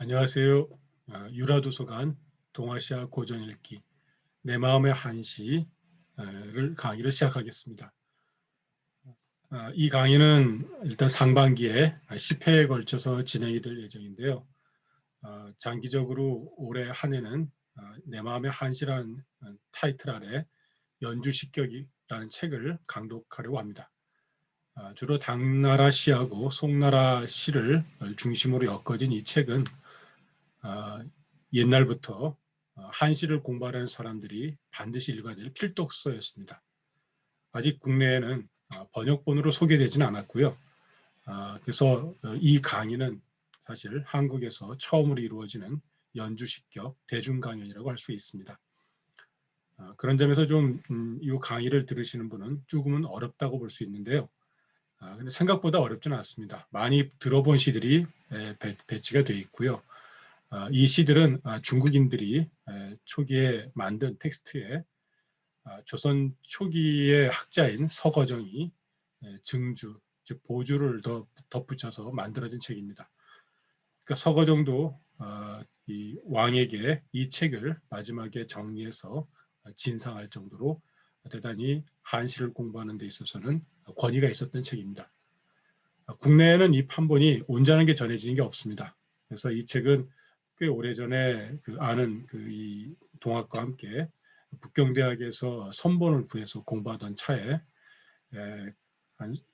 안녕하세요. 유라도서관 동아시아 고전읽기 내 마음의 한시를 강의를 시작하겠습니다. 이 강의는 일단 상반기에 10회에 걸쳐서 진행이 될 예정인데요. 장기적으로 올해 한 해는 내 마음의 한시라는 타이틀 아래 연주식격이라는 책을 강독하려고 합니다. 주로 당나라 시하고 송나라 시를 중심으로 엮어진 이 책은 옛날부터 한시를 공부하는 사람들이 반드시 읽어야 될 필독서였습니다. 아직 국내에는 번역본으로 소개되지는 않았고요. 그래서 이 강의는 사실 한국에서 처음으로 이루어지는 연주식격 대중강연이라고 할 수 있습니다. 그런 점에서 좀 이 강의를 들으시는 분은 조금은 어렵다고 볼 수 있는데요. 근데 생각보다 어렵지는 않습니다. 많이 들어본 시들이 배치가 되어 있고요. 이 시들은 중국인들이 초기에 만든 텍스트에 조선 초기의 학자인 서거정이 증주, 즉 보주를 더 덧붙여서 만들어진 책입니다. 그러니까 서거정도 이 왕에게 이 책을 마지막에 정리해서 진상할 정도로 대단히 한시를 공부하는 데 있어서는 권위가 있었던 책입니다. 국내에는 이 판본이 온전하게 전해지는 게 없습니다. 그래서 이 책은 꽤 오래전에 아는 이 동학과 함께 북경대학에서 선본을 구해서 공부하던 차에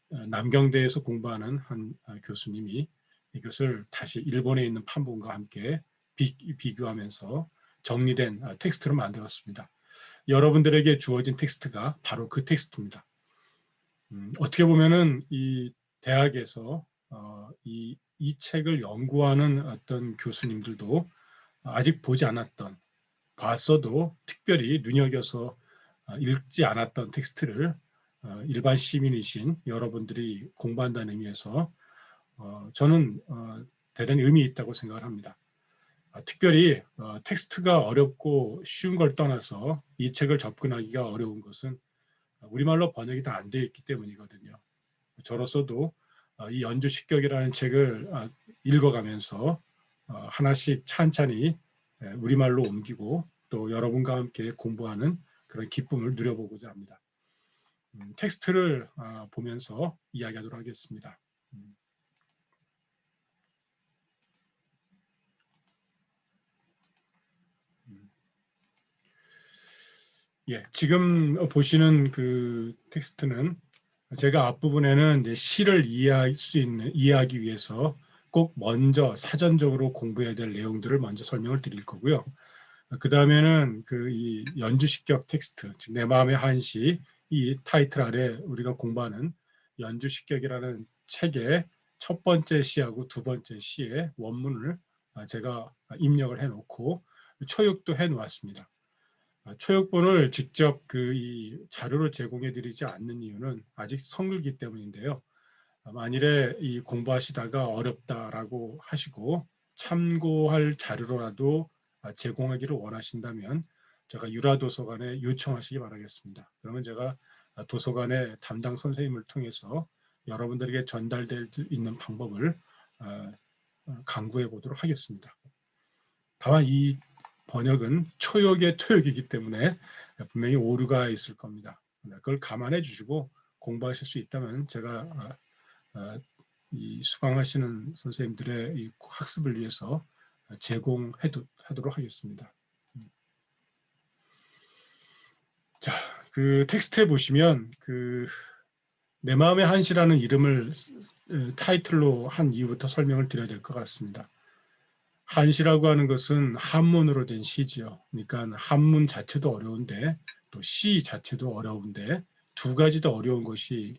남경대에서 공부하는 한 교수님이 이것을 다시 일본에 있는 판본과 함께 비교하면서 정리된 텍스트로 만들었습니다. 여러분들에게 주어진 텍스트가 바로 그 텍스트입니다. 어떻게 보면은 이 대학에서 이 책을 연구하는 어떤 교수님들도 아직 보지 않았던, 봤어도 특별히 눈여겨서 읽지 않았던 텍스트를 일반 시민이신 여러분들이 공부한다는 의미에서 저는 대단히 의미 있다고 생각을 합니다. 특별히 텍스트가 어렵고 쉬운 걸 떠나서 이 책을 접근하기가 어려운 것은 우리말로 번역이 다 안 되어 있기 때문이거든요. 저로서도 이 연주식격이라는 책을 읽어가면서 하나씩 찬찬히 우리말로 옮기고 또 여러분과 함께 공부하는 그런 기쁨을 누려보고자 합니다. 텍스트를 보면서 이야기하도록 하겠습니다. 예, 지금 보시는 그 텍스트는 제가 앞부분에는 이제 시를 이해하기 위해서 꼭 먼저 사전적으로 공부해야 될 내용들을 먼저 설명을 드릴 거고요. 그 다음에는 이 연주식격 텍스트, 즉 내 마음의 한시, 이 타이틀 아래 우리가 공부하는 연주식격이라는 책의 첫 번째 시하고 두 번째 시의 원문을 제가 입력을 해놓고 초역도 해놓았습니다. 초역본을 직접 이 자료를 제공해드리지 않는 이유는 아직 성글기 때문인데요. 만일에 이 공부하시다가 어렵다라고 하시고 참고할 자료라도 제공하기를 원하신다면 제가 유라도서관에 요청하시기 바라겠습니다. 그러면 제가 도서관의 담당 선생님을 통해서 여러분들에게 전달될 수 있는 방법을 강구해 보도록 하겠습니다. 다만 이 번역은 초역의 토역이기 때문에 분명히 오류가 있을 겁니다. 그걸 감안해 주시고 공부하실 수 있다면 제가 이 수강하시는 선생님들의 이 학습을 위해서 제공하도록 하겠습니다. 자, 그 텍스트에 보시면 내 마음의 한시라는 이름을 타이틀로 한 이유부터 설명을 드려야 될 것 같습니다. 한시라고 하는 것은 한문으로 된 시지요. 그러니까 한문 자체도 어려운데 또 시 자체도 어려운데 두 가지 다 어려운 것이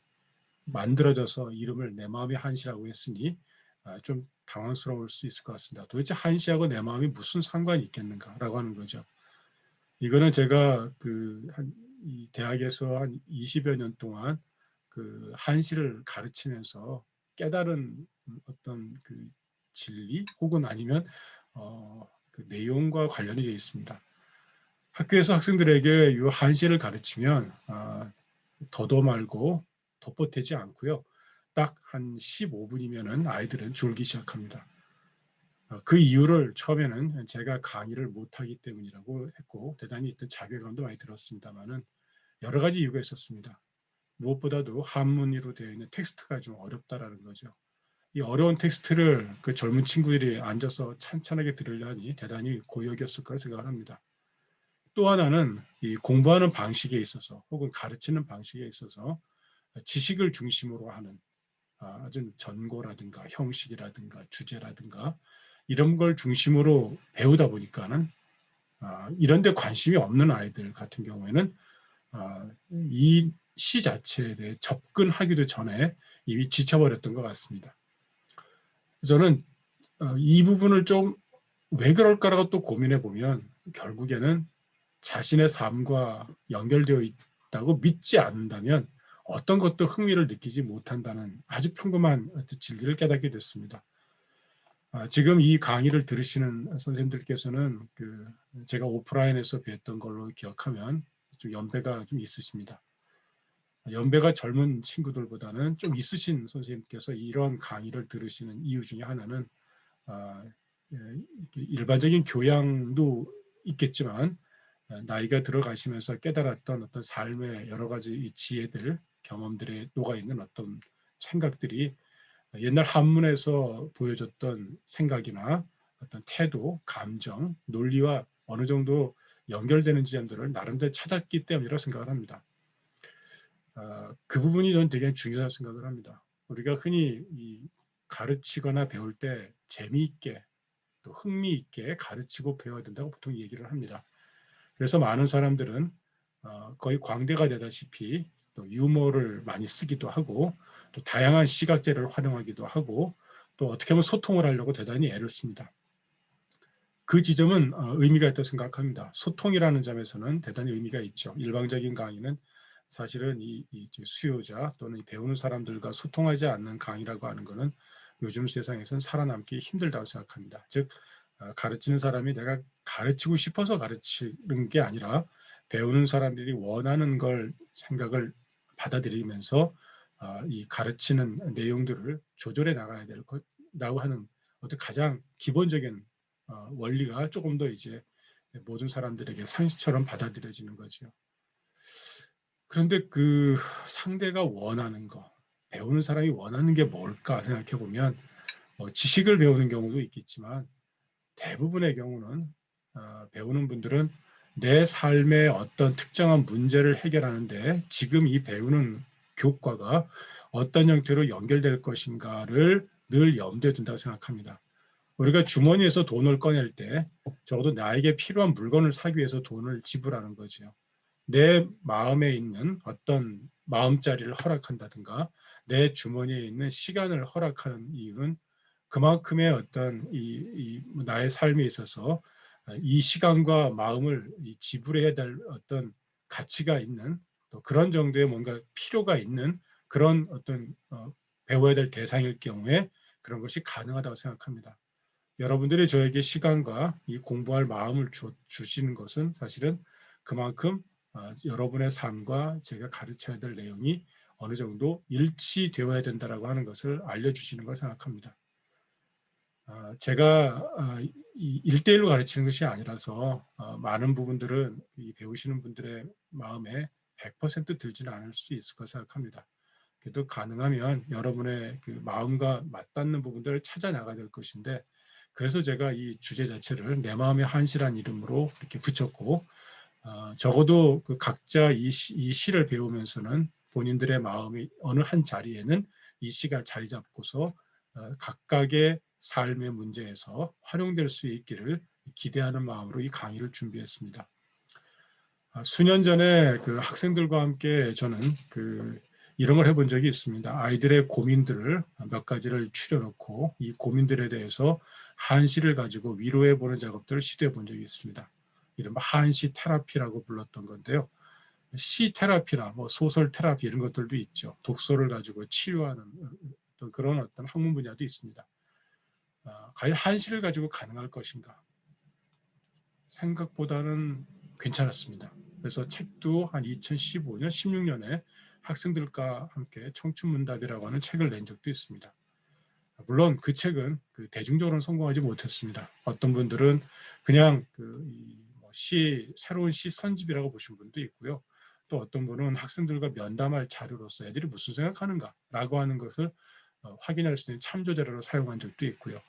만들어져서 이름을 내 마음의 한시라고 했으니 좀 당황스러울 수 있을 것 같습니다. 도대체 한시하고 내 마음이 무슨 상관이 있겠는가라고 하는 거죠. 이거는 제가 이 대학에서 한 20여 년 동안 한시를 가르치면서 깨달은 어떤 진리 혹은 아니면 내용과 관련이 되어 있습니다. 학교에서 학생들에게 이 한시를 가르치면 더도 말고 덧보태지 않고요. 딱 한 15분이면은 아이들은 졸기 시작합니다. 그 이유를 처음에는 제가 강의를 못하기 때문이라고 했고 대단히 일단 자괴감도 많이 들었습니다만은 여러 가지 이유가 있었습니다. 무엇보다도 한문으로 되어 있는 텍스트가 좀 어렵다라는 거죠. 이 어려운 텍스트를 그 젊은 친구들이 앉아서 찬찬하게 들으려니 대단히 고역이었을 거라 생각을 합니다. 또 하나는 이 공부하는 방식에 있어서 혹은 가르치는 방식에 있어서 지식을 중심으로 하는 아주 전고라든가 형식이라든가 주제라든가 이런 걸 중심으로 배우다 보니까는 이런 데 관심이 없는 아이들 같은 경우에는 이 시 자체에 대해 접근하기도 전에 이미 지쳐버렸던 것 같습니다. 저는 이 부분을 좀 왜 그럴까라고 또 고민해 보면 결국에는 자신의 삶과 연결되어 있다고 믿지 않는다면 어떤 것도 흥미를 느끼지 못한다는 아주 평범한 진리를 깨닫게 됐습니다. 지금 이 강의를 들으시는 선생님들께서는 제가 오프라인에서 뵀던 걸로 기억하면 좀 연배가 좀 있으십니다. 연배가 젊은 친구들보다는 좀 있으신 선생님께서 이런 강의를 들으시는 이유 중에 하나는 일반적인 교양도 있겠지만 나이가 들어가시면서 깨달았던 어떤 삶의 여러 가지 지혜들, 경험들에 녹아있는 어떤 생각들이 옛날 한문에서 보여줬던 생각이나 어떤 태도, 감정, 논리와 어느 정도 연결되는 지점들을 나름대로 찾았기 때문이라고 생각을 합니다. 그 부분이 저는 되게 중요하다고 생각을 합니다. 우리가 흔히 가르치거나 배울 때 재미있게 또 흥미있게 가르치고 배워야 된다고 보통 얘기를 합니다. 그래서 많은 사람들은 거의 광대가 되다시피 또 유머를 많이 쓰기도 하고 또 다양한 시각재를 활용하기도 하고 또 어떻게 보면 소통을 하려고 대단히 애를 씁니다. 그 지점은 의미가 있다고 생각합니다. 소통이라는 점에서는 대단히 의미가 있죠. 일방적인 강의는 사실은 이 수요자 또는 배우는 사람들과 소통하지 않는 강의라고 하는 것은 요즘 세상에서는 살아남기 힘들다고 생각합니다. 즉 가르치는 사람이 내가 가르치고 싶어서 가르치는 게 아니라 배우는 사람들이 원하는 걸 생각을 받아들이면서 이 가르치는 내용들을 조절해 나가야 될 거라고 하는 어떤 가장 기본적인 원리가 조금 더 이제 모든 사람들에게 상식처럼 받아들여지는 거죠. 그런데 그 상대가 원하는 거, 배우는 사람이 원하는 게 뭘까 생각해 보면 지식을 배우는 경우도 있겠지만 대부분의 경우는 배우는 분들은 내 삶의 어떤 특정한 문제를 해결하는데 지금 이 배우는 교과가 어떤 형태로 연결될 것인가를 늘 염두에 둔다고 생각합니다. 우리가 주머니에서 돈을 꺼낼 때 적어도 나에게 필요한 물건을 사기 위해서 돈을 지불하는 거죠. 내 마음에 있는 어떤 마음자리를 허락한다든가 내 주머니에 있는 시간을 허락하는 이유는 그만큼의 어떤 나의 삶에 있어서 이 시간과 마음을 지불해야 될 어떤 가치가 있는 또 그런 정도의 뭔가 필요가 있는 그런 어떤 배워야 될 대상일 경우에 그런 것이 가능하다고 생각합니다. 여러분들이 저에게 시간과 이 공부할 마음을 주시는 것은 사실은 그만큼 여러분의 삶과 제가 가르쳐야 될 내용이 어느 정도 일치되어야 된다라고 하는 것을 알려주시는 걸 생각합니다. 제가 1대1로 가르치는 것이 아니라서 많은 부분들은 이 배우시는 분들의 마음에 100% 들지는 않을 수 있을 것 생각합니다. 그래도 가능하면 여러분의 그 마음과 맞닿는 부분들을 찾아 나가야 될 것인데 그래서 제가 이 주제 자체를 내 마음의 한시란 이름으로 이렇게 붙였고 적어도 그 각자 이 시를 배우면서는 본인들의 마음이 어느 한 자리에는 이 시가 자리 잡고서 각각의 삶의 문제에서 활용될 수 있기를 기대하는 마음으로 이 강의를 준비했습니다. 수년 전에 그 학생들과 함께 저는 이런 걸 해본 적이 있습니다. 아이들의 고민들을 몇 가지를 추려놓고 이 고민들에 대해서 한시를 가지고 위로해보는 작업들을 시도해본 적이 있습니다. 이른바 한시 테라피라고 불렀던 건데요. 시 테라피나 뭐 소설 테라피 이런 것들도 있죠. 독서를 가지고 치유하는 그런 어떤 학문 분야도 있습니다. 과연 한시를 가지고 가능할 것인가? 생각보다는 괜찮았습니다. 그래서 책도 한 2015년, 16년에 학생들과 함께 청춘문답이라고 하는 책을 낸 적도 있습니다. 물론 그 책은 대중적으로는 성공하지 못했습니다. 어떤 분들은 그냥 새로운 시 선집이라고 보신 분도 있고요. 또 어떤 분은 학생들과 면담할 자료로서 애들이 무슨 생각하는가라고 하는 것을 확인할 수 있는 참조 자료로 사용한 적도 있고요.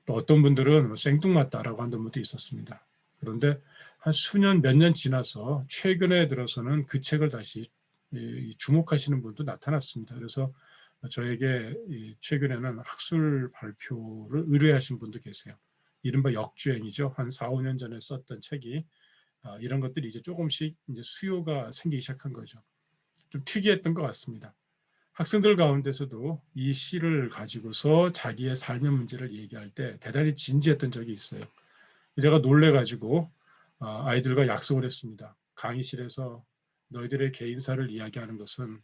또 어떤 분들은 생뚱맞다라고 하는 분도 있었습니다. 그런데 한 수년, 몇 년 지나서 최근에 들어서는 그 책을 다시 주목하시는 분도 나타났습니다. 그래서 저에게 최근에는 학술 발표를 의뢰하신 분도 계세요. 이른바 역주행이죠. 한 4, 5년 전에 썼던 책이 이런 것들이 이제 조금씩 이제 수요가 생기기 시작한 거죠. 좀 특이했던 것 같습니다. 학생들 가운데서도 이 시를 가지고서 자기의 삶의 문제를 얘기할 때 대단히 진지했던 적이 있어요. 제가 놀래가지고 아이들과 약속을 했습니다. 강의실에서 너희들의 개인사를 이야기하는 것은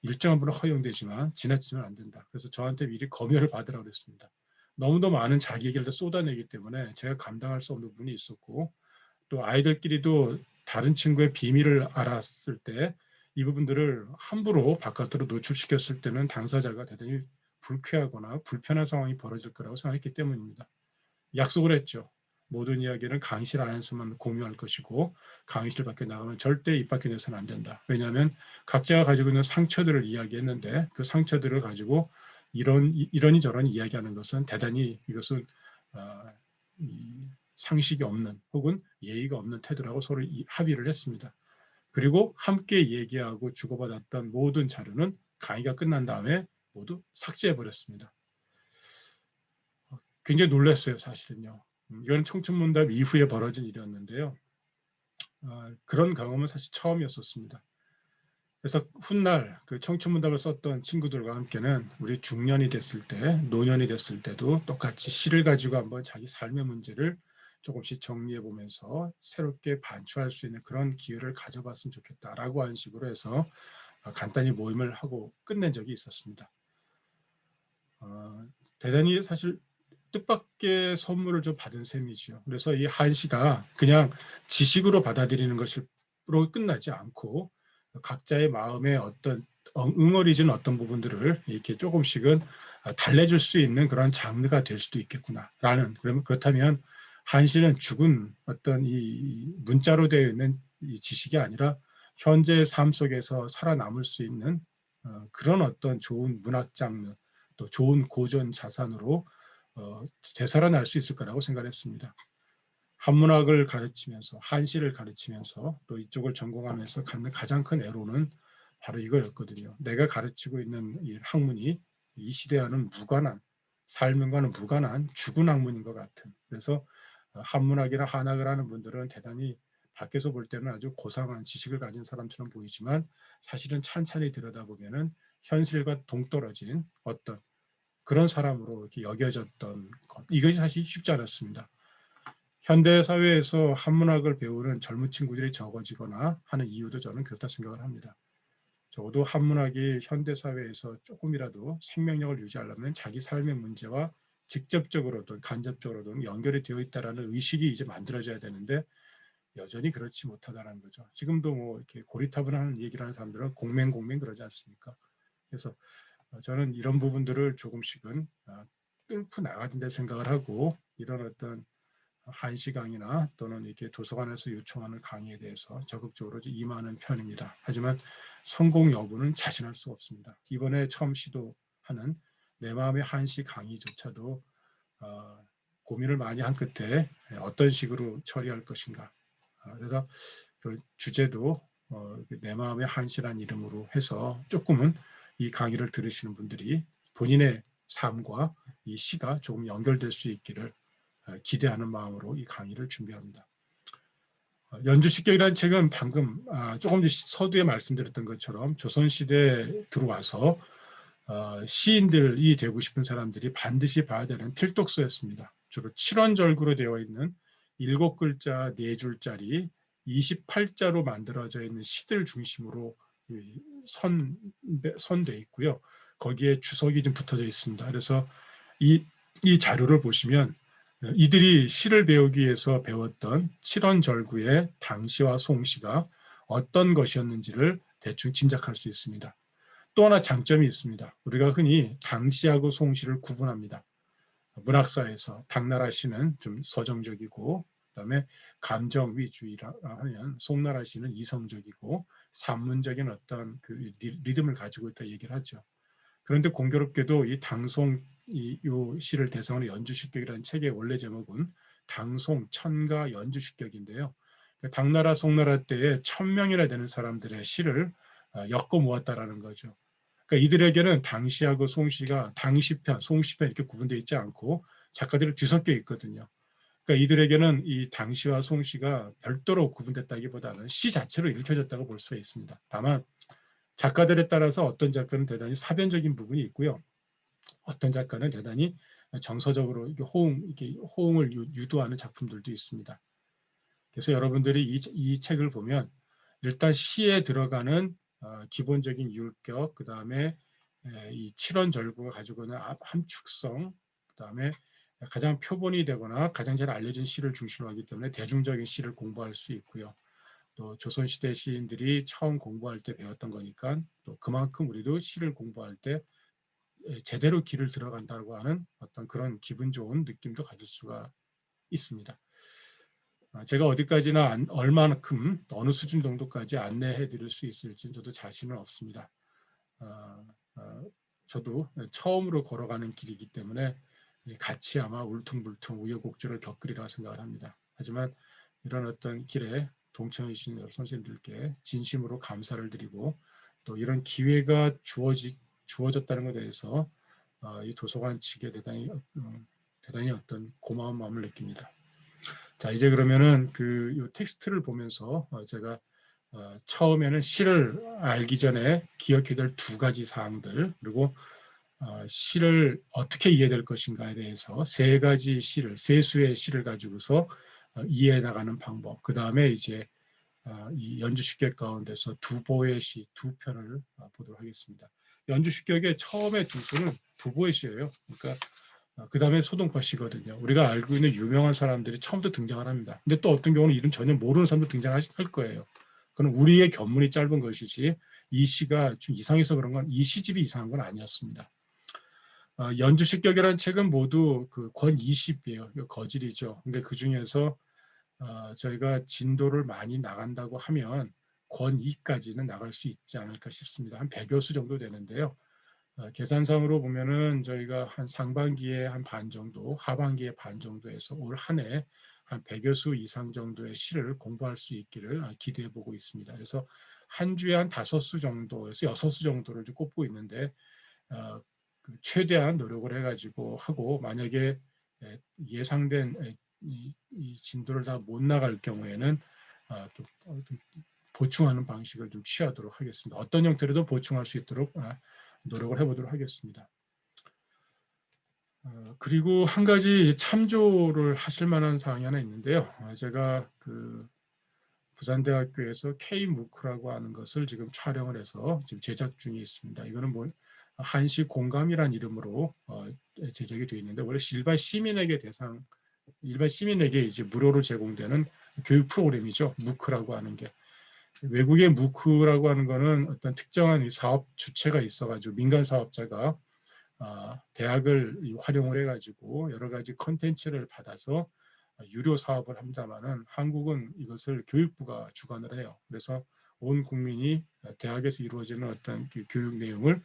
일정한 부분 허용되지만 지나치면 안 된다. 그래서 저한테 미리 검열을 받으라고 했습니다. 너무도 많은 자기 얘기를 쏟아내기 때문에 제가 감당할 수 없는 부분이 있었고 또 아이들끼리도 다른 친구의 비밀을 알았을 때 이 부분들을 함부로 바깥으로 노출시켰을 때는 당사자가 대단히 불쾌하거나 불편한 상황이 벌어질 거라고 생각했기 때문입니다. 약속을 했죠. 모든 이야기는 강의실 안에서만 공유할 것이고 강의실 밖에 나가면 절대 입 밖에 내서는 안 된다. 왜냐하면 각자가 가지고 있는 상처들을 이야기했는데 그 상처들을 가지고 이러니 저러니 이야기하는 것은 대단히 이것은 상식이 없는 혹은 예의가 없는 태도라고 서로 합의를 했습니다. 그리고 함께 얘기하고 주고받았던 모든 자료는 강의가 끝난 다음에 모두 삭제해버렸습니다. 굉장히 놀랐어요, 사실은요. 이건 청춘문답 이후에 벌어진 일이었는데요. 그런 경험은 사실 처음이었었습니다. 그래서 훗날 그 청춘문답을 썼던 친구들과 함께는 우리 중년이 됐을 때, 노년이 됐을 때도 똑같이 시를 가지고 한번 자기 삶의 문제를 조금씩 정리해 보면서 새롭게 반추할 수 있는 그런 기회를 가져봤으면 좋겠다라고 하는 식으로 해서 간단히 모임을 하고 끝낸 적이 있었습니다. 대단히 사실 뜻밖의 선물을 좀 받은 셈이죠. 그래서 이 한시가 그냥 지식으로 받아들이는 것으로 끝나지 않고 각자의 마음에 어떤 응어리진 어떤 부분들을 이렇게 조금씩은 달래줄 수 있는 그런 장르가 될 수도 있겠구나라는, 그렇다면 한시는 죽은 어떤 이 문자로 되어 있는 이 지식이 아니라 현재의 삶 속에서 살아남을 수 있는 그런 어떤 좋은 문학 장르 또 좋은 고전 자산으로 되살아날 수 있을 거라고 생각했습니다. 한문학을 가르치면서 한시를 가르치면서 또 이쪽을 전공하면서 갖는 가장 큰 애로는 바로 이거였거든요. 내가 가르치고 있는 이 학문이 이 시대와는 무관한, 삶과는 무관한 죽은 학문인 것 같은. 그래서 한문학이나 한학을 하는 분들은 대단히 밖에서 볼 때는 아주 고상한 지식을 가진 사람처럼 보이지만 사실은 찬찬히 들여다보면은 현실과 동떨어진 어떤 그런 사람으로 이렇게 여겨졌던 것. 이것이 사실 쉽지 않았습니다. 현대 사회에서 한문학을 배우는 젊은 친구들이 적어지거나 하는 이유도 저는 그렇다 생각을 합니다. 적어도 한문학이 현대 사회에서 조금이라도 생명력을 유지하려면 자기 삶의 문제와 직접적으로든 간접적으로든 연결이 되어 있다는 의식이 이제 만들어져야 되는데 여전히 그렇지 못하다는 거죠. 지금도 뭐 이렇게 고리타분한 얘기를 하는 사람들은 공맹 그러지 않습니까? 그래서 저는 이런 부분들을 조금씩은 뚫고 나가야 된다 생각을 하고 이런 어떤 한시 강의나 또는 이렇게 도서관에서 요청하는 강의에 대해서 적극적으로 임하는 편입니다. 하지만 성공 여부는 자신할 수 없습니다. 이번에 처음 시도하는 내 마음의 한시 강의조차도 고민을 많이 한 끝에 어떤 식으로 처리할 것인가. 그래서 그 주제도 내 마음의 한시란 이름으로 해서 조금은 이 강의를 들으시는 분들이 본인의 삶과 이 시가 조금 연결될 수 있기를 기대하는 마음으로 이 강의를 준비합니다. 연주식경이라는 책은 방금 조금 전 서두에 말씀드렸던 것처럼 조선시대에 들어와서 시인들이 되고 싶은 사람들이 반드시 봐야 되는 필독서였습니다. 주로 7원절구로 되어 있는 7글자 4줄짜리 28자로 만들어져 있는 시들 중심으로 선돼 있고요. 거기에 주석이 좀 붙어져 있습니다. 그래서 이 자료를 보시면 이들이 시를 배우기 위해서 배웠던 7원절구의 당시와 송시가 어떤 것이었는지를 대충 짐작할 수 있습니다. 또 하나 장점이 있습니다. 우리가 흔히 당시하고 송시를 구분합니다. 문학사에서 당나라 시는 좀 서정적이고, 그다음에 감정 위주의라 하면 송나라 시는 이성적이고 산문적인 어떤 그 리듬을 가지고 있다 얘기를 하죠. 그런데 공교롭게도 이 당송 요 시를 대상으로 연주식격이라는 책의 원래 제목은 당송 천가 연주식격인데요. 당나라 송나라 때에 1000명이나 되는 사람들의 시를 엮어 모았다라는 거죠. 그러니까 이들에게는 당시하고 송시가 당시편, 송시편 이렇게 구분되어 있지 않고 작가들이 뒤섞여 있거든요. 그러니까 이들에게는 이 당시와 송시가 별도로 구분됐다기보다는 시 자체로 읽혀졌다고 볼 수가 있습니다. 다만 작가들에 따라서 어떤 작가는 대단히 사변적인 부분이 있고요. 어떤 작가는 대단히 정서적으로 이렇게 호응을 유도하는 작품들도 있습니다. 그래서 여러분들이 이 책을 보면 일단 시에 들어가는 기본적인 율격, 그 다음에 이 칠원절구가 가지고 있는 함축성, 그 다음에 가장 표본이 되거나 가장 잘 알려진 시를 중심으로 하기 때문에 대중적인 시를 공부할 수 있고요. 또 조선시대 시인들이 처음 공부할 때 배웠던 거니까 또 그만큼 우리도 시를 공부할 때 제대로 길을 들어간다고 하는 어떤 그런 기분 좋은 느낌도 가질 수가 있습니다. 제가 어디까지나 얼마만큼 어느 수준 정도까지 안내해 드릴 수 있을지는 저도 자신은 없습니다. 저도 처음으로 걸어가는 길이기 때문에 같이 아마 울퉁불퉁 우여곡절을 겪으리라 생각을 합니다. 하지만 이런 어떤 길에 동참해 주신 여러 선생님들께 진심으로 감사를 드리고 또 이런 기회가 주어졌다는 것에 대해서 이 도서관 측에 대단히 어떤 고마운 마음을 느낍니다. 자, 이제 그러면은 요 텍스트를 보면서 제가 처음에는 시를 알기 전에 기억해야 될 두 가지 사항들, 그리고 시를 어떻게 이해될 것인가에 대해서 세 수의 시를 가지고서 이해해 나가는 방법, 그 다음에 이제 이 연주식격 가운데서 두 보의 시, 두 편을 보도록 하겠습니다. 연주식격의 처음에 두 수는 두보의 시예요. 그러니까 그 다음에 소동파 씨거든요. 우리가 알고 있는 유명한 사람들이 처음부터 등장을 합니다. 근데 또 어떤 경우는 이름 전혀 모르는 사람도 등장할 거예요. 그건 우리의 견문이 짧은 것이지 이 시가 좀 이상해서 그런 건 이 시집이 이상한 건 아니었습니다. 연주식격이라는 책은 모두 그 권 20이에요. 거질이죠. 근데 그 중에서 저희가 진도를 많이 나간다고 하면 권 2까지는 나갈 수 있지 않을까 싶습니다. 한 100여 수 정도 되는데요. 계산상으로 보면은 저희가 한 상반기에 한 반 정도, 하반기에 반 정도에서 올 한 해 한 100여 수 이상 정도의 시를 공부할 수 있기를 기대해 보고 있습니다. 그래서 한 주에 한 5수 정도에서 6수 정도를 꼽고 있는데 최대한 노력을 해가지고 하고 만약에 예상된 이 진도를 다 못 나갈 경우에는 좀 보충하는 방식을 좀 취하도록 하겠습니다. 어떤 형태로도 보충할 수 있도록 노력을 해보도록 하겠습니다. 그리고 한 가지 참조를 하실 만한 사항이 하나 있는데요. 제가 그 부산대학교에서 K-MOOC라고 하는 것을 지금 촬영을 해서 지금 제작 중에 있습니다. 이거는 뭐 한시 공감이란 이름으로 제작이 되어 있는데 원래 일반 시민에게 이제 무료로 제공되는 교육 프로그램이죠. 무크라고 하는 게. 외국의 무크라고 하는 거는 어떤 특정한 사업 주체가 있어가지고 민간 사업자가 대학을 활용을 해가지고 여러 가지 컨텐츠를 받아서 유료 사업을 합니다만은 한국은 이것을 교육부가 주관을 해요. 그래서 온 국민이 대학에서 이루어지는 어떤 교육 내용을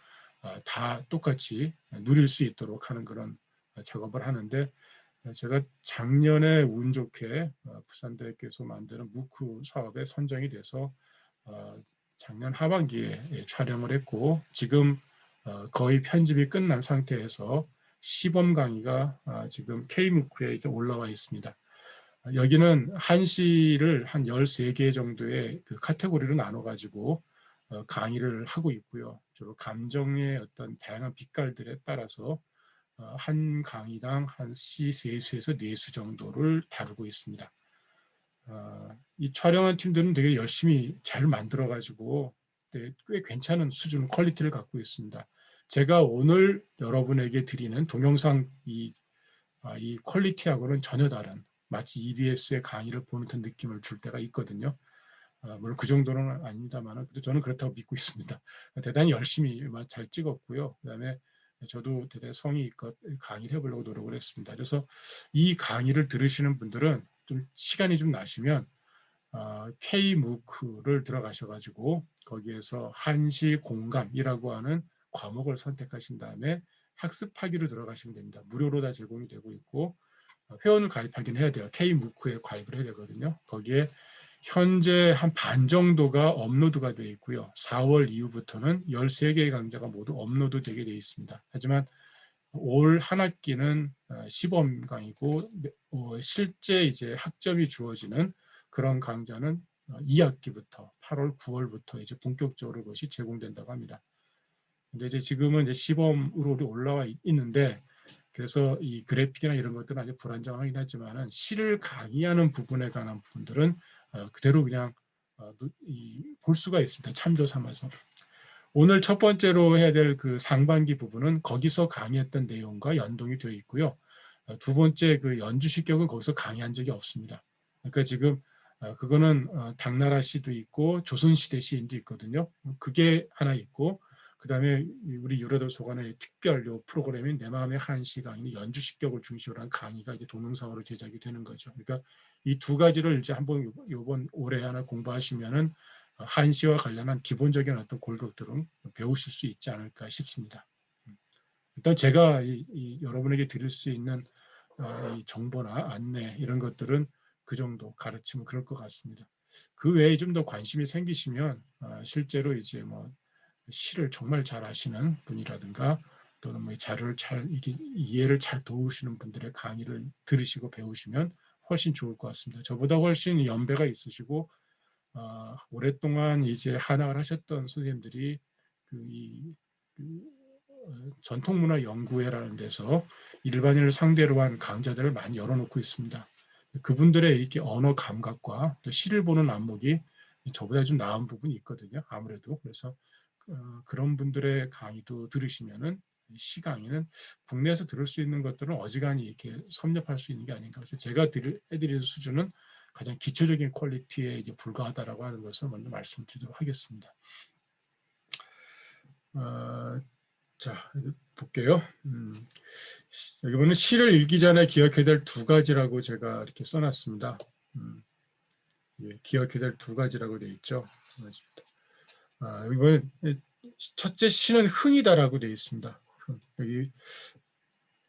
다 똑같이 누릴 수 있도록 하는 그런 작업을 하는데 제가 작년에 운 좋게 부산대학교에서 만드는 무크 사업에 선정이 돼서 작년 하반기에 촬영을 했고 지금 거의 편집이 끝난 상태에서 시범 강의가 지금 K무크에 이제 올라와 있습니다. 여기는 한시를 한 13개 정도의 그 카테고리로 나눠가지고 강의를 하고 있고요. 주로 감정의 어떤 다양한 빛깔들에 따라서 한 강의당 한 시 3수에서 4수 정도를 다루고 있습니다. 이 촬영한 팀들은 되게 열심히 잘 만들어가지고 꽤 괜찮은 수준 퀄리티를 갖고 있습니다. 제가 오늘 여러분에게 드리는 동영상 이 퀄리티하고는 전혀 다른 마치 EBS의 강의를 보는 듯한 느낌을 줄 때가 있거든요. 물론 그 정도는 아닙니다만 그래도 저는 그렇다고 믿고 있습니다. 대단히 열심히 잘 찍었고요. 그다음에 저도 대단히 성의 있게 강의를 해보려고 노력을 했습니다. 그래서 이 강의를 들으시는 분들은 좀 시간이 좀 나시면 K무크를 들어가셔가지고 거기에서 한시 공감이라고 하는 과목을 선택하신 다음에 학습하기로 들어가시면 됩니다. 무료로 다 제공이 되고 있고 회원을 가입하긴 해야 돼요. K무크에 가입을 해야 되거든요. 거기에 현재 한 반 정도가 업로드가 되어 있고요. 4월 이후부터는 13개의 강좌가 모두 업로드 되게 되어 있습니다. 하지만 올 한 학기는 시범 강의고 실제 이제 학점이 주어지는 그런 강좌는 2학기부터 8월, 9월부터 이제 본격적으로 그것이 제공된다고 합니다. 근데 이제 지금은 이제 시범으로 올라와 있는데 그래서 이 그래픽이나 이런 것들은 아주 불안정하긴 하지만은 시를 강의하는 부분에 관한 부분들은 그대로 그냥 볼 수가 있습니다. 참조 삼아서. 오늘 첫 번째로 해야 될 그 상반기 부분은 거기서 강의했던 내용과 연동이 되어 있고요. 두 번째 그 연주 시격은 거기서 강의한 적이 없습니다. 그러니까 지금 그거는 당나라 시도 있고 조선시대 시인도 있거든요. 그게 하나 있고 그다음에 우리 유라도 소관의 특별 프로그램인 내 마음의 한시 강의 연주 시격을 중심으로 한 강의가 이제 동영상으로 제작이 되는 거죠. 그러니까 이 두 가지를 이제 한번 이번 올해 하나 공부하시면은 한시와 관련한 기본적인 어떤 골격들은 배우실 수 있지 않을까 싶습니다. 일단 제가 여러분에게 드릴 수 있는 이 정보나 안내 이런 것들은 그 정도 가르치면 그럴 것 같습니다. 그 외에 좀 더 관심이 생기시면 실제로 이제 뭐 시를 정말 잘 아시는 분이라든가 또는 뭐 자료를 잘 이해를 잘 도우시는 분들의 강의를 들으시고 배우시면 훨씬 좋을 것 같습니다. 저보다 훨씬 연배가 있으시고 오랫동안 이제 한학을 하셨던 선생님들이 전통문화 연구회라는 데서 일반인을 상대로 한 강좌들을 많이 열어놓고 있습니다. 그분들의 이렇게 언어 감각과 또 시를 보는 안목이 저보다 좀 나은 부분이 있거든요. 아무래도 그래서 그런 분들의 강의도 들으시면은 시 강의는 국내에서 들을 수 있는 것들은 어지간히 이렇게 섭렵할 수 있는 게 아닌가. 그래서 제가 해드릴 수준은 가장 기초적인 퀄리티에 이제 불과하다라고 하는 것을 먼저 말씀드리도록 하겠습니다. 자, 볼게요. 여기 보면 시를 읽기 전에 기억해야 될 두 가지라고 제가 이렇게 써놨습니다. 예, 기억해야 될 두 가지라고 되어 있죠. 여기 보면 첫째 시는 흥이다라고 되어 있습니다.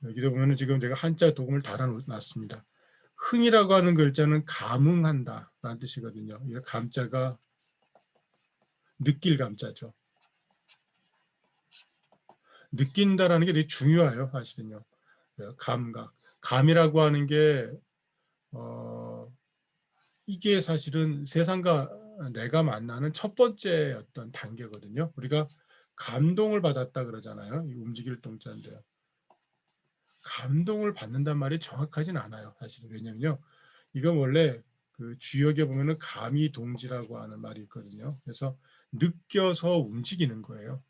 여기도 보면 지금 제가 한자 도금을 달아놨습니다. 흥이라고 하는 글자는 감흥한다 라는 뜻이거든요. 이 감자가 느낄 감자죠. 느낀다라는 게 되게 중요해요, 사실은요. 감각. 감이라고 하는 게 이게 사실은 세상과 내가 만나는 첫 번째 어떤 단계거든요. 우리가 감동을 받았다 그러잖아요. 이 움직일 동자인데요. 감동을 받는단 말이 정확하진 않아요, 사실은. 왜냐면요, 이건 원래 그 주역에 보면은 감이동지라고 하는 말이 있거든요. 그래서 느껴서 움직이는 거예요.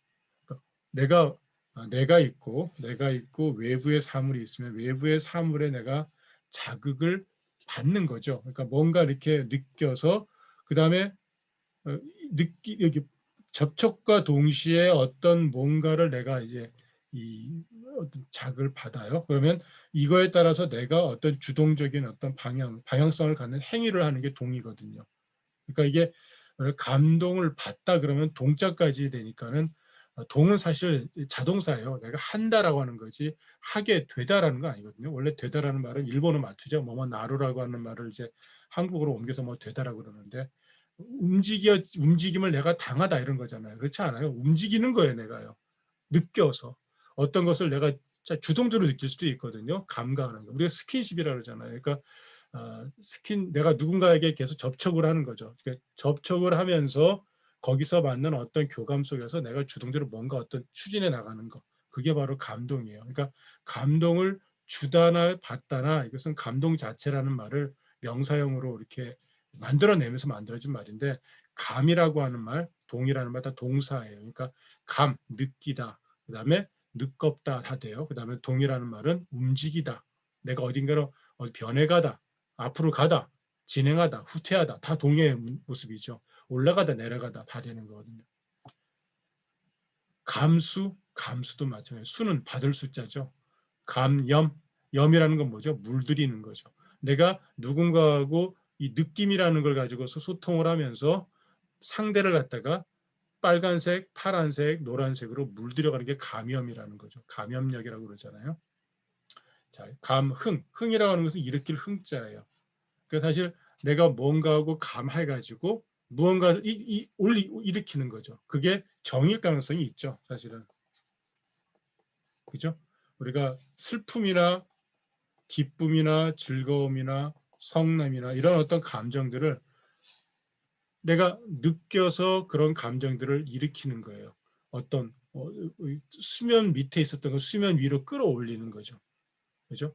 그러니까 내가 있고 외부의 사물이 있으면 외부의 사물에 내가 자극을 받는 거죠. 그러니까 뭔가 이렇게 느껴서 그 다음에 여기 접촉과 동시에 어떤 뭔가를 내가 이제 이 어떤 자극을 받아요. 그러면 이거에 따라서 내가 어떤 주동적인 어떤 방향성을 갖는 행위를 하는 게 동이거든요. 그러니까 이게 감동을 받다 그러면 동자까지 되니까는 동은 사실 자동사예요. 내가 한다라고 하는 거지 하게 되다라는 거 아니거든요. 원래 되다라는 말은 일본어 말투죠. 뭐뭐 나루라고 하는 말을 이제 한국어로 옮겨서 뭐 되다라고 그러는데 움직임을 내가 당하다 이런 거잖아요. 그렇지 않아요. 움직이는 거예요, 내가요. 느껴서 어떤 것을 내가 주동적으로 느낄 수도 있거든요. 감각하는 거. 우리가 스킨십이라고 그러잖아요. 그러니까 내가 누군가에게 계속 접촉을 하는 거죠. 그러니까 접촉을 하면서 거기서 맞는 어떤 교감 속에서 내가 주동적으로 뭔가 어떤 추진해 나가는 거. 그게 바로 감동이에요. 그러니까 감동을 주다나 받다나 이것은 감동 자체라는 말을 명사형으로 이렇게 만들어내면서 만들어진 말인데 감이라고 하는 말, 동이라는 말 다 동사예요. 그러니까 감, 느끼다. 그다음에 느껍다 다 돼요. 그다음에 동이라는 말은 움직이다. 내가 어딘가로 변해가다. 앞으로 가다. 진행하다, 후퇴하다 다 동의의 모습이죠. 올라가다 내려가다 다 되는 거거든요. 감수도 마찬가지예요. 수는 받을 숫자죠. 염이라는 건 뭐죠? 물들이는 거죠. 내가 누군가하고 이 느낌이라는 걸 가지고서 소통을 하면서 상대를 갖다가 빨간색, 파란색, 노란색으로 물들여가는 게 감염이라는 거죠. 감염력이라고 그러잖아요. 자, 흥이라고 하는 것은 일으킬 흥자예요. 그러니까 사실 내가 뭔가하고 감해가지고 무언가를 일으키는 거죠. 그게 정일 가능성이 있죠, 사실은. 그죠? 우리가 슬픔이나 기쁨이나 즐거움이나 성남이나 이런 어떤 감정들을 내가 느껴서 그런 감정들을 일으키는 거예요. 어떤 수면 밑에 있었던 걸 수면 위로 끌어올리는 거죠. 그죠?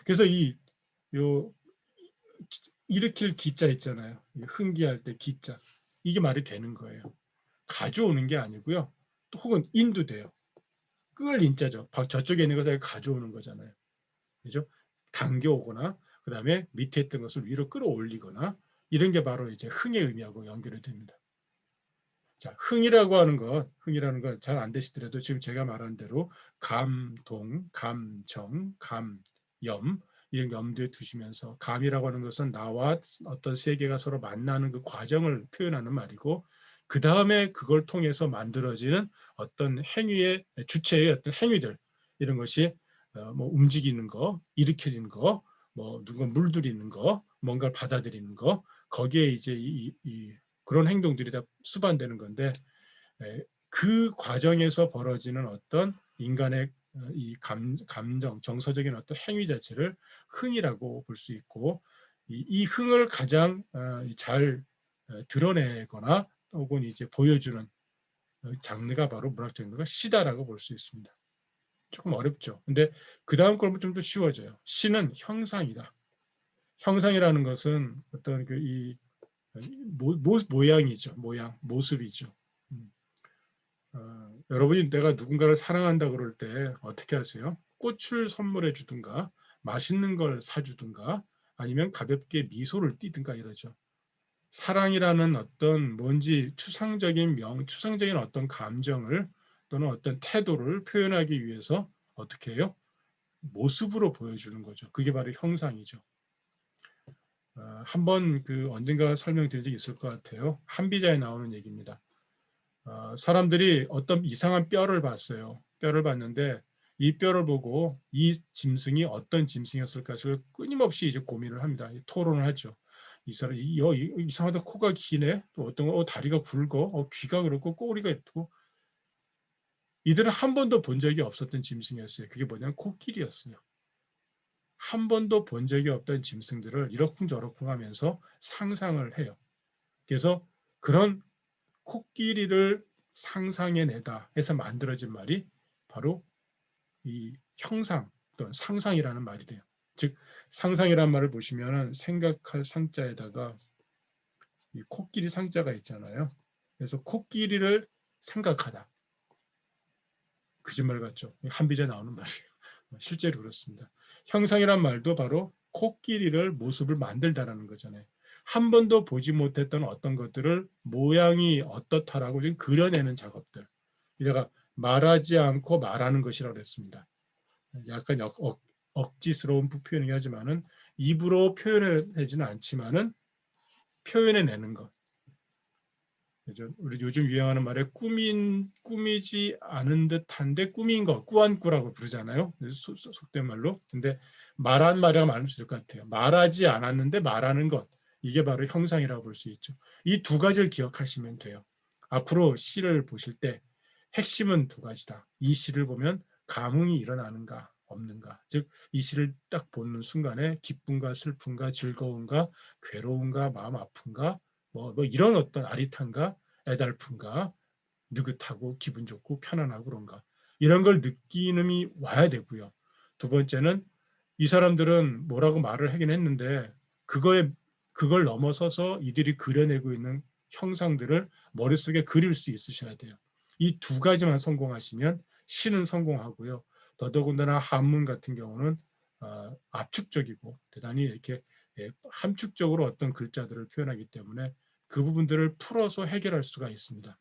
그래서 요 일으킬 기자 있잖아요. 흥기할 때 기자. 이게 말이 되는 거예요. 가져오는 게 아니고요. 또 혹은 인도돼요. 끌 인자죠. 저쪽에 있는 것을 가져오는 거잖아요. 그죠? 당겨오거나 그다음에 밑에 있던 것을 위로 끌어올리거나 이런 게 바로 이제 흥의 의미하고 연결이 됩니다. 자, 흥이라는 건 잘 안 되시더라도 지금 제가 말한 대로 감동, 감정, 감염 이런 게 염두에 두시면서 감이라고 하는 것은 나와 어떤 세계가 서로 만나는 그 과정을 표현하는 말이고 그 다음에 그걸 통해서 만들어지는 어떤 행위의 주체의 어떤 행위들 이런 것이 뭐 움직이는 거, 일으켜지는 거, 뭐 누가 물들이는 거, 뭔가를 받아들이는 거 거기에 이제 그런 행동들이 다 수반되는 건데 그 과정에서 벌어지는 어떤 인간의 이 감정, 정서적인 어떤 행위 자체를 흥이라고 볼 수 있고 이 흥을 가장 잘 드러내거나 혹은 이제 보여주는 장르가 바로 문학 장르가 시다라고 볼 수 있습니다. 조금 어렵죠. 근데 그 다음 걸 좀 더 쉬워져요. 시는 형상이다. 형상이라는 것은 어떤 모양이죠. 모습이죠. 여러분이 내가 누군가를 사랑한다 그럴 때 어떻게 하세요? 꽃을 선물해 주든가 맛있는 걸 사주든가 아니면 가볍게 미소를 띠든가 이러죠. 사랑이라는 어떤 뭔지 추상적인 어떤 감정을 또는 어떤 태도를 표현하기 위해서 어떻게 해요? 모습으로 보여주는 거죠. 그게 바로 형상이죠. 한번 언젠가 설명드린 적이 있을 것 같아요. 한비자에 나오는 얘기입니다. 사람들이 어떤 이상한 뼈를 봤어요. 뼈를 봤는데 이 뼈를 보고 이 짐승이 어떤 짐승이었을까를 끊임없이 이제 고민을 합니다. 토론을 하죠. 이 사람 이상하다 코가 기네. 또 어떤 거 다리가 굵어. 귀가 그렇고 꼬리가 있고 이들은 한 번도 본 적이 없었던 짐승이었어요. 그게 뭐냐면 코끼리였어요. 한 번도 본 적이 없던 짐승들을 이러쿵저러쿵 하면서 상상을 해요. 그래서 그런 코끼리를 상상해내다 해서 만들어진 말이 바로 이 형상 또는 상상이라는 말이래요. 즉 상상이라는 말을 보시면 생각할 상자에다가 이 코끼리 상자가 있잖아요. 그래서 코끼리를 생각하다. 거짓말 같죠. 한비제 나오는 말이에요. 실제로 그렇습니다. 형상이란 말도 바로 코끼리를 모습을 만들다라는 거잖아요. 한 번도 보지 못했던 어떤 것들을 모양이 어떻다라고 지금 그려내는 작업들. 이래가 말하지 않고 말하는 것이라고 했습니다. 약간 억지스러운 표현이긴 하지만은 입으로 표현하지는 않지만은 표현해내는 것. 우리 요즘 유행하는 말에 꾸미지 않은 듯한데 꾸민 거, 꾸안꾸라고 부르잖아요. 속된 말로. 근데 말한 말이라고 말할 수 있을 것 같아요. 말하지 않았는데 말하는 것. 이게 바로 형상이라고 볼 수 있죠. 이 두 가지를 기억하시면 돼요. 앞으로 시를 보실 때 핵심은 두 가지다. 이 시를 보면 감흥이 일어나는가 없는가. 즉 이 시를 딱 보는 순간에 기쁨과 슬픔과 즐거움과 괴로움과 마음 아픔과 뭐 이런 어떤 아릿함과 애달픔과 느긋하고 기분 좋고 편안하고 그런가 이런 걸 느끼는이 와야 되고요. 두 번째는 이 사람들은 뭐라고 말을 하긴 했는데 그걸 넘어서서 이들이 그려내고 있는 형상들을 머릿속에 그릴 수 있으셔야 돼요. 이 두 가지만 성공하시면 시는 성공하고요. 더더군다나 한문 같은 경우는 압축적이고 대단히 이렇게 함축적으로 어떤 글자들을 표현하기 때문에 그 부분들을 풀어서 해결할 수가 있습니다.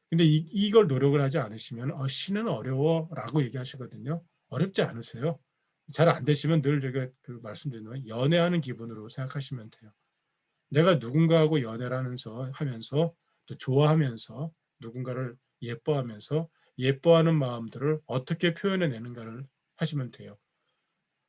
근데 이걸 노력을 하지 않으시면 시는 어려워라고 얘기하시거든요. 어렵지 않으세요. 잘 안 되시면 늘 제가 말씀드리는 연애하는 기분으로 생각하시면 돼요. 내가 누군가하고 연애를 하면서 또 좋아하면서 누군가를 예뻐하면서 예뻐하는 마음들을 어떻게 표현해내는가를 하시면 돼요.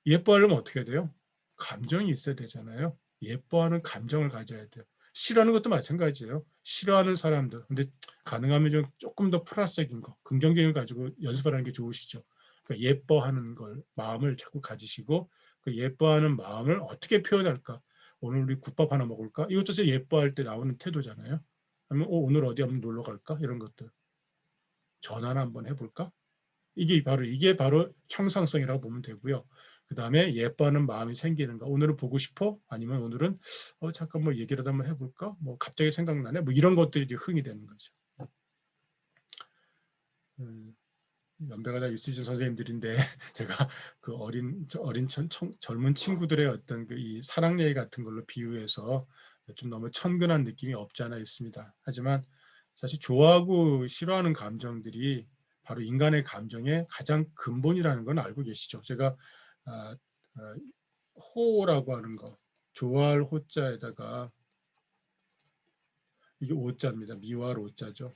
예뻐하려면 어떻게 돼요? 감정이 있어야 되잖아요. 예뻐하는 감정을 가져야 돼요. 싫어하는 것도 마찬가지예요. 싫어하는 사람들. 근데 가능하면 좀 조금 더 플러스적인 거, 긍정적인 걸 가지고 연습하는 게 좋으시죠. 그러니까 예뻐하는 걸 마음을 자꾸 가지시고 그 예뻐하는 마음을 어떻게 표현할까? 오늘 우리 국밥 하나 먹을까? 이것도 제 예뻐할 때 나오는 태도잖아요. 아니면 오늘 어디 한번 놀러 갈까? 이런 것들. 전화나 한번 해볼까? 이게 바로 형상성이라고 보면 되고요. 그 다음에 예뻐하는 마음이 생기는가. 오늘은 보고 싶어? 아니면 오늘은 잠깐 뭐 얘기라도 한번 해볼까? 뭐 갑자기 생각나네? 뭐 이런 것들이 이제 흥이 되는 거죠. 연배가 다 있으신 선생님들인데 제가 그 젊은 친구들의 어떤 이 사랑 얘기 같은 걸로 비유해서 좀 너무 천근한 느낌이 없지 않아 있습니다. 하지만 사실 좋아하고 싫어하는 감정들이 바로 인간의 감정의 가장 근본이라는 건 알고 계시죠. 제가 아, 아, 호라고 하는 거, 좋아할 호자에다가 이게 오자입니다. 미화할 오자죠.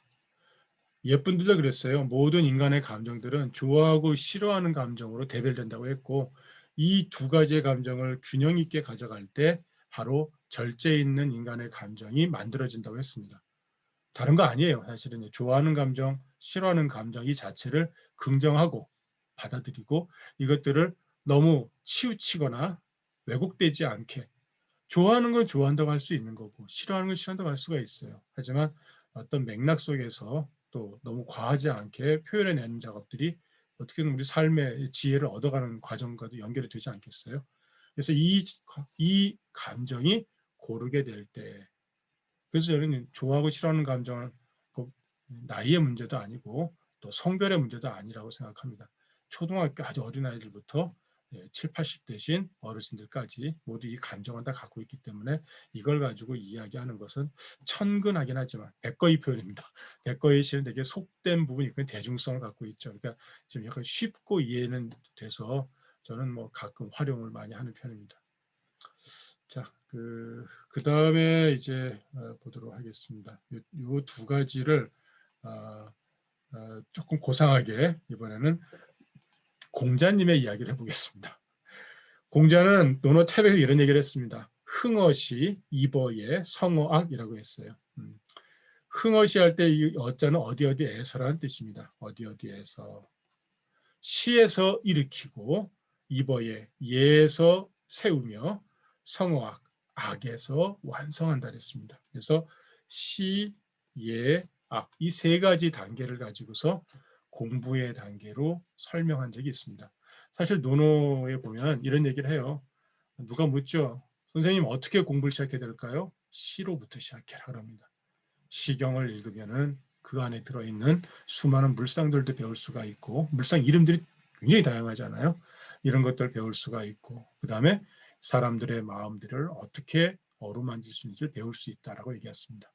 예쁜들도 그랬어요. 모든 인간의 감정들은 좋아하고 싫어하는 감정으로 대별된다고 했고 이 두 가지의 감정을 균형 있게 가져갈 때 바로 절제 있는 인간의 감정이 만들어진다고 했습니다. 다른 거 아니에요. 사실은 좋아하는 감정, 싫어하는 감정 이 자체를 긍정하고 받아들이고 이것들을 너무 치우치거나 왜곡되지 않게 좋아하는 건 좋아한다고 할 수 있는 거고 싫어하는 건 싫어한다고 할 수가 있어요. 하지만 어떤 맥락 속에서 또 너무 과하지 않게 표현해내는 작업들이 어떻게든 우리 삶의 지혜를 얻어가는 과정과도 연결이 되지 않겠어요? 그래서 이 감정이 고르게 될 때, 그래서 저는 좋아하고 싫어하는 감정을 꼭 나이의 문제도 아니고 또 성별의 문제도 아니라고 생각합니다. 초등학교 아주 어린 아이들부터 7, 80 대신 어르신들까지 모두 이 감정을 다 갖고 있기 때문에 이걸 가지고 이야기하는 것은 천근하긴 하지만 백거의 표현입니다. 백거의 시는 되게 속된 부분이 있고 대중성을 갖고 있죠. 그러니까 좀 약간 쉽고 이해는 돼서 저는 뭐 가끔 활용을 많이 하는 편입니다. 자, 그 다음에 이제 보도록 하겠습니다. 이 두 가지를 조금 고상하게 이번에는 공자님의 이야기를 해보겠습니다. 공자는 논어 탭에서 이런 얘기를 했습니다. 흥어시 이버예 성어악이라고 했어요. 흥어시 할 때 이 어자는 어디 어디에서라는 뜻입니다. 어디 어디에서 시에서 일으키고 이버예 예에서 세우며 성어악 악에서 완성한다 그랬습니다. 그래서 시, 예, 악 이 세 가지 단계를 가지고서 공부의 단계로 설명한 적이 있습니다. 사실 논어에 보면 이런 얘기를 해요. 누가 묻죠. 선생님 어떻게 공부를 시작해야 될까요? 시로부터 시작해라 그럽니다. 시경을 읽으면은 그 안에 들어있는 수많은 물상들도 배울 수가 있고 물상 이름들이 굉장히 다양하잖아요. 이런 것들을 배울 수가 있고 그 다음에 사람들의 마음들을 어떻게 어루만질 수 있는지를 배울 수 있다라고 얘기했습니다.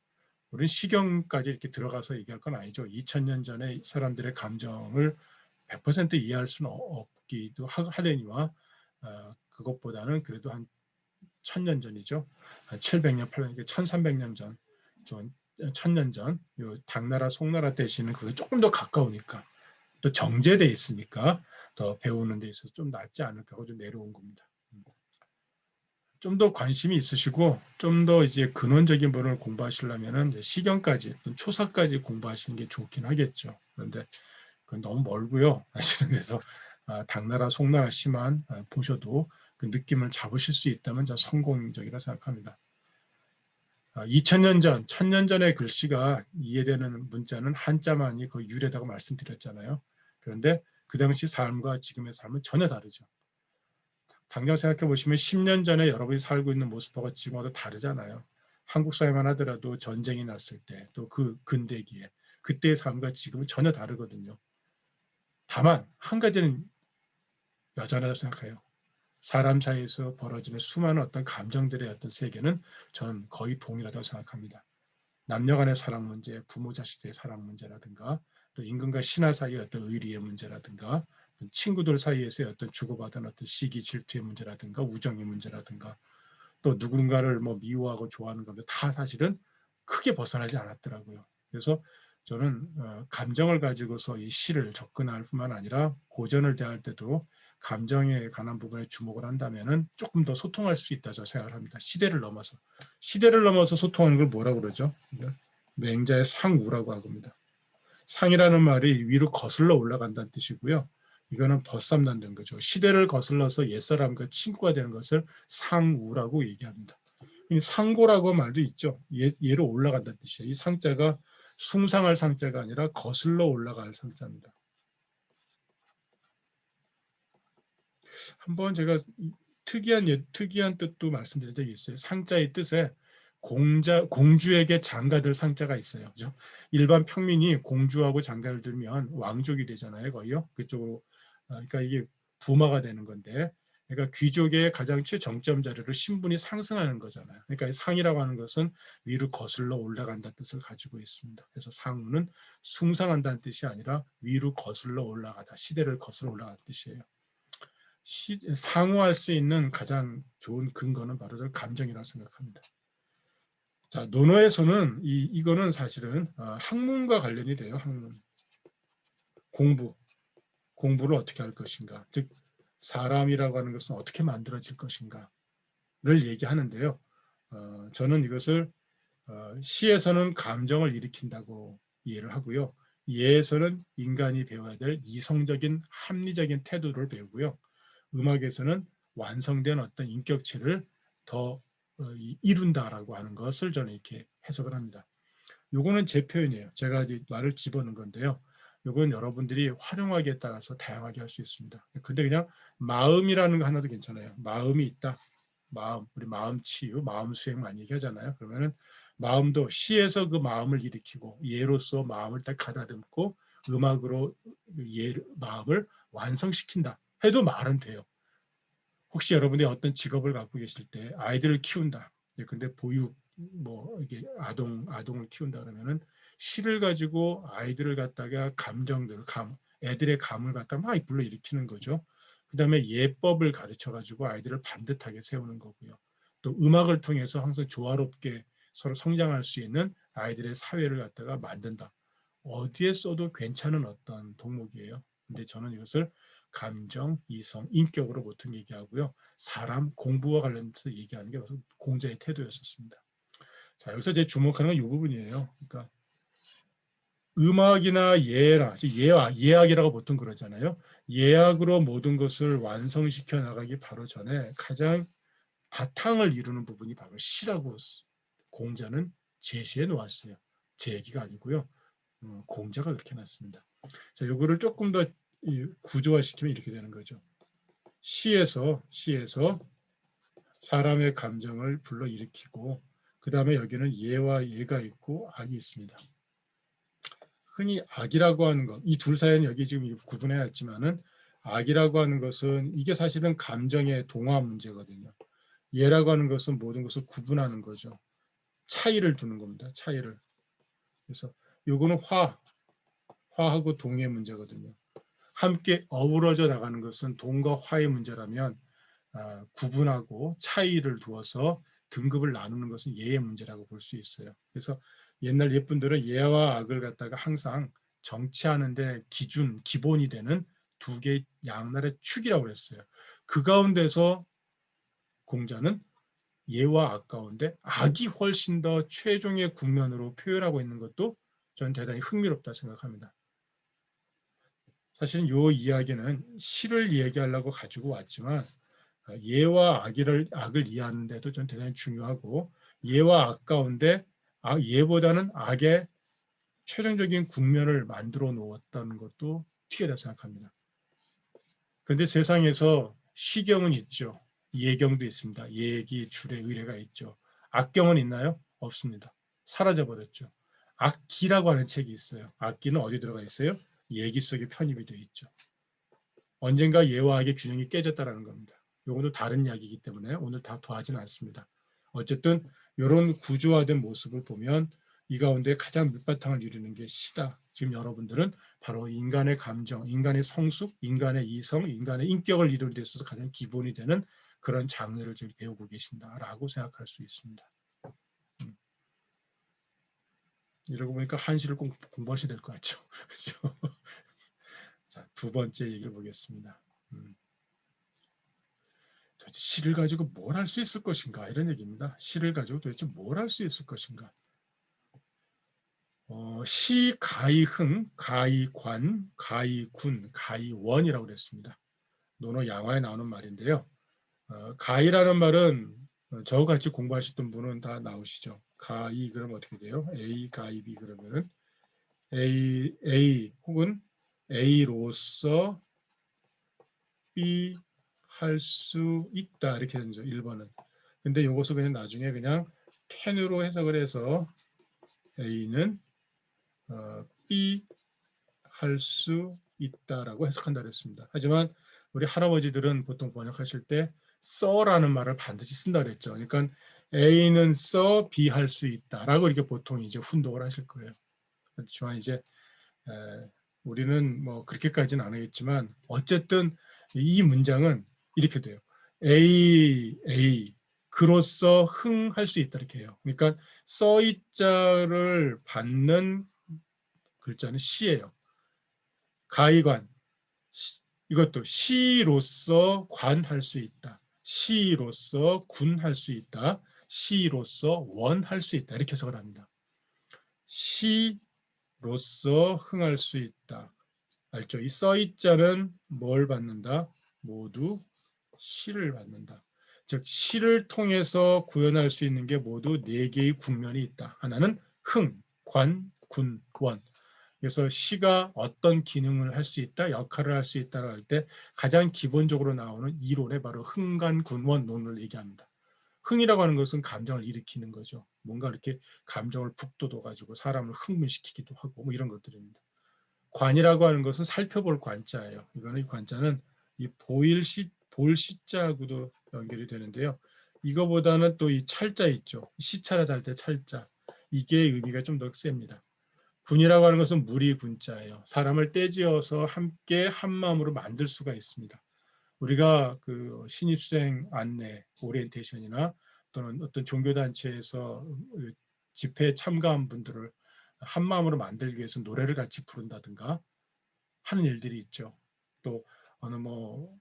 우리는 시경까지 이렇게 들어가서 얘기할 건 아니죠. 2000년 전에 사람들의 감정을 100% 이해할 수는 없기도 하려니와 그것보다는 그래도 한 1000년 전이죠. 700년, 800년, 1300년 전, 1000년 전, 요 당나라, 송나라 대신은 그게 조금 더 가까우니까 또 정제돼 있으니까 더 배우는 데 있어서 좀 낫지 않을까 하고 좀 내려온 겁니다. 좀 더 관심이 있으시고 좀 더 이제 근원적인 부분을 공부하시려면은 이제 시경까지 초사까지 공부하시는 게 좋긴 하겠죠. 그런데 그건 너무 멀고요. 사실은 그래서 당나라, 송나라 시만 보셔도 그 느낌을 잡으실 수 있다면 저 성공적이라 생각합니다. 2000년 전, 1000년 전의 글씨가 이해되는 문자는 한자만이 거의 유래다고 말씀드렸잖아요. 그런데 그 당시 삶과 지금의 삶은 전혀 다르죠. 당장 생각해 보시면 10년 전에 여러분이 살고 있는 모습하고 지금하고 다르잖아요. 한국 사회만 하더라도 전쟁이 났을 때, 또 그 근대기에 그때의 삶과 지금은 전혀 다르거든요. 다만 한 가지는 여전하다고 생각해요. 사람 사이에서 벌어지는 수많은 어떤 감정들의 어떤 세계는 저는 거의 동일하다고 생각합니다. 남녀 간의 사랑 문제, 부모 자식의 사랑 문제라든가 또 임금과 신하 사이의 어떤 의리의 문제라든가 친구들 사이에서의 어떤 주고받은 어떤 시기 질투의 문제라든가 우정의 문제라든가 또 누군가를 뭐 미워하고 좋아하는 건데 다 사실은 크게 벗어나지 않았더라고요. 그래서 저는 감정을 가지고서 이 시를 접근할 뿐만 아니라 고전을 대할 때도 감정에 관한 부분에 주목을 한다면은 조금 더 소통할 수 있다 저 생각을 합니다. 시대를 넘어서 소통하는 걸 뭐라고 그러죠? 맹자의 상우라고 합니다. 상이라는 말이 위로 거슬러 올라간다는 뜻이고요. 이거는 벗삼는다는 거죠. 시대를 거슬러서 옛사람과 친구가 되는 것을 상우라고 얘기합니다. 상고라고 말도 있죠. 예로 올라간다는 뜻이에요. 이 상자가 숭상할 상자가 아니라 거슬러 올라갈 상자입니다. 한번 제가 특이한 뜻도 말씀드린 적이 있어요. 상자의 뜻에 공주에게 장가들 상자가 있어요. 그죠? 일반 평민이 공주하고 장가를 들면 왕족이 되잖아요. 거의요. 그쪽으로. 그러니까 이게 부마가 되는 건데 그러니까 귀족의 가장 최정점 자리로 신분이 상승하는 거잖아요. 그러니까 상이라고 하는 것은 위로 거슬러 올라간다는 뜻을 가지고 있습니다. 그래서 상우는 숭상한다는 뜻이 아니라 위로 거슬러 올라가다, 시대를 거슬러 올라가는 뜻이에요. 상호할 수 있는 가장 좋은 근거는 바로 저 감정이라고 생각합니다. 자, 논어에서는 이거는 사실은 학문과 관련이 돼요. 학문. 공부를 어떻게 할 것인가. 즉 사람이라고 하는 것은 어떻게 만들어질 것인가를 얘기하는데요. 저는 이것을 시에서는 감정을 일으킨다고 이해를 하고요. 예에서는 인간이 배워야 될 이성적인 합리적인 태도를 배우고요. 음악에서는 완성된 어떤 인격체를 더 이룬다라고 하는 것을 저는 이렇게 해석을 합니다. 요거는 제 표현이에요. 제가 이제 말을 집어넣은 건데요. 요건 여러분들이 활용하기에 따라서 다양하게 할 수 있습니다. 근데 그냥 마음이라는 거 하나도 괜찮아요. 마음이 있다. 우리 마음 치유, 마음 수행 많이 얘기하잖아요. 그러면은 마음도 시에서 그 마음을 일으키고 예로서 마음을 딱 가다듬고 음악으로 마음을 완성시킨다 해도 말은 돼요. 혹시 여러분이 어떤 직업을 갖고 계실 때 아이들을 키운다. 근데 보육 뭐 이게 아동을 키운다 그러면은 시를 가지고 아이들을 갖다가 애들의 감을 갖다 막 불러일으키는 거죠. 그다음에 예법을 가르쳐 가지고 아이들을 반듯하게 세우는 거고요. 또 음악을 통해서 항상 조화롭게 서로 성장할 수 있는 아이들의 사회를 갖다가 만든다. 어디에 써도 괜찮은 어떤 덕목이에요. 근데 저는 이것을 감정, 이성, 인격으로 보통 얘기하고요. 사람, 공부와 관련해서 얘기하는 게 공자의 태도였었습니다. 자, 여기서 제 주목하는 건 이 부분이에요. 그러니까 음악이나 예악이라고 보통 그러잖아요. 예악으로 모든 것을 완성시켜 나가기 바로 전에 가장 바탕을 이루는 부분이 바로 시라고 공자는 제시해 놓았어요. 제 얘기가 아니고요. 공자가 그렇게 놨습니다. 자, 요거를 조금 더 구조화시키면 이렇게 되는 거죠. 시에서 사람의 감정을 불러일으키고 그 다음에 여기는 예와 예가 있고 악이 있습니다. 흔히 악이라고 하는 것, 이 둘 사이는 여기 지금 구분해놨지만은 악이라고 하는 것은 이게 사실은 감정의 동화 문제거든요. 예라고 하는 것은 모든 것을 구분하는 거죠. 차이를 두는 겁니다. 차이를. 그래서 요거는 화하고 동의 문제거든요. 함께 어우러져 나가는 것은 동과 화의 문제라면 구분하고 차이를 두어서 등급을 나누는 것은 예의 문제라고 볼 수 있어요. 그래서 옛날 옛분들은 예와 악을 갖다가 항상 정치하는데 기본이 되는 두 개의 양날의 축이라고 그랬어요. 그 가운데서 공자는 예와 악 가운데 악이 훨씬 더 최종의 국면으로 표현하고 있는 것도 저는 대단히 흥미롭다 생각합니다. 사실은 이 이야기는 시를 얘기하려고 가지고 왔지만 예와 악을 이해하는 데도 전 대단히 중요하고 예와 악 가운데 예보다는 악의 최종적인 국면을 만들어 놓았다는 것도 튀게다 생각합니다. 그런데 세상에서 시경은 있죠. 예경도 있습니다. 예기, 주례, 의례가 있죠. 악경은 있나요? 없습니다. 사라져버렸죠. 악기라고 하는 책이 있어요. 악기는 어디 들어가 있어요? 예기 속에 편입이 되어 있죠. 언젠가 예와 악의 균형이 깨졌다는 겁니다. 요것도 다른 이야기이기 때문에 오늘 다 더하지는 않습니다. 어쨌든 이런 구조화된 모습을 보면 이 가운데 가장 밑바탕을 이루는 게 시다. 지금 여러분들은 바로 인간의 감정, 인간의 성숙, 인간의 이성, 인간의 인격을 이루는 데 있어서 가장 기본이 되는 그런 장르를 지금 배우고 계신다라고 생각할 수 있습니다. 이러고 보니까 한시를 꼭 공부하셔야 될 것 같죠. 그렇죠? 자, 두 번째 얘기를 보겠습니다. 도대체 시를 가지고 뭘 할 수 있을 것인가 이런 얘기입니다. 시를 가지고 도대체 뭘 할 수 있을 것인가. 시 가이흥, 가이관, 가이군, 가이원이라고 그랬습니다. 논어 양화에 나오는 말인데요. 가이라는 말은 저와 같이 공부하셨던 분은 다 나오시죠. 가이 그러면 어떻게 돼요? A, 가이, B 그러면은 A 혹은 A로서 B 할 수 있다 이렇게 되죠. 1번은. 근데 이것을 그냥 나중에 그냥 can으로 해석을 해서 A는 B 할 수 있다라고 해석한다 그랬습니다. 하지만 우리 할아버지들은 보통 번역하실 때 써라는 말을 반드시 쓴다 그랬죠. 그러니까 A는 써 B 할 수 있다라고 이렇게 보통 이제 훈독을 하실 거예요. 그렇지만 이제 우리는 뭐 그렇게까지는 안 하겠지만 어쨌든 이 문장은 이렇게 돼요. A 그로써 흥할 수 있다 이렇게 해요. 그러니까 써이자를 받는 글자는 시예요. 가이관 이것도 시로서 관할 수 있다. 시로서 군할 수 있다. 시로서 원할 수 있다. 이렇게 해석을 합니다. 시로서 흥할 수 있다. 알죠? 이 써있자는 뭘 받는다? 모두 시를 받는다. 즉 시를 통해서 구현할 수 있는 게 모두 네 개의 국면이 있다. 하나는 흥, 관, 군, 원. 그래서 시가 어떤 기능을 할 수 있다, 역할을 할 수 있다고 할 때 가장 기본적으로 나오는 이론에 바로 흥간군원론을 얘기합니다. 흥이라고 하는 것은 감정을 일으키는 거죠. 뭔가 이렇게 감정을 북돋워가지고 사람을 흥분시키기도 하고 뭐 이런 것들입니다. 관이라고 하는 것은 살펴볼 관자예요. 이거는 이 관자는 이 볼 시자하고도 연결이 되는데요. 이거보다는 또 이 찰자 있죠. 시차를 달 때 찰자. 이게 의미가 좀 더 셉니다. 군이라고 하는 것은 무리 군자예요. 사람을 떼지어서 함께 한 마음으로 만들 수가 있습니다. 우리가 그 신입생 안내, 오리엔테이션이나 또는 어떤 종교단체에서 집회에 참가한 분들을 한 마음으로 만들기 위해서 노래를 같이 부른다든가 하는 일들이 있죠. 또 어느 뭐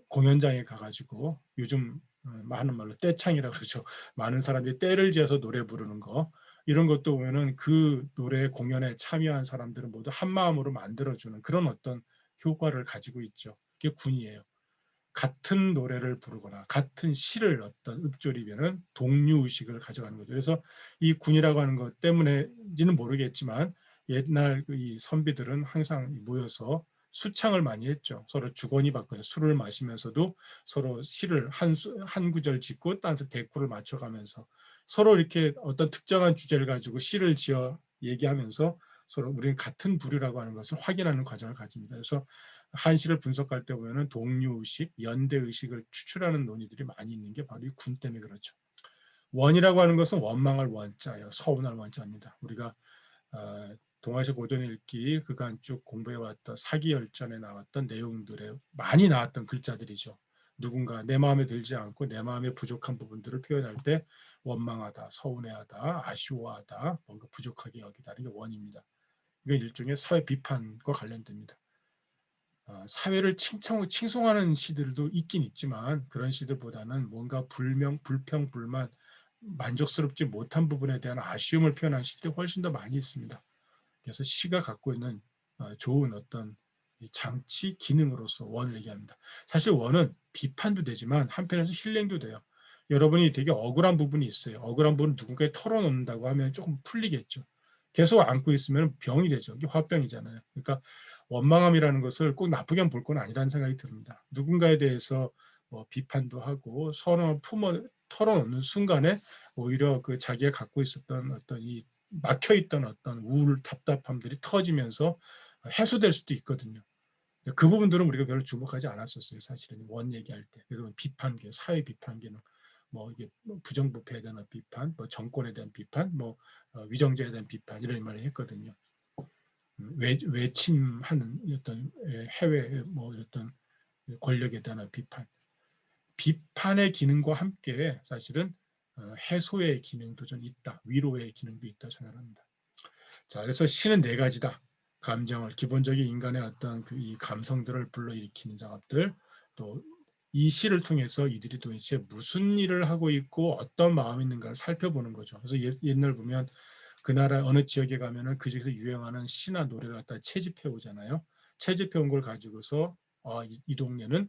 공연장에 가가지고 요즘 많은 말로 떼창이라고 그러죠. 많은 사람들이 떼를 지어서 노래 부르는 거 이런 것도 보면은 그 노래 공연에 참여한 사람들은 모두 한 마음으로 만들어주는 그런 어떤 효과를 가지고 있죠. 그게 군이에요. 같은 노래를 부르거나 같은 시를 어떤 읊조리면은 동료의식을 가져가는 거죠. 그래서 이 군이라고 하는 것 때문에인지는 모르겠지만 옛날 이 선비들은 항상 모여서 수창을 많이 했죠. 서로 주거니 받거니 술을 마시면서도 서로 시를 한 구절 짓고 딴서 대꾸를 맞춰가면서 서로 이렇게 어떤 특정한 주제를 가지고 시를 지어 얘기하면서 서로 우리는 같은 부류라고 하는 것을 확인하는 과정을 가집니다. 그래서 한시를 분석할 때 보면은 동료의식, 연대의식을 추출하는 논의들이 많이 있는 게 바로 이 군 때문에 그렇죠. 원이라고 하는 것은 원망할 원자예요. 서운할 원자입니다. 우리가 동아시아 고전 읽기 그간 쭉 공부해왔던 사기열전에 나왔던 내용들에 많이 나왔던 글자들이죠. 누군가 내 마음에 들지 않고 내 마음에 부족한 부분들을 표현할 때 원망하다, 서운해하다, 아쉬워하다, 뭔가 부족하게 여기다 이게 원입니다. 이건 일종의 사회 비판과 관련됩니다. 사회를 칭송하는 시들도 있긴 있지만 그런 시들보다는 뭔가 불평, 불만, 만족스럽지 못한 부분에 대한 아쉬움을 표현한 시들이 훨씬 더 많이 있습니다. 그래서 시가 갖고 있는 좋은 어떤 장치 기능으로서 원을 얘기합니다. 사실 원은 비판도 되지만 한편에서 힐링도 돼요. 여러분이 되게 억울한 부분이 있어요. 억울한 부분을 누군가에 털어놓는다고 하면 조금 풀리겠죠. 계속 안고 있으면 병이 되죠. 이게 화병이잖아요. 그러니까 원망함이라는 것을 꼭 나쁘게 볼 건 아니라는 생각이 듭니다. 누군가에 대해서 뭐 비판도 하고 선언을 털어놓는 순간에 오히려 그 자기가 갖고 있었던 어떤 이 막혀있던 어떤 우울, 답답함들이 터지면서 해소될 수도 있거든요. 그 부분들은 우리가 별로 주목하지 않았었어요. 사실은 원 얘기할 때. 그래서 비판계, 사회 비판계는 뭐 이게 부정부패에 대한 비판, 뭐 정권에 대한 비판, 뭐 위정제에 대한 비판 이런 말을 했거든요. 외침하는 어떤 해외 뭐 어떤 권력에 대한 비판. 비판의 기능과 함께 사실은 해소의 기능도 좀 있다. 위로의 기능도 있다 생각합니다. 자, 그래서 시는 네 가지다. 감정을, 기본적인 인간의 어떤 이 감성들을 불러일으키는 작업들, 또 이 시를 통해서 이들이 도대체 무슨 일을 하고 있고 어떤 마음이 있는가를 살펴보는 거죠. 그래서 옛날 보면 그 나라 어느 지역에 가면은 그 지역에서 유행하는 시나 노래를 갖다 채집해 오잖아요. 채집해 온 걸 가지고서 이 동네는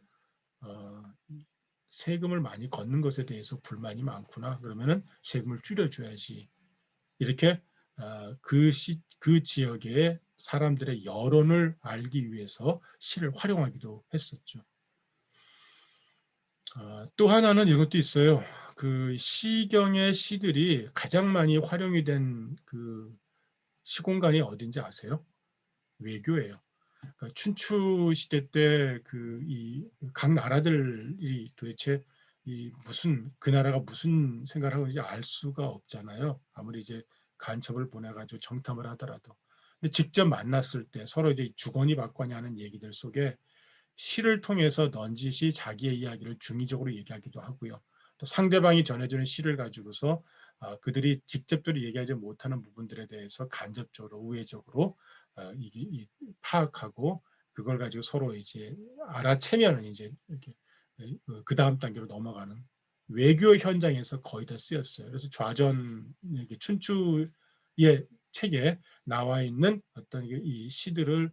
세금을 많이 걷는 것에 대해서 불만이 많구나. 그러면은 세금을 줄여줘야지. 이렇게 그 지역의 사람들의 여론을 알기 위해서 시를 활용하기도 했었죠. 또 하나는 이런 것도 있어요. 그 시경의 시들이 가장 많이 활용이 된 그 시공간이 어딘지 아세요? 외교예요. 그러니까 춘추 시대 때 그 이 각 나라들이 도대체 이 무슨 그 나라가 무슨 생각을 하고 있는지 알 수가 없잖아요. 아무리 이제 간첩을 보내가지고 정탐을 하더라도. 근데 직접 만났을 때 서로 이제 주거니 받거니 하는 얘기들 속에 시를 통해서 넌지시 자기의 이야기를 중의적으로 얘기하기도 하고요. 또 상대방이 전해주는 시를 가지고서 그들이 직접적으로 얘기하지 못하는 부분들에 대해서 간접적으로 우회적으로 파악하고 그걸 가지고 서로 이제 알아채면은 이제 이렇게 그 다음 단계로 넘어가는 외교 현장에서 거의 다 쓰였어요. 그래서 좌전 춘추의 책에 나와 있는 어떤 이 시들을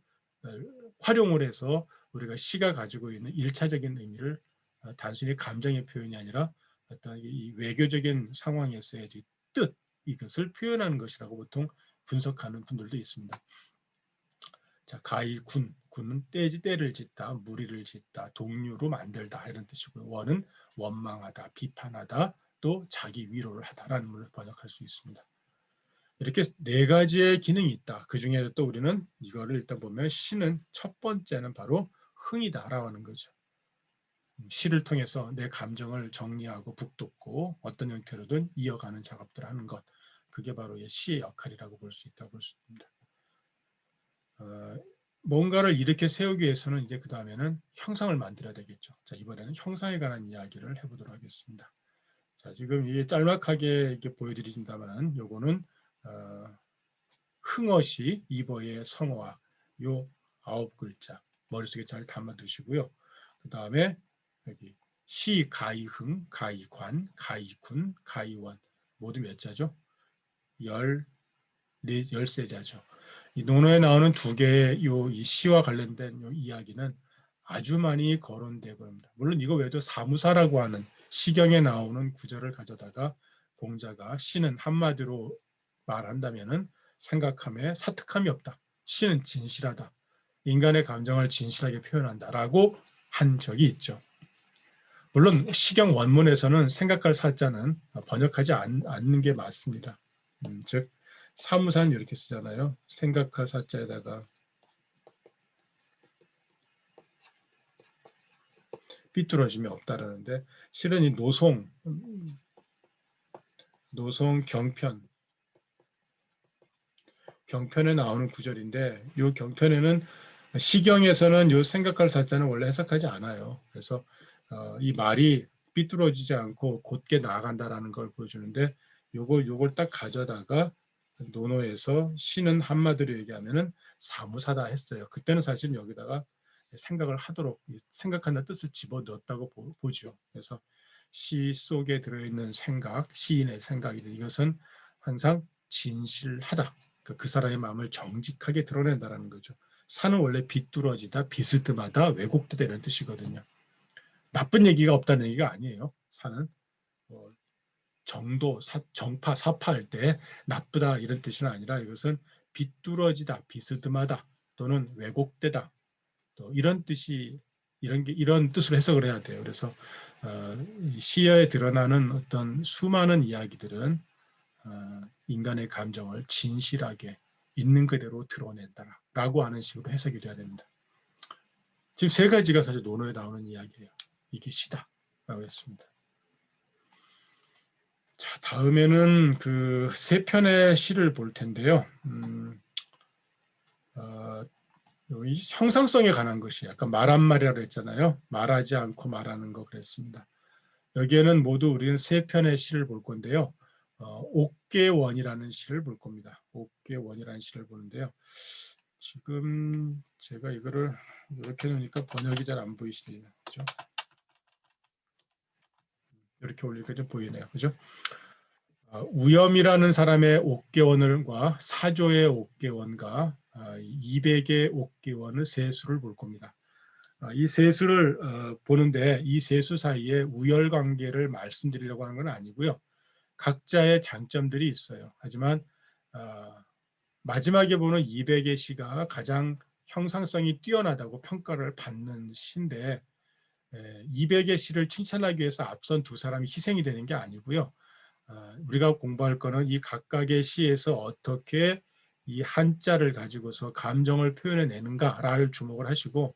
활용을 해서 우리가 시가 가지고 있는 일차적인 의미를 단순히 감정의 표현이 아니라 어떤 이 외교적인 상황에서의 뜻 이것을 표현하는 것이라고 보통 분석하는 분들도 있습니다. 자, 가히 군은 때를 짓다, 무리를 짓다, 동류로 만들다 이런 뜻이고요. 원은 원망하다, 비판하다, 또 자기 위로를 하다라는 말을 번역할 수 있습니다. 이렇게 네 가지의 기능이 있다. 그 중에 또 우리는 이거를 일단 보면 시는 첫 번째는 바로 흥이다라고 하는 거죠. 시를 통해서 내 감정을 정리하고 북돋고 어떤 형태로든 이어가는 작업들을 하는 것. 그게 바로 시의 역할이라고 볼 수 있다고 볼 수 있습니다. 뭔가를 이렇게 세우기 위해서는 이제 그 다음에는 형상을 만들어야 되겠죠. 자, 이번에는 형상에 관한 이야기를 해보도록 하겠습니다. 자, 지금 이게 짤막하게 이렇게 보여드린다면 요거는 흥어시 이버의 성어와 요 9글자 머릿속에 잘 담아두시고요. 그 다음에 여기 시 가이흥, 가이관, 가이군, 가이원 모두 몇 자죠? 13자죠. 이 논어에 나오는 두 개의 이 시와 관련된 요 이야기는 아주 많이 거론되고 합니다. 물론 이거 외에도 사무사라고 하는 시경에 나오는 구절을 가져다가 공자가 시는 한마디로 말한다면은 생각함에 사특함이 없다. 시는 진실하다. 인간의 감정을 진실하게 표현한다라고 한 적이 있죠. 물론 시경 원문에서는 생각할 사자는 번역하지 않는 게 맞습니다. 즉 사무사는 이렇게 쓰잖아요. 생각할 사자에다가 삐뚤어짐이 없다라는데 실은 이 노송 경편에 나오는 구절인데 이 경편에는 시경에서는 이 생각할 사자는 원래 해석하지 않아요. 그래서 이 말이 삐뚤어지지 않고 곧게 나아간다라는 걸 보여주는데 요걸 딱 가져다가 논어에서 시는 한마디로 얘기하면은 사무사다 했어요. 그때는 사실 여기다가 생각을 하도록 생각한다는 뜻을 집어넣었다고 보죠. 그래서 시 속에 들어있는 생각, 시인의 생각이든 이것은 항상 진실하다. 그 사람의 마음을 정직하게 드러낸다라는 거죠. 사는 원래 비뚤어지다, 비스듬하다, 왜곡되다 이런 뜻이거든요. 나쁜 얘기가 없다는 얘기가 아니에요. 사는 정도, 정파, 사파할 때 나쁘다 이런 뜻은 아니라 이것은 비뚤어지다, 비스듬하다 또는 왜곡되다 또 이런 뜻이 이런 뜻으로 해석을 해야 돼요. 그래서 시에 드러나는 어떤 수많은 이야기들은 인간의 감정을 진실하게 있는 그대로 드러낸다라고 하는 식으로 해석이 돼야 됩니다. 지금 세 가지가 사실 논어에 나오는 이야기예요. 이게 시다라고 했습니다. 자, 다음에는 그 세 편의 시를 볼 텐데요. 여기 형상성에 관한 것이 약간 말 한 마리라고 했잖아요. 말하지 않고 말하는 거 그랬습니다. 여기에는 모두 우리는 세 편의 시를 볼 건데요. 옥계원이라는 시를 볼 겁니다. 옥계원이라는 시를 보는데요. 지금 제가 이거를 이렇게 놓으니까 번역이 잘 안 보이시네요. 그죠? 이렇게 올리니까 좀 보이네요. 그죠? 우염이라는 사람의 옥계원과 사조의 옥계원과 200의 옥계원의 세수를 볼 겁니다. 이 세수를 보는데 이 세수 사이에 우열 관계를 말씀드리려고 하는 건 아니고요. 각자의 장점들이 있어요. 하지만 마지막에 보는 200의 시가 가장 형상성이 뛰어나다고 평가를 받는 시인데 200의 시를 칭찬하기 위해서 앞선 두 사람이 희생이 되는 게 아니고요. 우리가 공부할 거는 이 각각의 시에서 어떻게 이 한자를 가지고서 감정을 표현해내는가를 주목을 하시고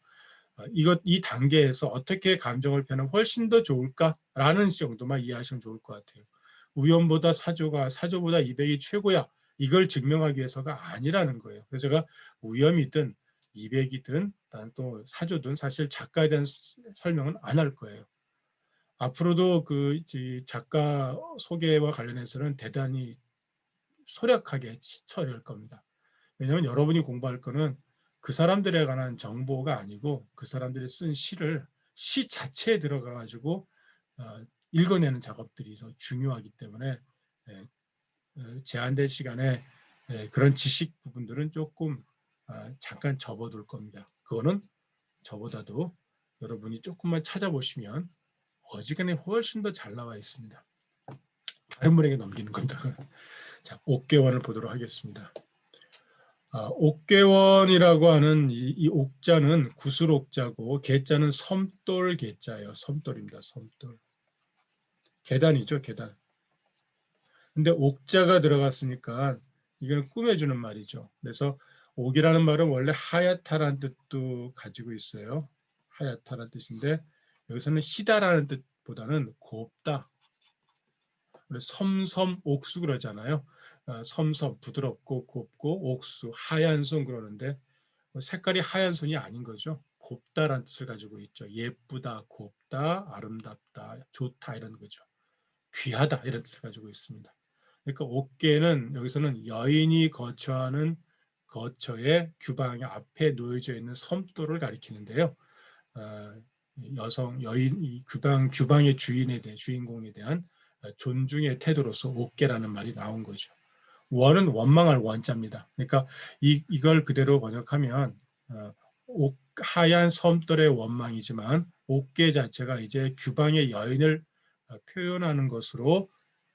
이 단계에서 어떻게 감정을 표현하면 훨씬 더 좋을까라는 정도만 이해하시면 좋을 것 같아요. 우연보다 사조보다 200이 최고야. 이걸 증명하기 위해서가 아니라는 거예요. 그래서 제가 우염이든 200이든 또 사조든 사실 작가에 대한 설명은 안 할 거예요. 앞으로도 그 작가 소개와 관련해서는 대단히 소략하게 처리할 겁니다. 왜냐하면 여러분이 공부할 거는 그 사람들에 관한 정보가 아니고 그 사람들이 쓴 시를 시 자체에 들어가 가지고 읽어내는 작업들이 더 중요하기 때문에 제한된 시간에 그런 지식 부분들은 조금 잠깐 접어둘 겁니다. 그거는 저보다도 여러분이 조금만 찾아보시면 어지간히 훨씬 더 잘 나와 있습니다. 다른 분에게 넘기는 겁니다. 자, 옥계원을 보도록 하겠습니다. 옥계원이라고 하는 이 옥자는 구슬옥자고 계자는 섬돌 계자예요. 섬돌입니다. 섬돌. 계단이죠. 계단. 근데 옥자가 들어갔으니까 이건 꾸며주는 말이죠. 그래서 옥이라는 말은 원래 하얗다라는 뜻도 가지고 있어요. 하얗다라는 뜻인데 여기서는 희다라는 뜻보다는 곱다. 섬섬 옥수 그러잖아요. 섬섬 부드럽고 곱고 옥수 하얀 손 그러는데 색깔이 하얀 손이 아닌 거죠. 곱다라는 뜻을 가지고 있죠. 예쁘다, 곱다, 아름답다, 좋다 이런 거죠. 귀하다 이런 뜻을 가지고 있습니다. 그러니까 옥계는 여기서는 여인이 거처하는 거처의 규방의 앞에 놓여져 있는 섬돌을 가리키는데요. 여성 여인 이 규방의 주인공에 대한 존중의 태도로서 옥계라는 말이 나온 거죠. 원은 원망할 원자입니다. 그러니까 이걸 그대로 번역하면 하얀 섬돌의 원망이지만 옥계 자체가 이제 규방의 여인을 표현하는 것으로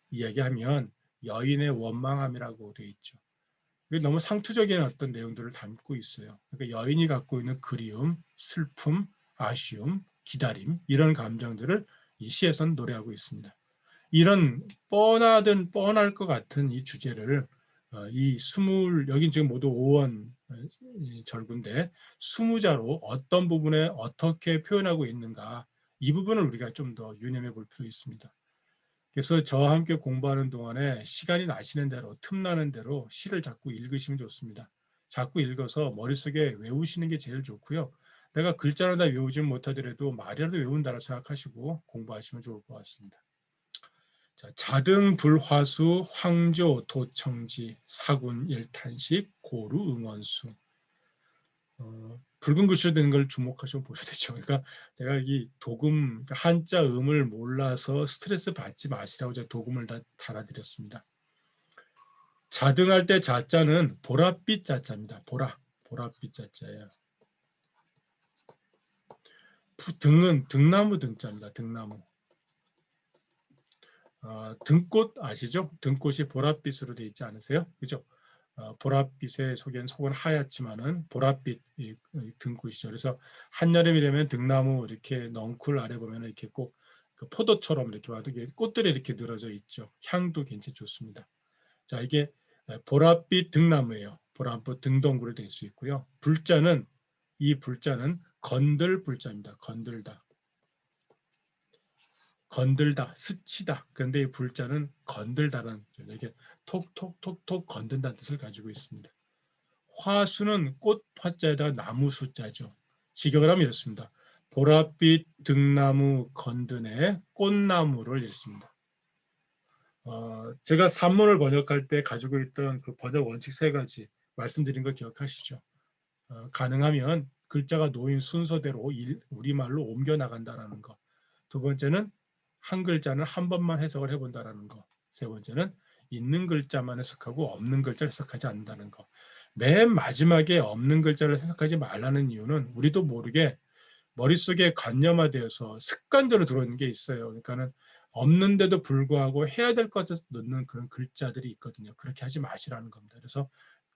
이야기하면 여인의 원망함이라고 되어 있죠. 이게 너무 상투적인 어떤 내용들을 담고 있어요. 그러니까 여인이 갖고 있는 그리움, 슬픔, 아쉬움, 기다림 이런 감정들을 이 시에서는 노래하고 있습니다. 이런 뻔하든 뻔할 것 같은 이 주제를 여긴 지금 모두 5원 절구인데 20자로 어떤 부분에 어떻게 표현하고 있는가 이 부분을 우리가 좀 더 유념해 볼 필요 있습니다. 그래서 저와 함께 공부하는 동안에 시간이 나시는 대로 틈나는 대로 시를 자꾸 읽으시면 좋습니다. 자꾸 읽어서 머릿속에 외우시는 게 제일 좋고요. 내가 글자를 다 외우지 못하더라도 말이라도 외운다고 생각하시고 공부하시면 좋을 것 같습니다. 자, 자등 불화수 황조 도청지 사군 일탄식 고루 응원수 붉은 글씨로 된 걸 주목하시면 보셔야 되죠. 그러니까 제가 이 도금 한자 음을 몰라서 스트레스 받지 마시라고 제가 도금을 다 달아드렸습니다. 자등할 때 자자는 보랏빛 자자입니다. 보랏빛 자자예요. 등은 등나무 등자입니다. 등나무. 등꽃 아시죠? 등꽃이 보랏빛으로 되어 있지 않으세요? 그죠? 보랏빛의 속은 하얗지만은 보랏빛 등꽃이죠. 그래서 한여름이 되면 등나무 이렇게 넝쿨 아래 보면 이렇게 꼭 그 포도처럼 이렇게 와도 꽃들이 이렇게 늘어져 있죠. 향도 굉장히 좋습니다. 자, 이게 보랏빛 등나무예요. 보랏빛 등덩굴이 될 수 있고요. 이 불자는 건들 불자입니다. 건들다. 건들다, 스치다. 그런데 이 불자는 건들다라는 이렇게 톡톡톡톡 건든다는 뜻을 가지고 있습니다. 화수는 꽃 화자에다가 나무 수자죠. 직역을 하면 이렇습니다. 보랏빛 등나무 건든에 꽃나무를 읽습니다. 제가 산문을 번역할 때 가지고 있던 그 번역 원칙 3가지 말씀드린 거 기억하시죠? 가능하면 글자가 놓인 순서대로 우리말로 옮겨 나간다라는 거. 두 번째는 한 글자는 한 번만 해석을 해본다라는 거. 세 번째는 있는 글자만 해석하고 없는 글자를 해석하지 않는다는 거. 맨 마지막에 없는 글자를 해석하지 말라는 이유는 우리도 모르게 머릿속에 관념화되어서 습관대로 들어오는 게 있어요. 그러니까는 없는데도 불구하고 해야 될 것을 넣는 그런 글자들이 있거든요. 그렇게 하지 마시라는 겁니다. 그래서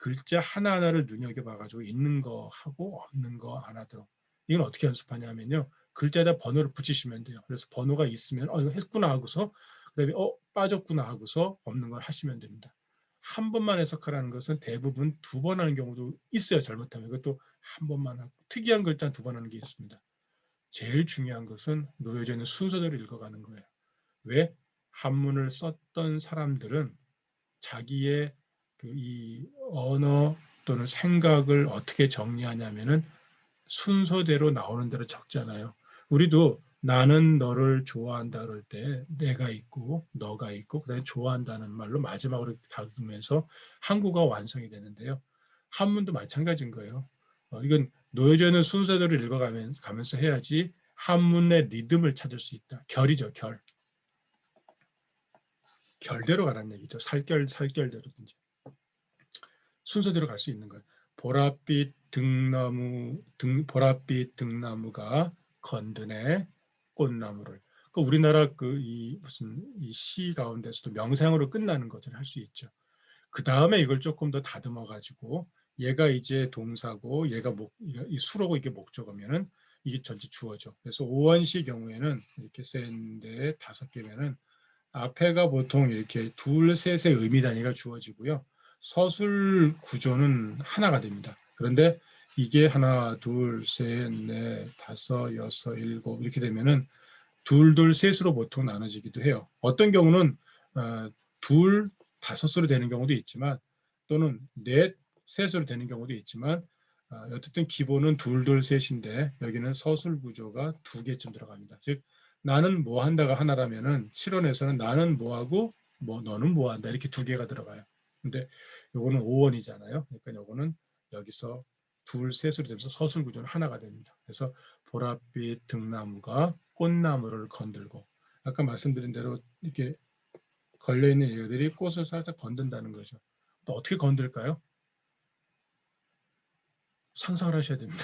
글자 하나하나를 눈여겨봐가지고 있는 거 하고 없는 거 안 하도록. 이건 어떻게 연습하냐면요. 글자에다 번호를 붙이시면 돼요. 그래서 번호가 있으면 이거 했구나 하고서 그다음에 빠졌구나 하고서 없는 걸 하시면 됩니다. 한 번만 해석하라는 것은 대부분 2번 하는 경우도 있어요. 잘못하면 이것도 한 번만 하고 특이한 글자는 2번 하는 게 있습니다. 제일 중요한 것은 놓여져 있는 순서대로 읽어가는 거예요. 왜? 한문을 썼던 사람들은 자기의 이 언어 또는 생각을 어떻게 정리하냐면은 순서대로 나오는 대로 적잖아요. 우리도 나는 너를 좋아한다 그럴 때 내가 있고 너가 있고 그다음에 좋아한다는 말로 마지막으로 다듬으면서 한국어가 완성이 되는데요. 한문도 마찬가지인 거예요. 이건 놓여져 있는 순서대로 읽어가면서 해야지 한문의 리듬을 찾을 수 있다. 결이죠, 결. 결대로 가라는 얘기죠. 살결대로든지. 순서대로 갈 수 있는 거예요. 보랏빛 등나무가 건드네 꽃나무를. 그 우리나라 무슨 이 시 가운데서도 명사형으로 끝나는 것을 할 수 있죠. 그 다음에 이걸 조금 더 다듬어 가지고 얘가 이제 동사고 얘가 이 수로고 이게 목적어면은 이게 전체 주어죠. 그래서 오원시 경우에는 이렇게 셋인데 5개면은 앞에가 보통 이렇게 둘, 셋의 의미 단위가 주어지고요. 서술 구조는 하나가 됩니다. 그런데 이게 하나, 둘, 셋, 넷, 다섯, 여섯, 일곱 이렇게 되면은 둘, 둘, 셋으로 보통 나눠지기도 해요. 어떤 경우는 둘, 다섯으로 되는 경우도 있지만 또는 넷, 셋으로 되는 경우도 있지만 어쨌든 기본은 둘, 둘, 셋인데 여기는 서술 구조가 2개쯤 들어갑니다. 즉 나는 뭐 한다가 하나라면은 7원에서는 나는 뭐 하고 뭐 너는 뭐 한다 이렇게 2개가 들어가요. 근데 요거는 5원이잖아요. 그러니까 요거는 여기서 둘, 셋으로 되면서 서술 구조는 하나가 됩니다. 그래서 보랏빛 등나무가 꽃나무를 건들고 아까 말씀드린 대로 이렇게 걸려있는 얘들이 꽃을 살짝 건든다는 거죠. 또 어떻게 건들까요? 상상을 하셔야 됩니다.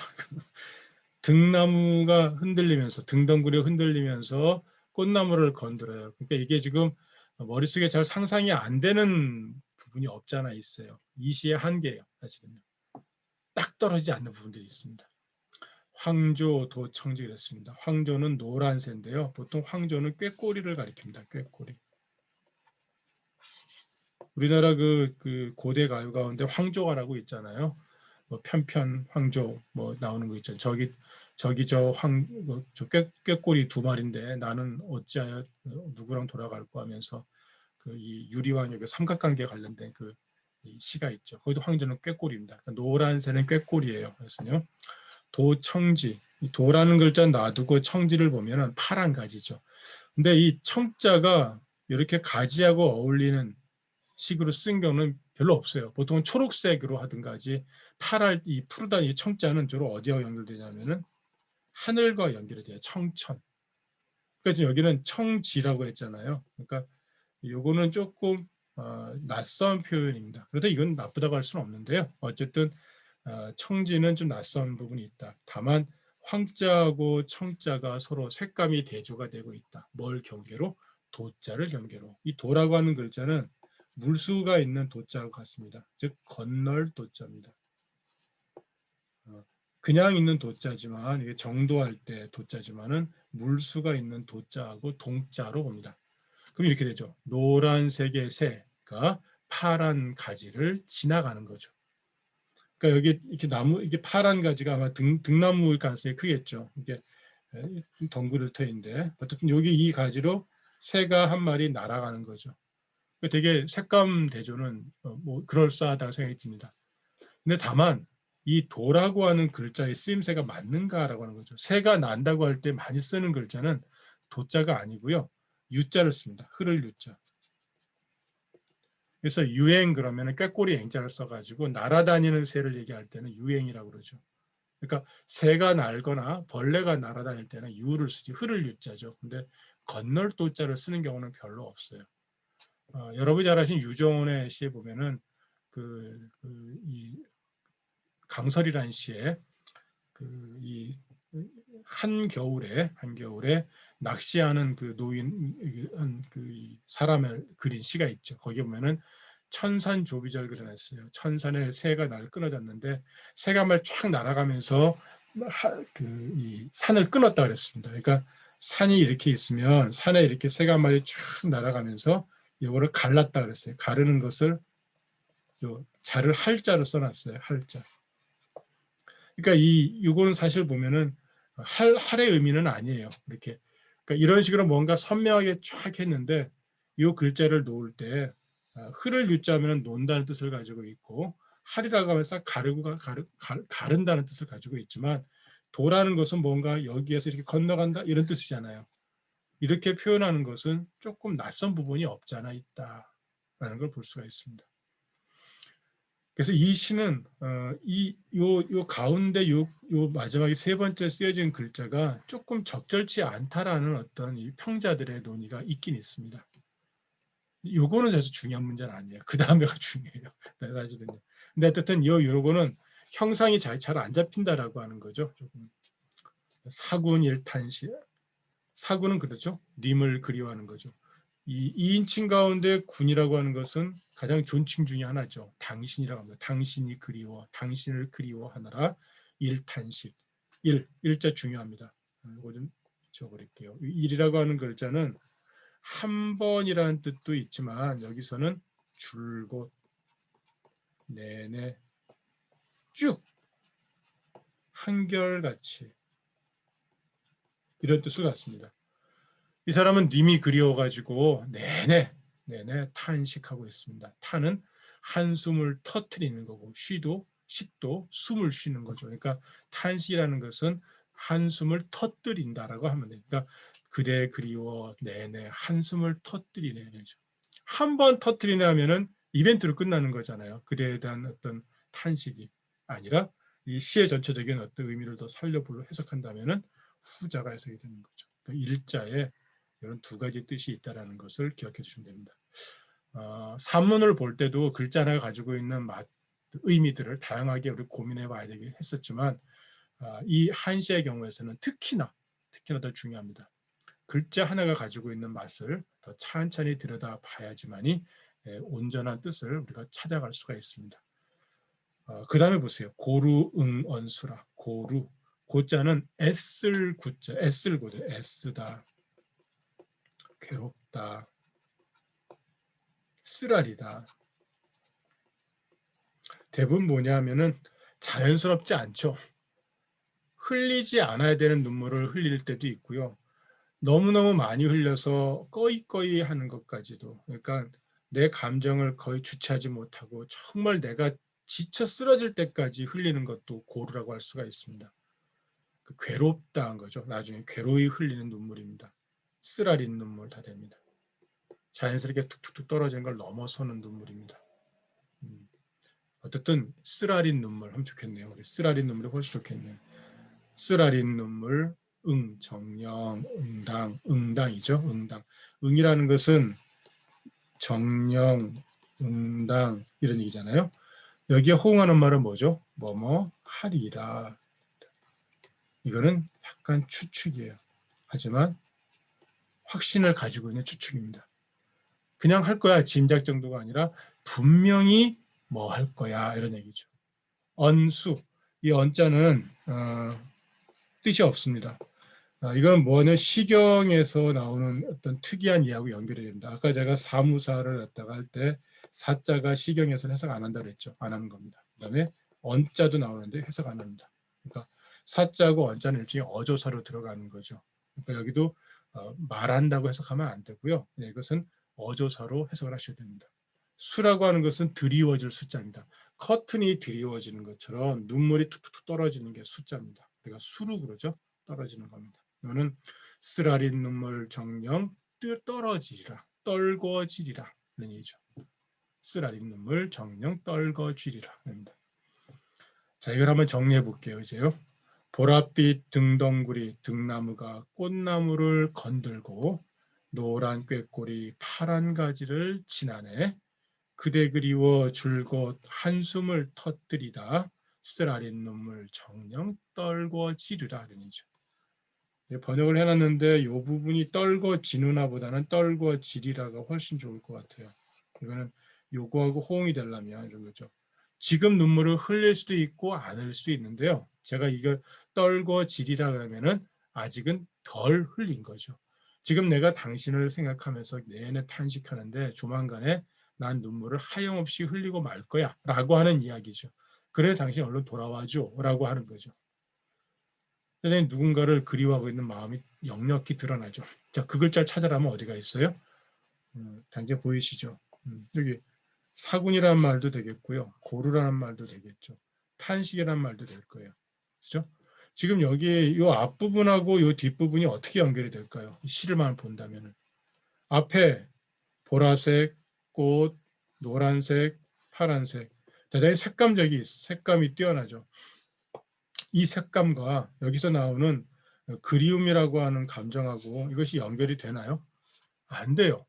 등나무가 흔들리면서 등덩굴이 흔들리면서 꽃나무를 건드려요. 그러니까 이게 지금 머릿속에 잘 상상이 안 되는 부분이 없잖아 있어요. 이 시의 한계예요. 사실은요. 딱 떨어지지 않는 부분들이 있습니다. 황조, 도청지 이랬습니다. 황조는 노란 새인데요. 보통 황조는 꾀꼬리를 가리킵니다. 꾀꼬리. 우리나라 그 고대 가요 가운데 황조가라고 있잖아요. 뭐 편편 황조 뭐 나오는 거 있죠. 저기 저 꾀꼬리 2마리인데 나는 어찌하여 누구랑 돌아갈까 하면서 그 이 유리왕의 삼각관계 관련된 이 시가 있죠. 거기도 황조는 꾀꼬리입니다. 그러니까 노란 새는 꾀꼬리예요. 그래서요. 도청지 도라는 글자 놔두고 청지를 보면은 파란 가지죠. 근데 이 청자가 이렇게 가지하고 어울리는 식으로 쓴 경우는 별로 없어요. 보통은 초록색으로 하든가 하지 이 푸르다 이 청자는 주로 어디와 연결되냐면은 하늘과 연결이 돼요. 청천. 그래서 여기는 청지라고 했잖아요. 그러니까 요거는 조금 낯선 표현입니다. 그래도 이건 나쁘다고 할 수는 없는데요. 어쨌든 청지는 좀 낯선 부분이 있다. 다만 황자하고 청자가 서로 색감이 대조가 되고 있다. 뭘 경계로? 도자를 경계로. 이 도라고 하는 글자는 물수가 있는 도자와 같습니다. 즉 건널 도자입니다. 그냥 있는 도자지만 이게 정도할 때 도자지만은 물수가 있는 도자하고 동자로 봅니다. 그럼 이렇게 되죠. 노란색의 새가 파란 가지를 지나가는 거죠. 그러니까 여기 이렇게 나무, 이게 파란 가지가 아마 등나무일 가능성이 크겠죠. 이게 덩그르터인데 어쨌든 여기 이 가지로 새가 한 마리 날아가는 거죠. 되게 색감 대조는 뭐 그럴싸하다고 생각이 듭니다. 근데 다만 이 도라고 하는 글자의 쓰임새가 맞는가라고 하는 거죠. 새가 난다고 할 때 많이 쓰는 글자는 도자가 아니고요. 유자를 씁니다. 흐를 유자. 그래서 유행 그러면 꾀꼬리 앵자를 써가지고 날아다니는 새를 얘기할 때는 유행이라고 그러죠. 그러니까 새가 날거나 벌레가 날아다닐 때는 유를 쓰지 흐를 유자죠. 근데 건널 도자를 쓰는 경우는 별로 없어요. 여러분이 잘 아시는 유정원의 시에 보면은 이 강설이라는 시에 이 한겨울에 낚시하는 그 노인 그 사람을 그린 시가 있죠. 거기 보면은 천산조비절 그려놨어요. 천산에 새가 날 끊어졌는데 새가 한 마리 쫙 날아가면서 이 산을 끊었다 그랬습니다. 그러니까 산이 이렇게 있으면 산에 이렇게 새가 한 마리 쭉 날아가면서 이거를 갈랐다 그랬어요. 가르는 것을 자를 할자로 써놨어요. 할자. 그러니까 이거는 사실 보면은 할의 의미는 아니에요. 이렇게 그러니까 이런 식으로 뭔가 선명하게 쫙 했는데 이 글자를 놓을 때 흐를 유자면 논다는 뜻을 가지고 있고 할이라고 하면 싹 가른다는 뜻을 가지고 있지만 도라는 것은 뭔가 여기에서 이렇게 건너간다 이런 뜻이잖아요. 이렇게 표현하는 것은 조금 낯선 부분이 없지 않아 있다라는 걸 볼 수가 있습니다. 그래서 이 시는 요 가운데 요 마지막에 세 번째 쓰여진 글자가 조금 적절치 않다라는 어떤 이 평자들의 논의가 있긴 있습니다. 요거는 사실 중요한 문제는 아니에요. 그 다음에가 중요해요. 사실은요. 근데 어쨌든 요거는 형상이 잘 안 잡힌다라고 하는 거죠. 조금 사군 일탄시 사군은 그렇죠. 님을 그리워하는 거죠. 이 2인칭 가운데 군이라고 하는 것은 가장 존칭 중의 하나죠. 당신이라고 합니다. 당신이 그리워, 당신을 그리워하느라 일탄식. 일자 중요합니다. 이거 좀 적어볼게요. 일이라고 하는 글자는 한 번이라는 뜻도 있지만 여기서는 줄곧, 내내, 쭉, 한결같이 이런 뜻을 갖습니다. 이 사람은 님이 그리워가지고 내내 탄식하고 있습니다. 탄은 한숨을 터트리는 거고 식도 숨을 쉬는 거죠. 그러니까 탄식이라는 것은 한숨을 터뜨린다라고 하면 됩니다. 그러니까 그대 그리워 내내 한숨을 터뜨리네. 한 번 터뜨리네 하면은 이벤트로 끝나는 거잖아요. 그대에 대한 어떤 탄식이 아니라 이 시의 전체적인 어떤 의미를 더 살려보려 해석한다면은 후자가 해석이 되는 거죠. 그러니까 일자에 이런 두 가지 뜻이 있다는 것을 기억해 주시면 됩니다. 산문을 볼 때도 글자 하나가 가지고 있는 의미들을 다양하게 우리 고민해 봐야 되긴 했었지만 이 한시의 경우에서는 특히나 더 중요합니다. 글자 하나가 가지고 있는 맛을 더 찬찬히 들여다 봐야지만이 온전한 뜻을 우리가 찾아갈 수가 있습니다. 그 다음에 보세요. 고루 응언수라. 고루. 고자는 애쓸 구자, 애쓸 고자, 애쓰다, 괴롭다, 쓰라리다. 대부분 뭐냐 하면은 자연스럽지 않죠. 흘리지 않아야 되는 눈물을 흘릴 때도 있고요. 너무너무 많이 흘려서 꺼이꺼이 하는 것까지도. 그러니까 내 감정을 거의 주체하지 못하고 정말 내가 지쳐 쓰러질 때까지 흘리는 것도 고루라고 할 수가 있습니다. 괴롭다한 거죠. 나중에 괴로이 흘리는 눈물입니다. 쓰라린 눈물 다 됩니다. 자연스럽게 툭툭툭 떨어지는 걸 넘어서는 눈물입니다. 어쨌든 쓰라린 눈물 하면 좋겠네요. 우리 쓰라린 눈물이 훨씬 좋겠네요. 쓰라린 눈물, 정령, 응당이죠. 응당. 응이라는 것은 정령, 응당 이런 얘기잖아요. 여기에 호응하는 말은 뭐죠? 뭐뭐 하리라. 이거는 약간 추측이에요. 하지만 확신을 가지고 있는 추측입니다. 그냥 할 거야 짐작 정도가 아니라 분명히 뭐 할 거야 이런 얘기죠. 언수, 이 언자는 뜻이 없습니다. 이건 뭐냐 시경에서 나오는 어떤 특이한 이야기하고 연결이 됩니다. 아까 제가 사무사를 갖다가 할 때 사자가 시경에서는 해석 안 한다고 했죠. 안 하는 겁니다. 그 다음에 언자도 나오는데 해석 안 합니다. 그러니까 사자고 언자는 일종의 어조사로 들어가는 거죠. 그러니까 여기도 말한다고 해석하면 안 되고요. 이것은 어조사로 해석을 하셔야 됩니다. 수라고 하는 것은 드리워질 숫자입니다. 커튼이 드리워지는 것처럼 눈물이 툭툭툭 떨어지는 게 숫자입니다. 우리가 수로 그러죠. 떨어지는 겁니다. 이거는 쓰라린 눈물 정령 떨어지리라, 떨궈지리라 이런 얘기죠. 쓰라린 눈물 정령 떨궈지리라 합니다. 자, 이걸 한번 정리해 볼게요. 이제요. 보랏빛 등덩굴이 등나무가 꽃나무를 건들고 노란 꾀꼬리 파란 가지를 지나네. 그대 그리워 줄곧 한숨을 터뜨리다 쓰라린 눈물 정령 떨궈지르라 이죠. 번역을 해놨는데 이 부분이 떨궈지누나 보다는 떨궈지리라가 훨씬 좋을 것 같아요. 이거는 요거하고 호응이 되려면 이런 거죠. 지금 눈물을 흘릴 수도 있고 안 흘릴 수도 있는데요. 제가 이걸 떨궈지리라 그러면은 아직은 덜 흘린 거죠. 지금 내가 당신을 생각하면서 내내 탄식하는데 조만간에 난 눈물을 하염없이 흘리고 말 거야 라고 하는 이야기죠. 그래 당신 얼른 돌아와줘 라고 하는 거죠. 선생님 누군가를 그리워하고 있는 마음이 역력히 드러나죠. 자, 그 글자를 찾아라면 어디가 있어요? 당장 보이시죠? 여기 사군이라는 말도 되겠고요. 고루라는 말도 되겠죠. 탄식이라는 말도 될 거예요. 그렇죠? 지금 여기 이 앞부분하고 이 뒷부분이 어떻게 연결이 될까요? 시를만 본다면 앞에 보라색, 꽃, 노란색, 파란색 대단히 색감이 뛰어나죠. 이 색감과 여기서 나오는 그리움이라고 하는 감정하고 이것이 연결이 되나요? 안 돼요.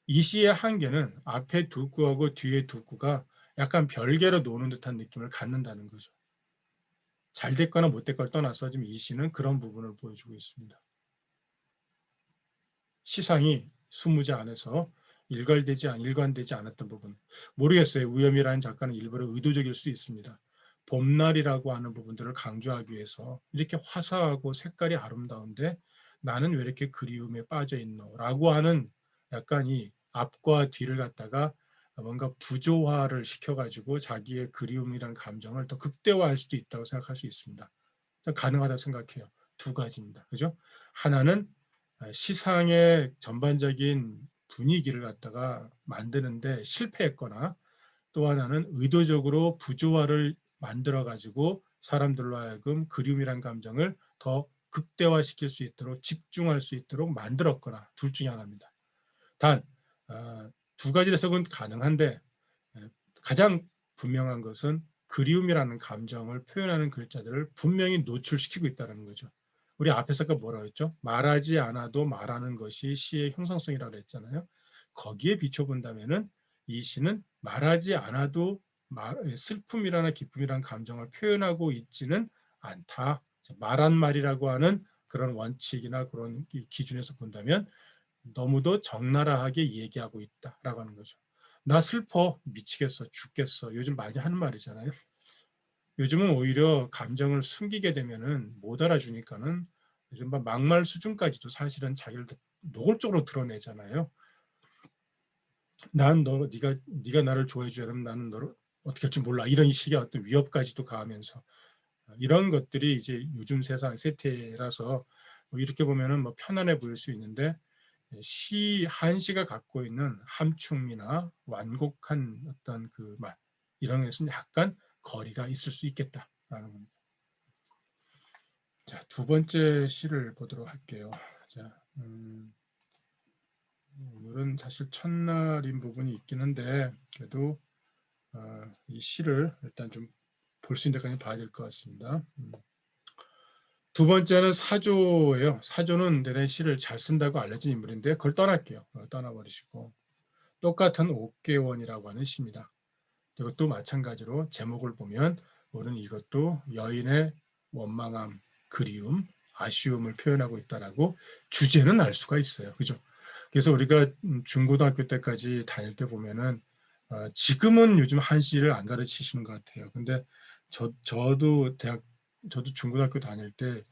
이 시의 한계는 앞에 두 구하고 뒤에 두 구가 약간 별개로 노는 듯한 느낌을 갖는다는 거죠. 잘 됐거나 못 됐거나 떠나서 지금 이 시는 그런 부분을 보여주고 있습니다. 시상이 수무제 안에서 일관되지 않았던 부분. 모르겠어요. 우염이라는 작가는 일부러 의도적일 수 있습니다. 봄날이라고 하는 부분들을 강조하기 위해서 이렇게 화사하고 색깔이 아름다운데 나는 왜 이렇게 그리움에 빠져 있노? 라고 하는 약간 이 앞과 뒤를 갖다가 뭔가 부조화를 시켜가지고 자기의 그리움이라는 감정을 더 극대화할 수도 있다고 생각할 수 있습니다. 가능하다고 생각해요. 두 가지입니다. 그죠? 하나는 시상의 전반적인 분위기를 갖다가 만드는데 실패했거나 또 하나는 의도적으로 부조화를 만들어 가지고 사람들로 하여금 그리움이란 감정을 더 극대화시킬 수 있도록 집중할 수 있도록 만들었거나 둘 중에 하나입니다. 단 두 가지 해석은 가능한데 가장 분명한 것은 그리움이라는 감정을 표현하는 글자들을 분명히 노출시키고 있다는 거죠. 우리 앞에서가 뭐라고 했죠? 말하지 않아도 말하는 것이 시의 형상성이라고 했잖아요. 거기에 비춰본다면은 이 시는 말하지 않아도 슬픔이라나 기쁨이라는 감정을 표현하고 있지는 않다. 말한 말이라고 하는 그런 원칙이나 그런 기준에서 본다면 너무도 적나라하게 얘기하고 있다라고 하는 거죠. 나 슬퍼, 미치겠어, 죽겠어. 요즘 많이 하는 말이잖아요. 요즘은 오히려 감정을 숨기게 되면은 못 알아주니까는 요즘 막말 수준까지도 사실은 자기를 노골적으로 드러내잖아요. 난 네가 나를 좋아해 주려면 나는 너를 어떻게 할 줄 몰라. 이런 식의 어떤 위협까지도 가하면서 이런 것들이 이제 요즘 세상 세태라서 뭐 이렇게 보면은 뭐 편안해 보일 수 있는데 한시가 갖고 있는 함축미나 완곡한 어떤 그 말 이런 것은 약간 거리가 있을 수 있겠다라는 겁니다. 자, 두 번째 시를 보도록 할게요. 자, 오늘은 사실 첫날인 부분이 있긴 한데 그래도 이 시를 일단 좀 볼 수 있는 데까지 봐야 될 것 같습니다. 두 번째는 사조예요. 사조는 대단히 시를 잘 쓴다고 알려진 인물인데 그걸 떠날게요. 떠나버리시고 똑같은 옥계원이라고 하는 시입니다. 이것도 마찬가지로 제목을 보면 우리는 이것도 여인의 원망함, 그리움, 아쉬움을 표현하고 있다라고 주제는 알 수가 있어요. 그죠? 그래서 우리가 중고등학교 때까지 다닐 때 보면은 지금은 요즘 한시를 안 가르치시는 것 같아요. 근데 저도 중고등학교 다닐 때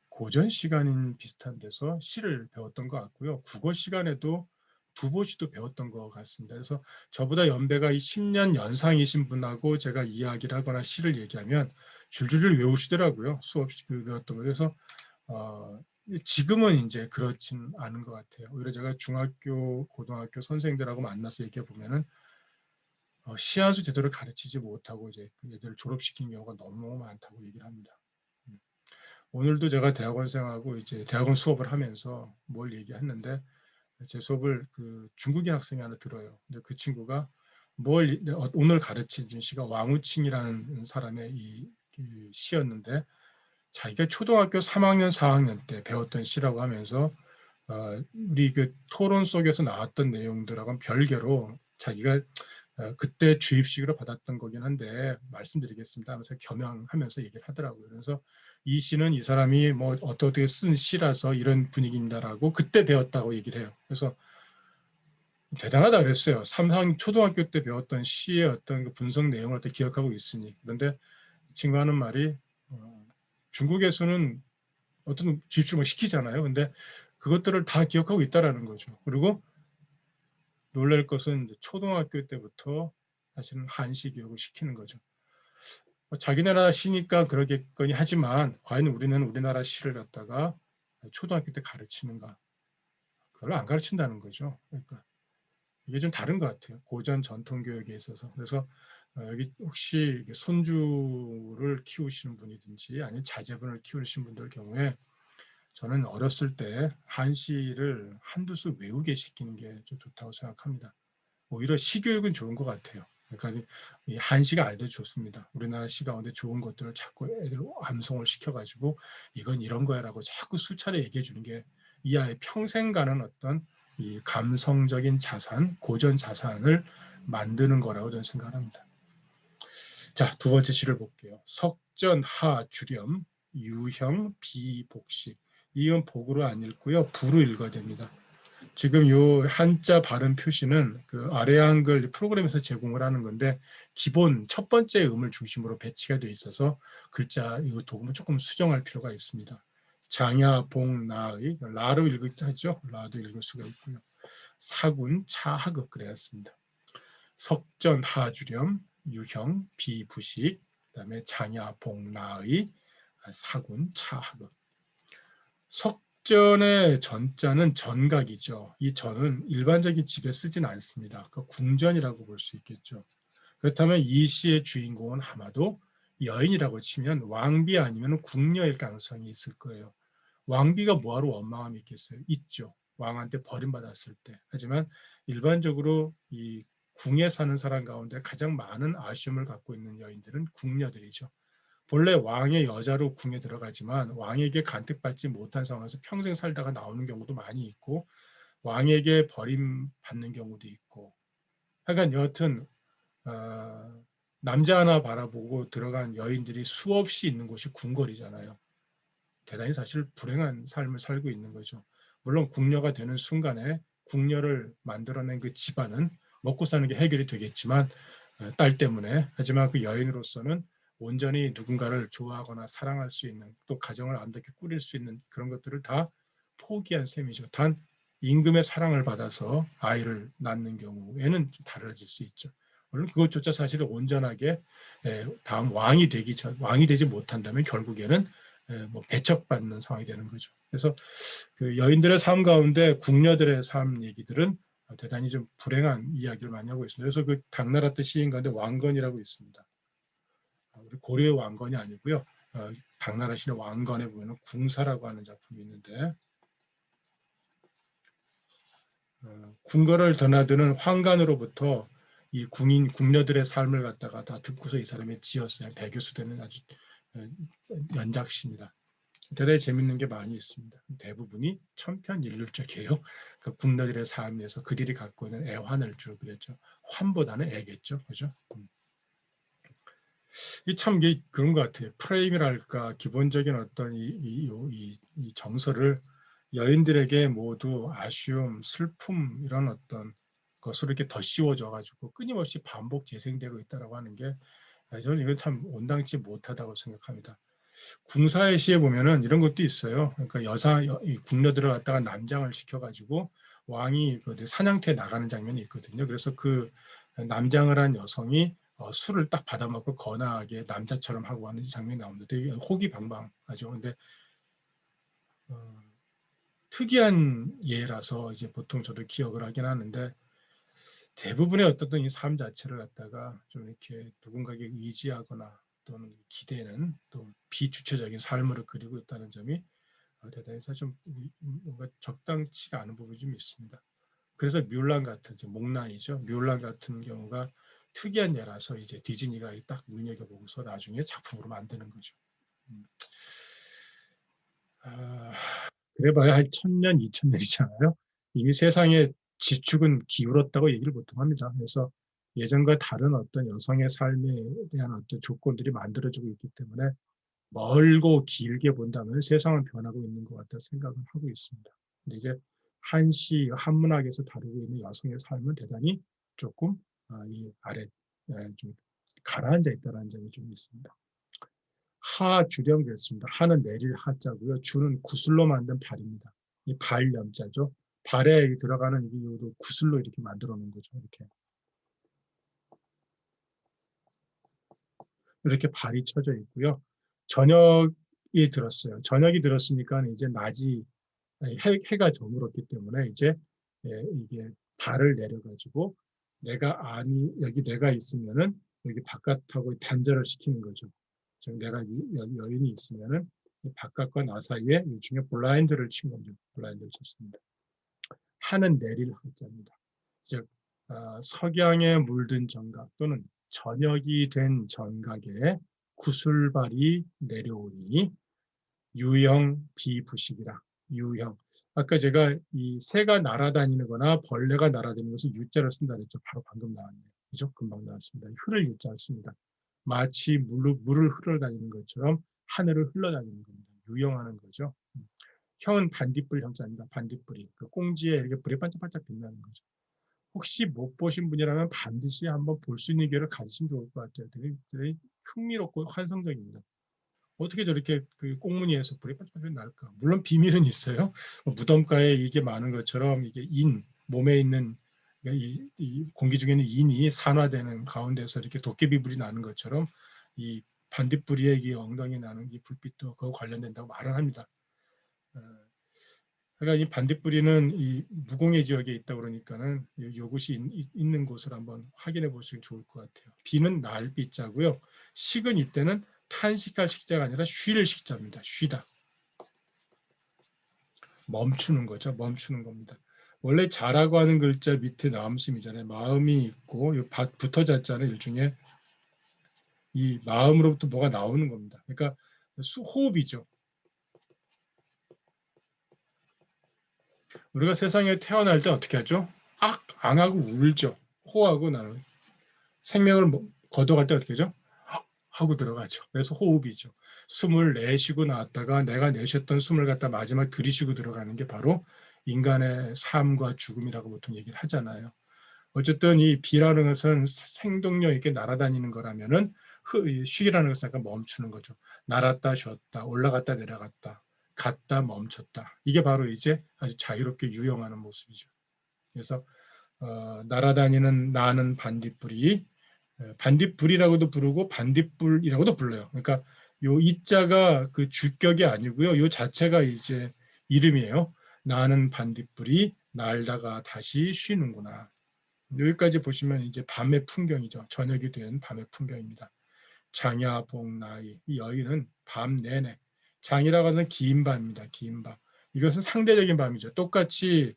고전 시간인 비슷한 데서 시를 배웠던 것 같고요. 국어 시간에도 두보시도 배웠던 것 같습니다. 그래서 저보다 연배가 10년 연상이신 분하고 제가 이야기를 하거나 시를 얘기하면 줄줄줄 외우시더라고요. 수업 그 배웠던 거. 그래서 지금은 이제 그렇진 않은 것 같아요. 오히려 제가 중학교, 고등학교 선생님들하고 만나서 얘기해 보면은 시한수 제대로 가르치지 못하고 이제 그 애들을 졸업시킨 경우가 너무 많다고 얘기를 합니다. 오늘도 제가 대학원생하고 이제 대학원 수업을 하면서 뭘 얘기했는데 제 수업을 그 중국인 학생이 하나 들어요. 근데 그 친구가 오늘 가르친 시가 왕우칭이라는 사람의 그 시였는데 자기가 초등학교 3학년, 4학년 때 배웠던 시라고 하면서 우리 그 토론 속에서 나왔던 내용들하고는 별개로 자기가 그때 주입식으로 받았던 거긴 한데 말씀드리겠습니다 하면서 겸양하면서 얘기를 하더라고요. 그래서 이 시는 이 사람이 뭐 어떻게 쓴 시라서 이런 분위기입니다라고 그때 배웠다고 얘기를 해요. 그래서 대단하다 그랬어요. 초등학교 때 배웠던 시의 어떤 그 분석 내용을 또 기억하고 있으니. 그런데 이 친구 하는 말이 중국에서는 어떤 주입식을 시키잖아요. 근데 그것들을 다 기억하고 있다라는 거죠. 그리고 놀랄 것은 초등학교 때부터 사실은 한시 교육을 시키는 거죠. 자기 나라 시니까 그러겠거니 하지만 과연 우리는 우리나라 시를 갖다가 초등학교 때 가르치는가? 그걸 안 가르친다는 거죠. 그러니까 이게 좀 다른 것 같아요. 고전 전통 교육에 있어서. 그래서 여기 혹시 손주를 키우시는 분이든지 아니면 자제분을 키우시는 분들 경우에 저는 어렸을 때 한시를 한두 수 외우게 시키는 게 좀 좋다고 생각합니다. 오히려 시교육은 좋은 것 같아요. 그러니까 이 한시가 아니도 좋습니다. 우리나라 시 가운데 좋은 것들을 자꾸 애들 암송을 시켜가지고 이건 이런 거야라고 자꾸 수차례 얘기해 주는 게 이 아이 평생 가는 어떤 이 감성적인 자산, 고전 자산을 만드는 거라고 저는 생각합니다. 자, 두 번째 시를 볼게요. 석전하 주렴 유형 비복식. 이건 복으로 안 읽고요. 부로 읽어야 됩니다. 지금 요 한자 발음 표시는 그 아래 한글 프로그램에서 제공을 하는 건데 기본 첫 번째 음을 중심으로 배치가 돼 있어서 글자 이 도금을 조금 수정할 필요가 있습니다. 장야, 봉, 나의 라로 읽기도 하죠. 라도 읽을 수가 있고요. 사군, 차하급 그래야습니다. 석전, 하주렴, 유형, 비부식, 그다음에 장야, 봉, 나의 사군, 차하급. 석전의 전자는 전각이죠. 이 전은 일반적인 집에 쓰진 않습니다. 그 궁전이라고 볼 수 있겠죠. 그렇다면 이 시의 주인공은 아마도 여인이라고 치면 왕비 아니면 궁녀일 가능성이 있을 거예요. 왕비가 뭐하러 원망함이 있겠어요? 있죠. 왕한테 버림받았을 때. 하지만 일반적으로 이 궁에 사는 사람 가운데 가장 많은 아쉬움을 갖고 있는 여인들은 궁녀들이죠. 본래 왕의 여자로 궁에 들어가지만 왕에게 간택받지 못한 상황에서 평생 살다가 나오는 경우도 많이 있고 왕에게 버림받는 경우도 있고 하여간 여하튼 남자 하나 바라보고 들어간 여인들이 수없이 있는 곳이 궁궐이잖아요. 대단히 사실 불행한 삶을 살고 있는 거죠. 물론 궁녀가 되는 순간에 궁녀를 만들어낸 그 집안은 먹고 사는 게 해결이 되겠지만 딸 때문에 하지만 그 여인으로서는 온전히 누군가를 좋아하거나 사랑할 수 있는 또 가정을 아름답게 꾸릴 수 있는 그런 것들을 다 포기한 셈이죠. 단 임금의 사랑을 받아서 아이를 낳는 경우에는 좀 달라질 수 있죠. 물론 그것조차 사실은 온전하게 다음 왕이 되지 못한다면 결국에는 뭐 배척받는 상황이 되는 거죠. 그래서 그 여인들의 삶 가운데 궁녀들의 삶 얘기들은 대단히 좀 불행한 이야기를 많이 하고 있습니다. 그래서 그 당나라 때 시인 가운데 왕건이라고 있습니다. 우리 고려의 왕건이 아니고요. 당나라 시의 왕건에 보면 궁사라고 하는 작품이 있는데 궁궐을 드나드는 황관으로부터 이 궁녀들의 삶을 갖다가 다 듣고서 이 사람이 지었어요. 배교수 되는 아주 연작시입니다. 대단히 재밌는 게 많이 있습니다. 대부분이 천편일률적이에요. 그 궁녀들의 삶에서 그들이 갖고 있는 애환을 주로 그랬죠. 환보다는 애겠죠, 그죠? 이 참 그런 것 같아요. 프레임이랄까 기본적인 어떤 이 정서를 여인들에게 모두 아쉬움, 슬픔 이런 어떤 것으로 이렇게 덧씌워져 가지고 끊임없이 반복 재생되고 있다라고 하는 게 저는 이건 참 온당치 못하다고 생각합니다. 궁사의 시에 보면은 이런 것도 있어요. 그러니까 이 궁녀들을 갖다가 남장을 시켜가지고 왕이 그 사냥터에 나가는 장면이 있거든요. 그래서 그 남장을 한 여성이 술을 딱 받아먹고 거나하게 남자처럼 하고 하는 장면이 나옵니다. 되게 호기방방하죠. 근데 특이한 예라서 이제 보통 저도 기억을 하긴 하는데 대부분의 어떤 이 삶 자체를 갖다가 좀 이렇게 누군가에게 의지하거나 또는 기대는 또 비주체적인 삶으로 그리고 있다는 점이 대단히 사실 좀 뭔가 적당치가 않은 부분이 좀 있습니다. 그래서 뮬란 같은 목란이죠. 뮬란 같은 경우가 특이한 예라서 이제 디즈니가 딱 눈여겨보고서 나중에 작품으로 만드는 거죠. 아, 그래봐야 한 1000년, 2000년이잖아요. 이미 세상의 지축은 기울었다고 얘기를 보통 합니다. 그래서 예전과 다른 어떤 여성의 삶에 대한 어떤 조건들이 만들어지고 있기 때문에 멀고 길게 본다면 세상은 변하고 있는 것 같다 생각을 하고 있습니다. 근데 이제 한시, 한문학에서 다루고 있는 여성의 삶은 대단히 조금 이 아래 좀 가라앉아 있다는 점이 좀 있습니다. 하 주령 됐습니다. 하는 내릴 하자고요. 주는 구슬로 만든 발입니다. 이 발 염자죠. 발에 들어가는 이유도 구슬로 이렇게 만들어 놓은 거죠. 이렇게 발이 쳐져 있고요. 저녁이 들었어요. 저녁이 들었으니까 이제 낮이 해가 저물었기 때문에 이제 이게 발을 내려가지고 내가 아니 여기 내가 있으면은 여기 바깥하고 단절을 시키는 거죠. 즉 내가 여인이 있으면은 바깥과 나 사이에 일종의 블라인드를 친 거죠. 블라인드를 쳤습니다. 하는 내릴 하자입니다. 즉 석양에 물든 정각 또는 저녁이 된 정각에 구슬발이 내려오니 유형 비부식이라. 유형. 아까 제가 이 새가 날아다니는 거나 벌레가 날아다니는 것을 유자를 쓴다 그랬죠. 바로 방금 나왔네요. 그죠? 금방 나왔습니다. 흐를 유자를 씁니다. 마치 물을 흘러다니는 것처럼 하늘을 흘러다니는 겁니다. 유형하는 거죠. 형은 반딧불 형자입니다. 반딧불이. 그 꽁지에 이렇게 불이 반짝반짝 빛나는 거죠. 혹시 못 보신 분이라면 반드시 한번 볼 수 있는 기회를 가지시면 좋을 것 같아요. 되게 흥미롭고 환상적입니다. 어떻게 저렇게 그 꽁무니에서 불이 반짝반짝 날까? 물론 비밀은 있어요. 무덤가에 이게 많은 것처럼 이게 몸에 있는 이 공기 중에는 인이 산화되는 가운데서 이렇게 도깨비불이 나는 것처럼 이 반딧불이의 이 엉덩이 나는 이 불빛도 그거 관련된다고 말을 합니다. 그러니까 이 반딧불이는 이 무공해 지역에 있다 그러니까는 이것이 있는 곳을 한번 확인해 보시면 좋을 것 같아요. 비는 날비자고요. 식은 이때는 탄식할 식자가 아니라 쉴 식자입니다. 쉬다. 멈추는 거죠. 멈추는 겁니다. 원래 자라고 하는 글자 밑에 나음심이잖아요. 마음이 있고 붙어 잤잖아요. 일종의 이 마음으로부터 뭐가 나오는 겁니다. 그러니까 호흡이죠. 우리가 세상에 태어날 때 어떻게 하죠? 앙하고 울죠. 호하고 나는 생명을 걷어갈 때 어떻게 하죠? 하고 들어가죠. 그래서 호흡이죠. 숨을 내쉬고 나왔다가 내가 내쉬었던 숨을 갖다 마지막 들이쉬고 들어가는 게 바로 인간의 삶과 죽음이라고 보통 얘기를 하잖아요. 어쨌든 이 비라는 것은 생동력 있게 날아다니는 거라면은 쉬기라는 것은 약간 멈추는 거죠. 날았다 쉬었다 올라갔다 내려갔다 갔다 멈췄다. 이게 바로 이제 아주 자유롭게 유영하는 모습이죠. 그래서 날아다니는 나는 반딧불이 반딧불이라고도 부르고 반딧불이라고도 불러요. 그러니까 요 이자가 그 주격이 아니고요. 요 자체가 이제 이름이에요. 나는 반딧불이 날다가 다시 쉬는구나. 여기까지 보시면 이제 밤의 풍경이죠. 저녁이 된 밤의 풍경입니다. 장야, 복, 나이. 이 여인은 밤 내내. 장이라고 하는 긴 밤입니다. 긴 밤. 이것은 상대적인 밤이죠. 똑같이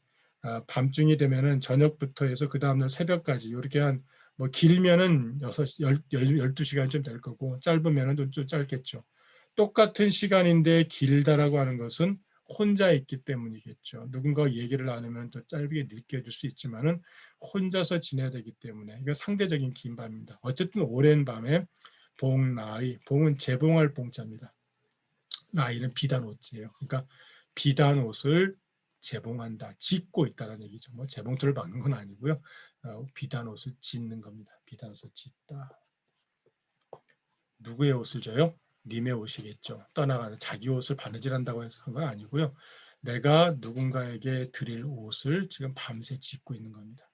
밤중이 되면은 저녁부터 해서 그 다음날 새벽까지 이렇게 한 뭐 길면은 12시간 좀 될 거고 짧으면은 좀 짧겠죠. 똑같은 시간인데 길다라고 하는 것은 혼자 있기 때문이겠죠. 누군가 얘기를 나누면 또 짧게 느껴질 수 있지만은 혼자서 지내야 되기 때문에 이거 상대적인 긴 밤입니다. 어쨌든 오랜 밤에 봉, 나이, 봉은 재봉할 봉자입니다. 나이는 비단 옷이에요. 그러니까 비단 옷을 재봉한다, 짓고 있다는 얘기죠. 뭐 재봉틀을 박는 건 아니고요. 비단 옷을 짓는 겁니다. 비단 옷을 짓다. 누구의 옷을 져요? 님의 옷이겠죠. 떠나가는 자기 옷을 바느질한다고 해서 한 건 아니고요. 내가 누군가에게 드릴 옷을 지금 밤새 짓고 있는 겁니다.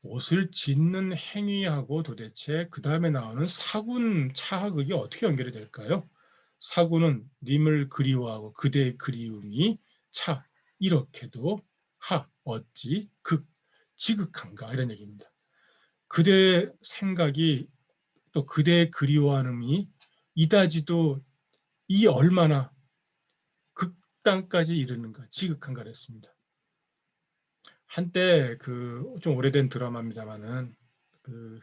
옷을 짓는 행위하고 도대체 그 다음에 나오는 사군 차하극이 어떻게 연결이 될까요? 사군은 님을 그리워하고 그대의 그리움이 차 이렇게도 하 어찌 극 지극한가 이런 얘기입니다. 그대의 생각이 또 그대의 그리워함이 이다지도 이 얼마나 극단까지 이르는가 지극한가 그랬습니다. 한때 그 좀 오래된 드라마입니다만은 그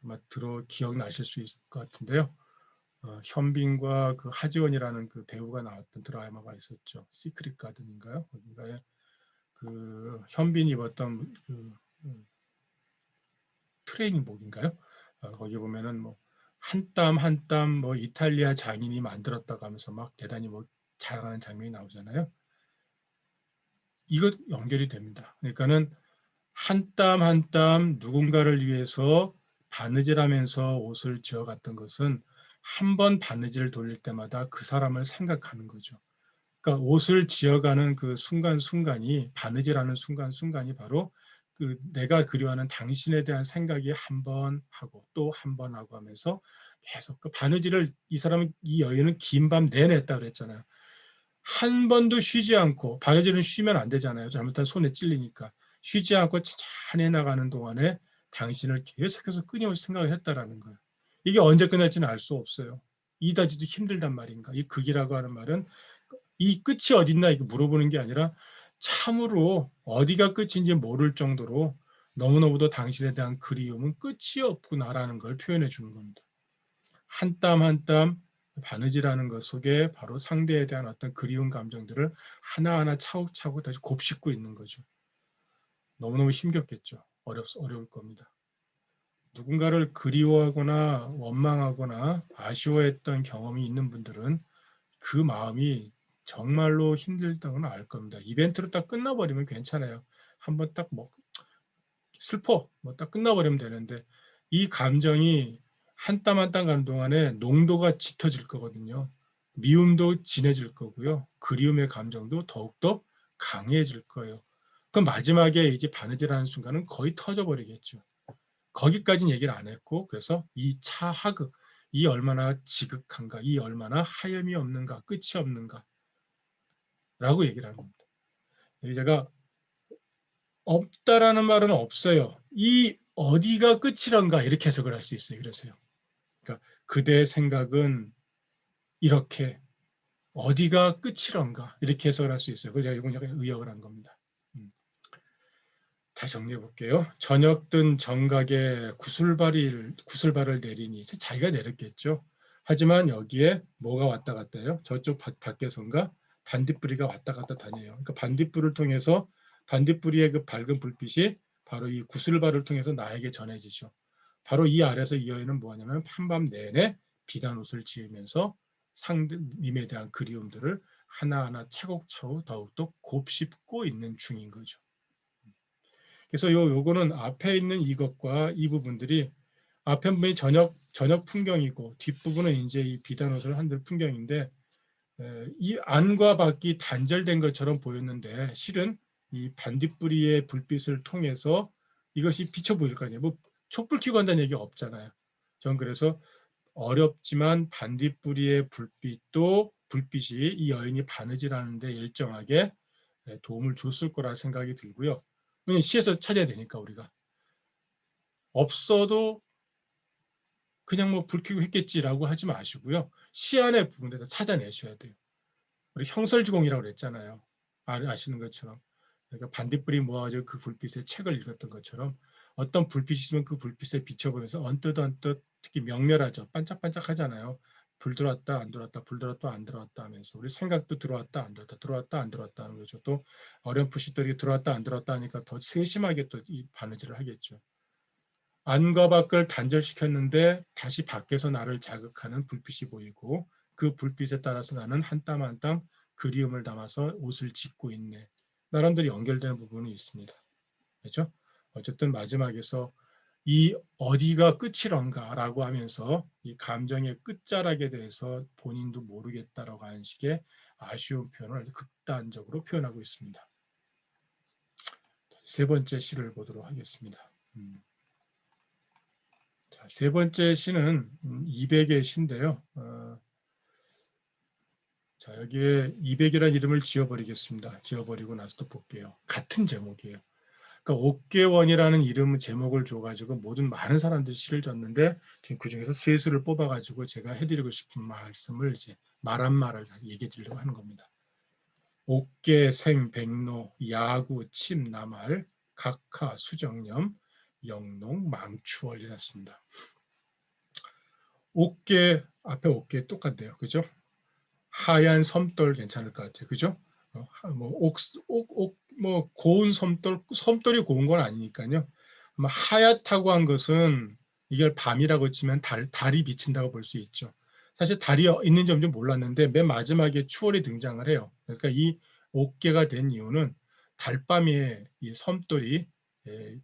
아마 기억나실 수 있을 것 같은데요. 현빈과 그 하지원이라는 그 배우가 나왔던 드라마가 있었죠. 시크릿 가든인가요? 어딘가에 그 현빈이 입었던 그 트레이닝복인가요? 거기 보면은 뭐 한 땀 한 땀 뭐 이탈리아 장인이 만들었다고 하면서 막 대단히 뭐 자랑하는 장면이 나오잖아요. 이것 연결이 됩니다. 그러니까는 한 땀 한 땀 누군가를 위해서 바느질하면서 옷을 지어갔던 것은 한 번 바느질을 돌릴 때마다 그 사람을 생각하는 거죠. 그러니까 옷을 지어가는 그 순간순간이 바느질하는 순간순간이 바로 그 내가 그리워하는 당신에 대한 생각이 한 번 하고 또 한 번 하고 하면서 계속 그 바느질을 이 여인은 긴 밤 내내 했다 그랬잖아요. 한 번도 쉬지 않고 바느질은 쉬면 안 되잖아요. 잘못하면 손에 찔리니까. 쉬지 않고 천천히 나가는 동안에 당신을 계속해서 끊임없이 생각을 했다라는 거예요. 이게 언제 끝날지는 알 수 없어요. 이다지도 힘들단 말인가. 이 극이라고 하는 말은 이 끝이 어딨나 이거 물어보는 게 아니라 참으로 어디가 끝인지 모를 정도로 너무너무도 당신에 대한 그리움은 끝이 없구나라는 걸 표현해 주는 겁니다. 한 땀 한 땀 바느질하는 것 속에 바로 상대에 대한 어떤 그리운 감정들을 하나하나 차곡차곡 다시 곱씹고 있는 거죠. 너무너무 힘겹겠죠. 어려울 겁니다. 누군가를 그리워하거나 원망하거나 아쉬워했던 경험이 있는 분들은 그 마음이 정말로 힘들다는 걸 알 겁니다. 이벤트로 딱 끝나버리면 괜찮아요. 한번 딱 뭐 슬퍼 뭐 딱 끝나버리면 되는데 이 감정이 한 땀 한 땀 가는 동안에 농도가 짙어질 거거든요. 미움도 진해질 거고요. 그리움의 감정도 더욱더 강해질 거예요. 그럼 마지막에 이제 바느질하는 순간은 거의 터져버리겠죠. 거기까지는 얘기를 안 했고 그래서 이 차하극, 이 얼마나 지극한가, 이 얼마나 하염이 없는가, 끝이 없는가 라고 얘기를 합니다. 제가 없다라는 말은 없어요. 이 어디가 끝이란가 이렇게 해석을 할 수 있어요. 그래서요. 그러니까 그대의 생각은 이렇게 어디가 끝이란가 이렇게 해석을 할 수 있어요. 그래서 제가 이건 약간 의역을 한 겁니다. 다시 정리해 볼게요. 저녁 든 정각에 구슬발을 내리니 자기가 내렸겠죠. 하지만 여기에 뭐가 왔다 갔다 해요? 저쪽 밖에선가 반딧불이가 왔다 갔다 다녀요. 그러니까 반딧불을 통해서 반딧불이의 그 밝은 불빛이 바로 이 구슬발을 통해서 나에게 전해지죠. 바로 이 아래서 이 여인은 뭐하냐면 한밤 내내 비단 옷을 지으면서 상대님에 대한 그리움들을 하나하나 차곡차곡 더욱더 곱씹고 있는 중인 거죠. 그래서 요거는 앞에 있는 이것과 이 부분들이 앞에 부분이 저녁 풍경이고 뒷부분은 이제 이 비단옷을 한들 풍경인데 이 안과 밖이 단절된 것처럼 보였는데 실은 이 반딧불이의 불빛을 통해서 이것이 비쳐 보일 거 아니에요. 뭐 촛불 켜고 한다는 얘기가 없잖아요. 전 그래서 어렵지만 반딧불이의 불빛이 이 여인이 바느질하는 데 일정하게 도움을 줬을 거라 생각이 들고요. 왜냐면 시에서 찾아야 되니까 우리가. 없어도 그냥 뭐 불 켜고 했겠지라고 하지 마시고요. 시 안의 부분에서 찾아내셔야 돼요. 우리 형설주공이라고 그랬잖아요. 아시는 것처럼. 그러니까 반딧불이 모아져 그 불빛에 책을 읽었던 것처럼 어떤 불빛이 있으면 그 불빛에 비춰보면서 언뜻 특히 명멸하죠. 반짝반짝 하잖아요. 불 들어왔다 안 들어왔다 불 들어왔다 안 들어왔다 하면서 우리 생각도 들어왔다 안 들어왔다 들어왔다 안 들어왔다 하는 거죠. 또 어렴풋이 또 들어왔다 안 들어왔다 하니까 더 세심하게 또 이 바느질을 하겠죠. 안과 밖을 단절시켰는데 다시 밖에서 나를 자극하는 불빛이 보이고 그 불빛에 따라서 나는 한 땀 한 땀 그리움을 담아서 옷을 짓고 있네. 나름대로 연결되는 부분이 있습니다. 그렇죠? 어쨌든 마지막에서 이 어디가 끝이런가라고 하면서 이 감정의 끝자락에 대해서 본인도 모르겠다라고 하는 식의 아쉬운 표현을 극단적으로 표현하고 있습니다. 세 번째 시를 보도록 하겠습니다. 자, 세 번째 시는 200의 시인데요. 자, 여기에 200이라는 이름을 지어버리겠습니다. 지어버리고 나서 또 볼게요. 같은 제목이에요. 그러니까 옥계원이라는 이름 제목을 줘가지고 모든 많은 사람들이 시를 졌는데 지금 그 중에서 세 수를 뽑아가지고 제가 해드리고 싶은 말씀을 이제 말 한 말을 얘기해 드리려고 하는 겁니다. 옥계, 생, 백로, 야구, 침, 나말, 각하, 수정염, 영농, 망추월이었습니다. 옥계 앞에 옥계 똑같네요, 그죠? 하얀 섬돌 괜찮을 것 같아요, 그죠? 뭐 고운 섬돌이 고운 건 아니니까요. 하얗다고 한 것은 이걸 밤이라고 치면 달이 비친다고 볼 수 있죠. 사실 달이 있는지 없는지 몰랐는데 맨 마지막에 추월이 등장을 해요. 그러니까 이 옥계가 된 이유는 달밤에 이 섬돌이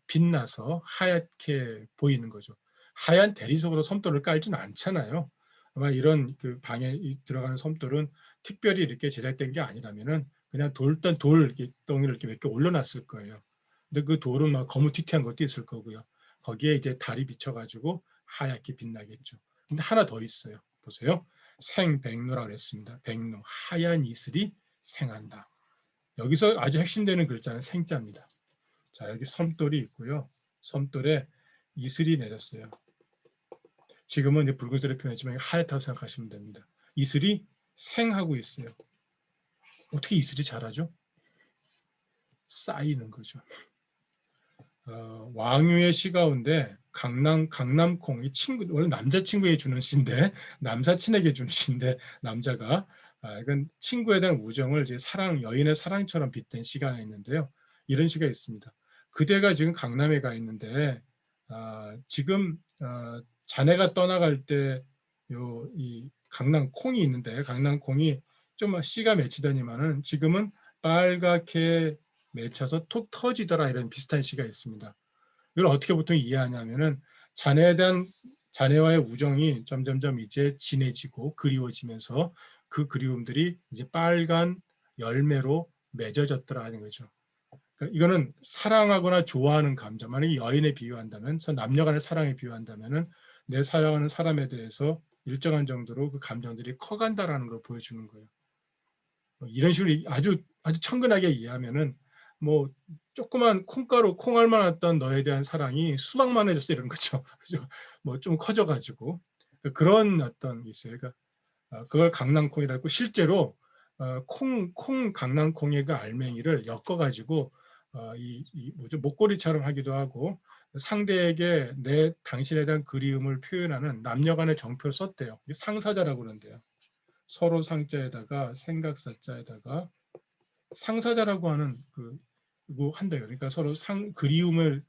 빛나서 하얗게 보이는 거죠. 하얀 대리석으로 섬돌을 깔지는 않잖아요. 아마 이런 그 방에 들어가는 섬돌은 특별히 이렇게 제작된 게 아니라면은 그냥 돌 이렇게 덩이를 이렇게 몇 개 올려놨을 거예요. 근데 그 돌은 막 거무튀튀한 것도 있을 거고요. 거기에 이제 달이 비쳐가지고 하얗게 빛나겠죠. 근데 하나 더 있어요. 보세요. 생백로라고 그랬습니다. 백로, 하얀 이슬이 생한다. 여기서 아주 핵심되는 글자는 생자입니다. 자, 여기 섬돌이 있고요. 섬돌에 이슬이 내렸어요. 지금은 이제 붉은색을 표현했지만 하얗다고 생각하시면 됩니다. 이슬이 생하고 있어요. 어떻게 이슬이 자라죠? 쌓이는 거죠. 왕유의 시 가운데 강남콩이 친구, 원래 남자친구에 주는 시인데 남사친에게 주는 시인데 남자가 이건 친구에 대한 우정을 이제 여인의 사랑처럼 빗댄 시가 하나 있는데요. 이런 시가 있습니다. 그대가 지금 강남에 가 있는데 지금 자네가 떠나갈 때 이 강남콩이 있는데 강남콩이 좀 씨가 맺히더니만은 지금은 빨갛게 맺혀서 톡 터지더라 이런 비슷한 시가 있습니다. 이걸 어떻게 보통 이해하냐면은 자네에 대한 자네와의 우정이 점점점 이제 진해지고 그리워지면서 그 그리움들이 이제 빨간 열매로 맺어졌더라 하는 거죠. 그러니까 이거는 사랑하거나 좋아하는 감정, 만약에 여인에 비유한다면, 남녀간의 사랑에 비유한다면은 내 사랑하는 사람에 대해서 일정한 정도로 그 감정들이 커간다라는 걸 보여주는 거예요. 이런 식으로 아주 천근하게 이해하면은 뭐 조그만 콩알만했던 너에 대한 사랑이 수박만해졌어 이런 거죠. 그죠? 뭐 좀 커져가지고 그런 어떤 있어요. 그러니까 그걸 강낭콩이라고 했고 실제로 콩 강낭콩의 그 알맹이를 엮어가지고 이 뭐죠 목걸이처럼 하기도 하고 상대에게 당신에 대한 그리움을 표현하는 남녀간의 정표를 썼대요. 상사자라고 그러는데요. 서로 상자에다가 생각사자에다가 상사자라고 하는 그거 한대요. 그러니까 서로 그리움을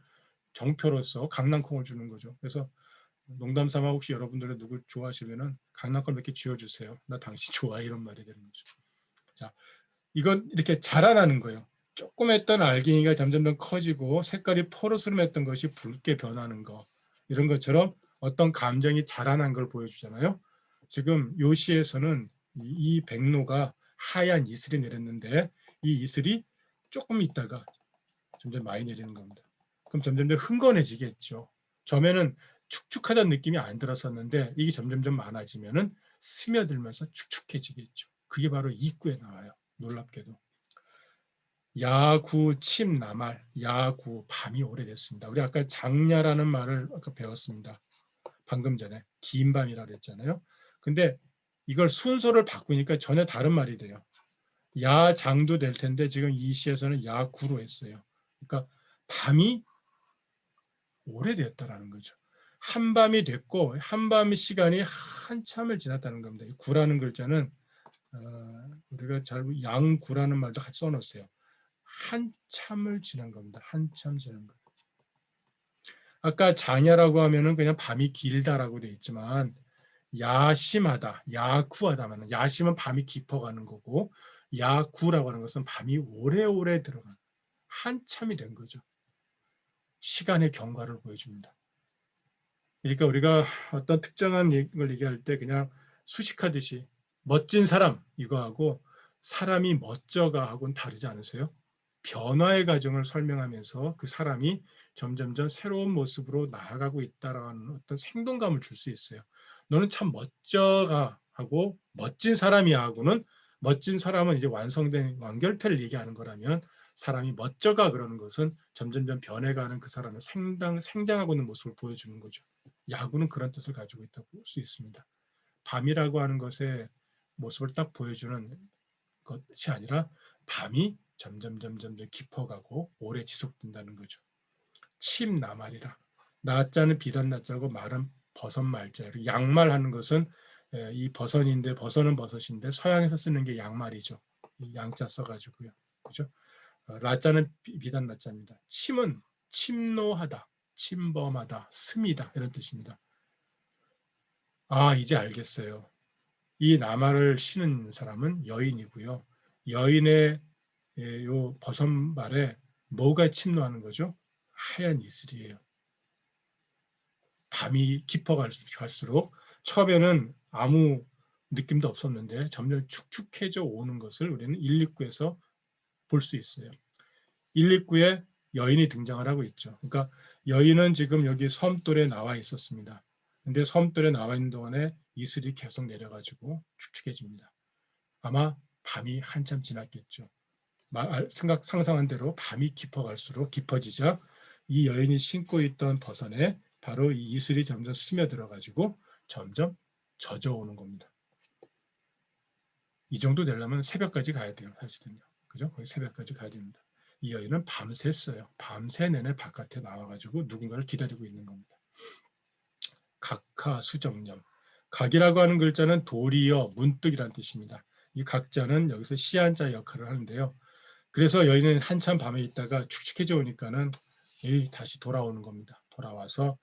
정표로서 강낭콩을 주는 거죠. 그래서 농담 삼아 혹시 여러분들은 누구 좋아하시면은 강낭콩 몇 개 쥐어주세요. 나 당신 좋아해 이런 말이 되는 거죠. 자, 이건 이렇게 자라나는 거예요. 조그맸던 알갱이가 점점 커지고 색깔이 포르스름했던 것이 붉게 변하는 거 이런 것처럼 어떤 감정이 자라난 걸 보여주잖아요. 지금 요 시에서는 이 백로가 하얀 이슬이 내렸는데 이 이슬이 조금 있다가 점점 많이 내리는 겁니다. 그럼 점점 흥건해지겠죠. 처음에는 축축하다는 느낌이 안 들었었는데 이게 점점 많아지면은 스며들면서 축축해지겠죠. 그게 바로 이구에 나와요. 놀랍게도. 야구 침 나말 야구 밤이 오래됐습니다. 우리 아까 장야라는 말을 아까 배웠습니다. 방금 전에 긴 밤이라고 그랬잖아요. 근데 이걸 순서를 바꾸니까 전혀 다른 말이 돼요. 야장도 될 텐데 지금 이 시에서는 야구로 했어요. 그러니까 밤이 오래되었다라는 거죠. 한밤이 됐고 한밤 시간이 한참을 지났다는 겁니다. 구라는 글자는 우리가 잘 양구라는 말도 같이 써놓으세요. 한참을 지난 겁니다. 한참 지난 것. 아까 장야라고 하면은 그냥 밤이 길다라고 돼 있지만 야심하다, 야구하다면 야심은 밤이 깊어가는 거고 야구라고 하는 것은 밤이 오래오래 들어간 한참이 된 거죠. 시간의 경과를 보여줍니다. 그러니까 우리가 어떤 특정한 걸 얘기할 때 그냥 수식하듯이 멋진 사람 이거하고 사람이 멋져가 하고는 다르지 않으세요? 변화의 과정을 설명하면서 그 사람이 점점점 새로운 모습으로 나아가고 있다라는 어떤 생동감을 줄 수 있어요. 너는 참 멋져가 하고 멋진 사람이야 하고는 멋진 사람은 이제 완성된 완결태를 얘기하는 거라면 사람이 멋져가 그러는 것은 점점점 변해가는 그 사람의 생장하고 있는 모습을 보여주는 거죠. 야구는 그런 뜻을 가지고 있다고 볼 수 있습니다. 밤이라고 하는 것의 모습을 딱 보여주는 것이 아니라 밤이 점점 깊어가고 오래 지속된다는 거죠. 침 나말이라. 나자는 비단 나자고 말은 버섯 말자. 양말하는 것은 이 버선인데 버선은 버섯인데 서양에서 쓰는 게 양말이죠. 이 양자 써가지고요. 그죠? 라자는 비단 라자입니다. 침은 침노하다, 침범하다, 스미다 이런 뜻입니다. 아, 이제 알겠어요. 이 나말을 신은 사람은 여인이고요. 여인의 요 버선발에 뭐가 침노하는 거죠? 하얀 이슬이에요. 밤이 깊어갈수록 처음에는 아무 느낌도 없었는데 점점 축축해져 오는 것을 우리는 119에서 볼 수 있어요. 119에 여인이 등장을 하고 있죠. 그러니까 여인은 지금 여기 섬돌에 나와 있었습니다. 근데 섬돌에 나와 있는 동안에 이슬이 계속 내려가지고 축축해집니다. 아마 밤이 한참 지났겠죠. 상상한 대로 밤이 깊어갈수록 깊어지자 이 여인이 신고 있던 버선에 바로 이 이슬이 점점 스며들어가지고 점점 젖어오는 겁니다. 이 정도 되려면 새벽까지 가야 돼요, 사실은요. 그죠? 거의 새벽까지 가야 됩니다. 이 여인은 밤샜어요. 밤새 내내 바깥에 나와가지고 누군가를 기다리고 있는 겁니다. 각하 수정념. 각이라고 하는 글자는 도리어 문득이라는 뜻입니다. 이 각자는 여기서 시한자 역할을 하는데요. 그래서 여인은 한참 밤에 있다가 축축해져 오니까는 다시 돌아오는 겁니다. 돌아와서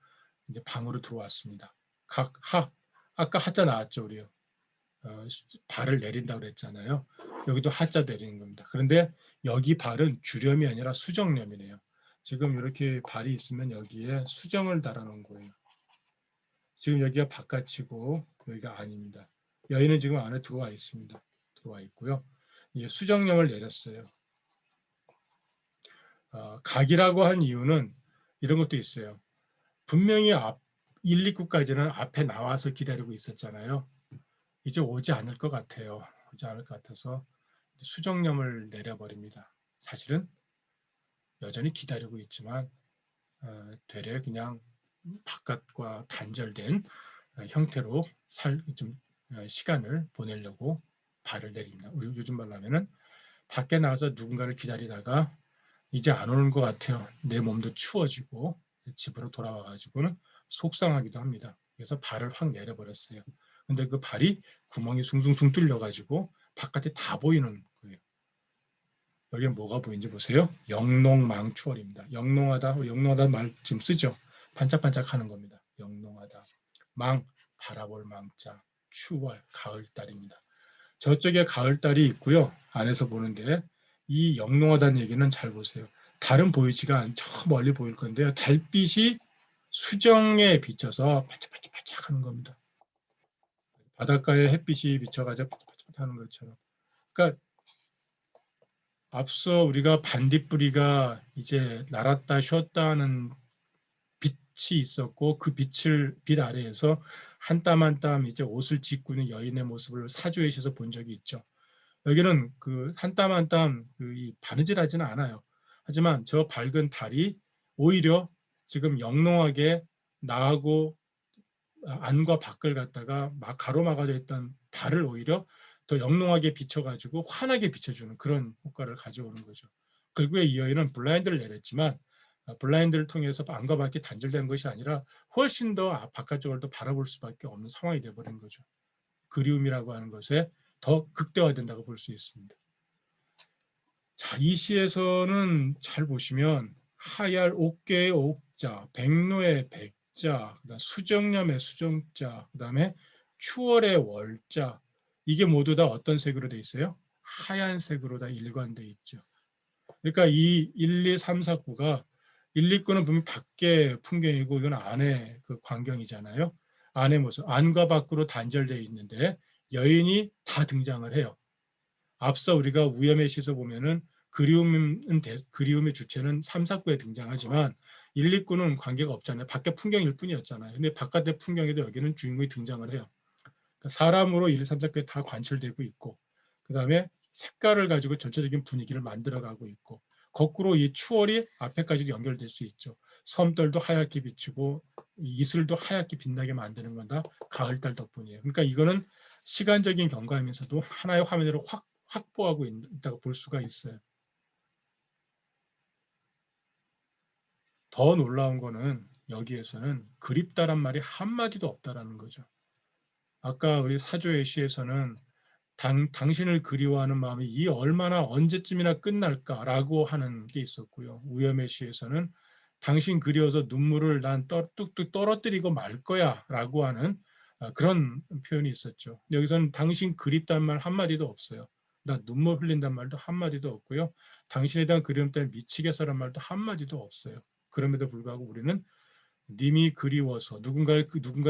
이제 방으로 들어왔습니다. 각하. 아까 하자 나왔죠, 우리요. 발을 내린다고 그랬잖아요. 여기도 하자 내리는 겁니다. 그런데 여기 발은 주렴이 아니라 수정념이네요. 지금 이렇게 발이 있으면 여기에 수정을 달아놓은 거예요. 지금 여기가 바깥이고 여기가 아닙니다. 여인은 지금 안에 들어와 있습니다. 들어와 있고요. 수정념을 내렸어요. 각이라고 한 이유는 이런 것도 있어요. 분명히 1, 2구까지는 앞에 나와서 기다리고 있었잖아요. 이제 오지 않을 것 같아요. 오지 않을 것 같아서 수정념을 내려버립니다. 사실은 여전히 기다리고 있지만 되레 그냥 바깥과 단절된 형태로 좀 시간을 보내려고 발을 내립니다. 우리 요즘 말로 하면은 밖에 나가서 누군가를 기다리다가 이제 안 오는 것 같아요. 내 몸도 추워지고 집으로 돌아와가지고는 속상하기도 합니다. 그래서 발을 확 내려버렸어요. 근데 그 발이 구멍이 숭숭숭 뚫려가지고 바깥에 다 보이는 거예요. 여기에 뭐가 보이는지 보세요. 영롱망추월입니다. 영롱하다, 영롱하다 말 지금 쓰죠. 반짝반짝하는 겁니다. 영롱하다. 망, 바라볼 망자, 추월, 가을달입니다. 저쪽에 가을달이 있고요. 안에서 보는데 이 영롱하다는 얘기는 잘 보세요. 달은 보이지가 않죠. 멀리 보일 건데요. 달빛이 수정에 비쳐서 반짝반짝반짝하는 겁니다. 바닷가에 햇빛이 비쳐가지고 반짝반짝하는 것처럼. 그러니까 앞서 우리가 반딧불이가 이제 날았다 쉬었다 하는 빛이 있었고 그 빛 아래에서 한 땀 한 땀 이제 옷을 짓고 있는 여인의 모습을 사주에서 본 적이 있죠. 여기는 그 한 땀 한 땀 바느질하지는 않아요. 하지만 저 밝은 달이 오히려 지금 영롱하게 나하고 안과 밖을 갖다가 막 가로막아져 있던 달을 오히려 더 영롱하게 비춰가지고 환하게 비춰주는 그런 효과를 가져오는 거죠. 결국에 이 여인은 블라인드를 내렸지만 블라인드를 통해서 안과 밖이 단절된 것이 아니라 훨씬 더 바깥쪽을 더 바라볼 수밖에 없는 상황이 되어버린 거죠. 그리움이라고 하는 것에 더 극대화된다고 볼 수 있습니다. 자, 이 시에서는 잘 보시면 하얄 옥계의 옥자, 백로의 백자, 그다음 수정념의 수정자, 그다음에 추월의 월자, 이게 모두 다 어떤 색으로 돼 있어요? 하얀색으로 다 일관돼 있죠. 그러니까 이 1, 2, 3, 4, 9가 1, 2구는 분명 밖의 풍경이고 이건 안의 그 광경이잖아요. 안의 모습, 안과 밖으로 단절되어 있는데 여인이 다 등장을 해요. 앞서 우리가 우염의 시에서 보면은 그리움의 주체는 3, 4구에 등장하지만 1, 2구는 관계가 없잖아요. 밖의 풍경일 뿐이었잖아요. 근데 바깥의 풍경에도 여기는 주인공이 등장을 해요. 그러니까 사람으로 1, 2, 3, 4구에 다 관철되고 있고 그 다음에 색깔을 가지고 전체적인 분위기를 만들어가고 있고 거꾸로 이 추월이 앞에까지도 연결될 수 있죠. 섬들도 하얗게 비치고 이슬도 하얗게 빛나게 만드는 건 다 가을달 덕분이에요. 그러니까 이거는 시간적인 경과하면서도 하나의 화면으로 확보하고 있다고 볼 수가 있어요. 더 놀라운 거는 여기에서는 그립다란 말이 한마디도 없다라는 거죠. 아까 우리 사조의 시에서는 당신을 그리워하는 마음이 이 얼마나 언제쯤이나 끝날까라고 하는 게 있었고요. 우염의 시에서는 당신 그리워서 눈물을 난 뚝뚝 떨어뜨리고 말 거야 라고 하는 그런 표현이 있었죠. 여기서는 당신 그립단 말 한마디도 없어요. 나 눈물 흘린단 말도 한마디도 없고요. 당신에 대한 그리움 때문에 미치겠어란 말도 한마디도 없어요. 그럼에도 불구하고 우리는 님이 그리워서 누군가에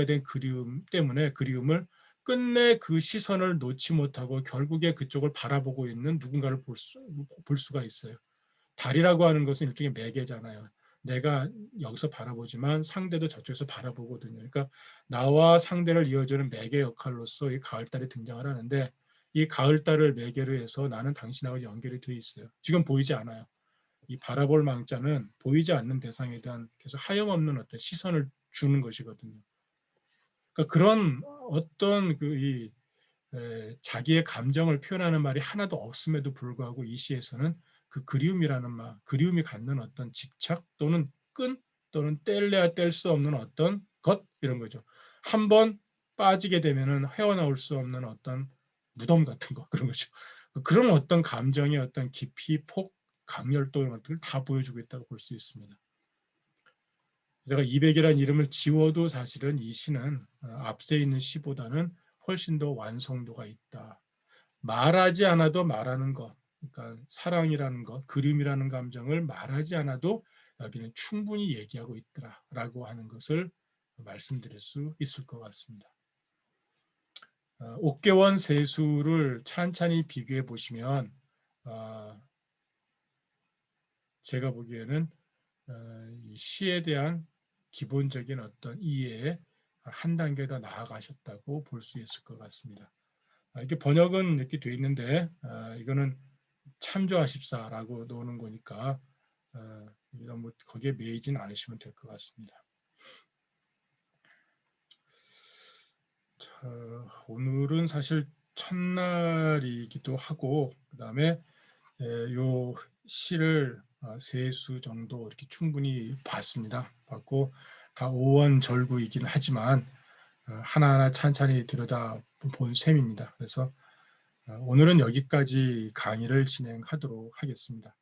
대한 그리움 때문에 그리움을 끝내 그 시선을 놓지 못하고 결국에 그쪽을 바라보고 있는 누군가를 볼 수가 있어요. 달이라고 하는 것은 일종의 매개잖아요. 내가 여기서 바라보지만 상대도 저쪽에서 바라보거든요. 그러니까 나와 상대를 이어주는 매개 역할로서 이 가을달이 등장을 하는데 이 가을달을 매개로 해서 나는 당신하고 연결이 되어 있어요. 지금 보이지 않아요. 이 바라볼 망자는 보이지 않는 대상에 대한 계속 하염없는 어떤 시선을 주는 것이거든요. 그러니까 그런 어떤 자기의 감정을 표현하는 말이 하나도 없음에도 불구하고 이 시에서는 그 그리움이라는 말, 그리움이 갖는 어떤 집착 또는 끈 또는 뗄래야 뗄 수 없는 어떤 것 이런 거죠. 한번 빠지게 되면은 헤어나올 수 없는 어떤 무덤 같은 거 그런 거죠. 그런 어떤 감정의 어떤 깊이, 폭, 강렬도 이런 것들을 다 보여주고 있다고 볼 수 있습니다. 제가 200이라는 이름을 지워도 사실은 이 시는 앞서 있는 시보다는 훨씬 더 완성도가 있다. 말하지 않아도 말하는 것, 그러니까 사랑이라는 것, 그림이라는 감정을 말하지 않아도 여기는 충분히 얘기하고 있더라라고 하는 것을 말씀드릴 수 있을 것 같습니다. 옥계원 세수를 찬찬히 비교해 보시면 제가 보기에는 이 시에 대한 기본적인 어떤 이해에 한 단계 더 나아가셨다고 볼 수 있을 것 같습니다. 이게 번역은 이렇게 돼 있는데 이거는 참조하십사라고 놓는 거니까 너무 거기에 매이진 않으시면 될 것 같습니다. 오늘은 사실 첫날이기도 하고 그 다음에 요 시를 세 수 정도 이렇게 충분히 봤습니다. 봤고 다 오원절구이긴 하지만 하나하나 찬찬히 들여다 본 셈입니다. 그래서 오늘은 여기까지 강의를 진행하도록 하겠습니다.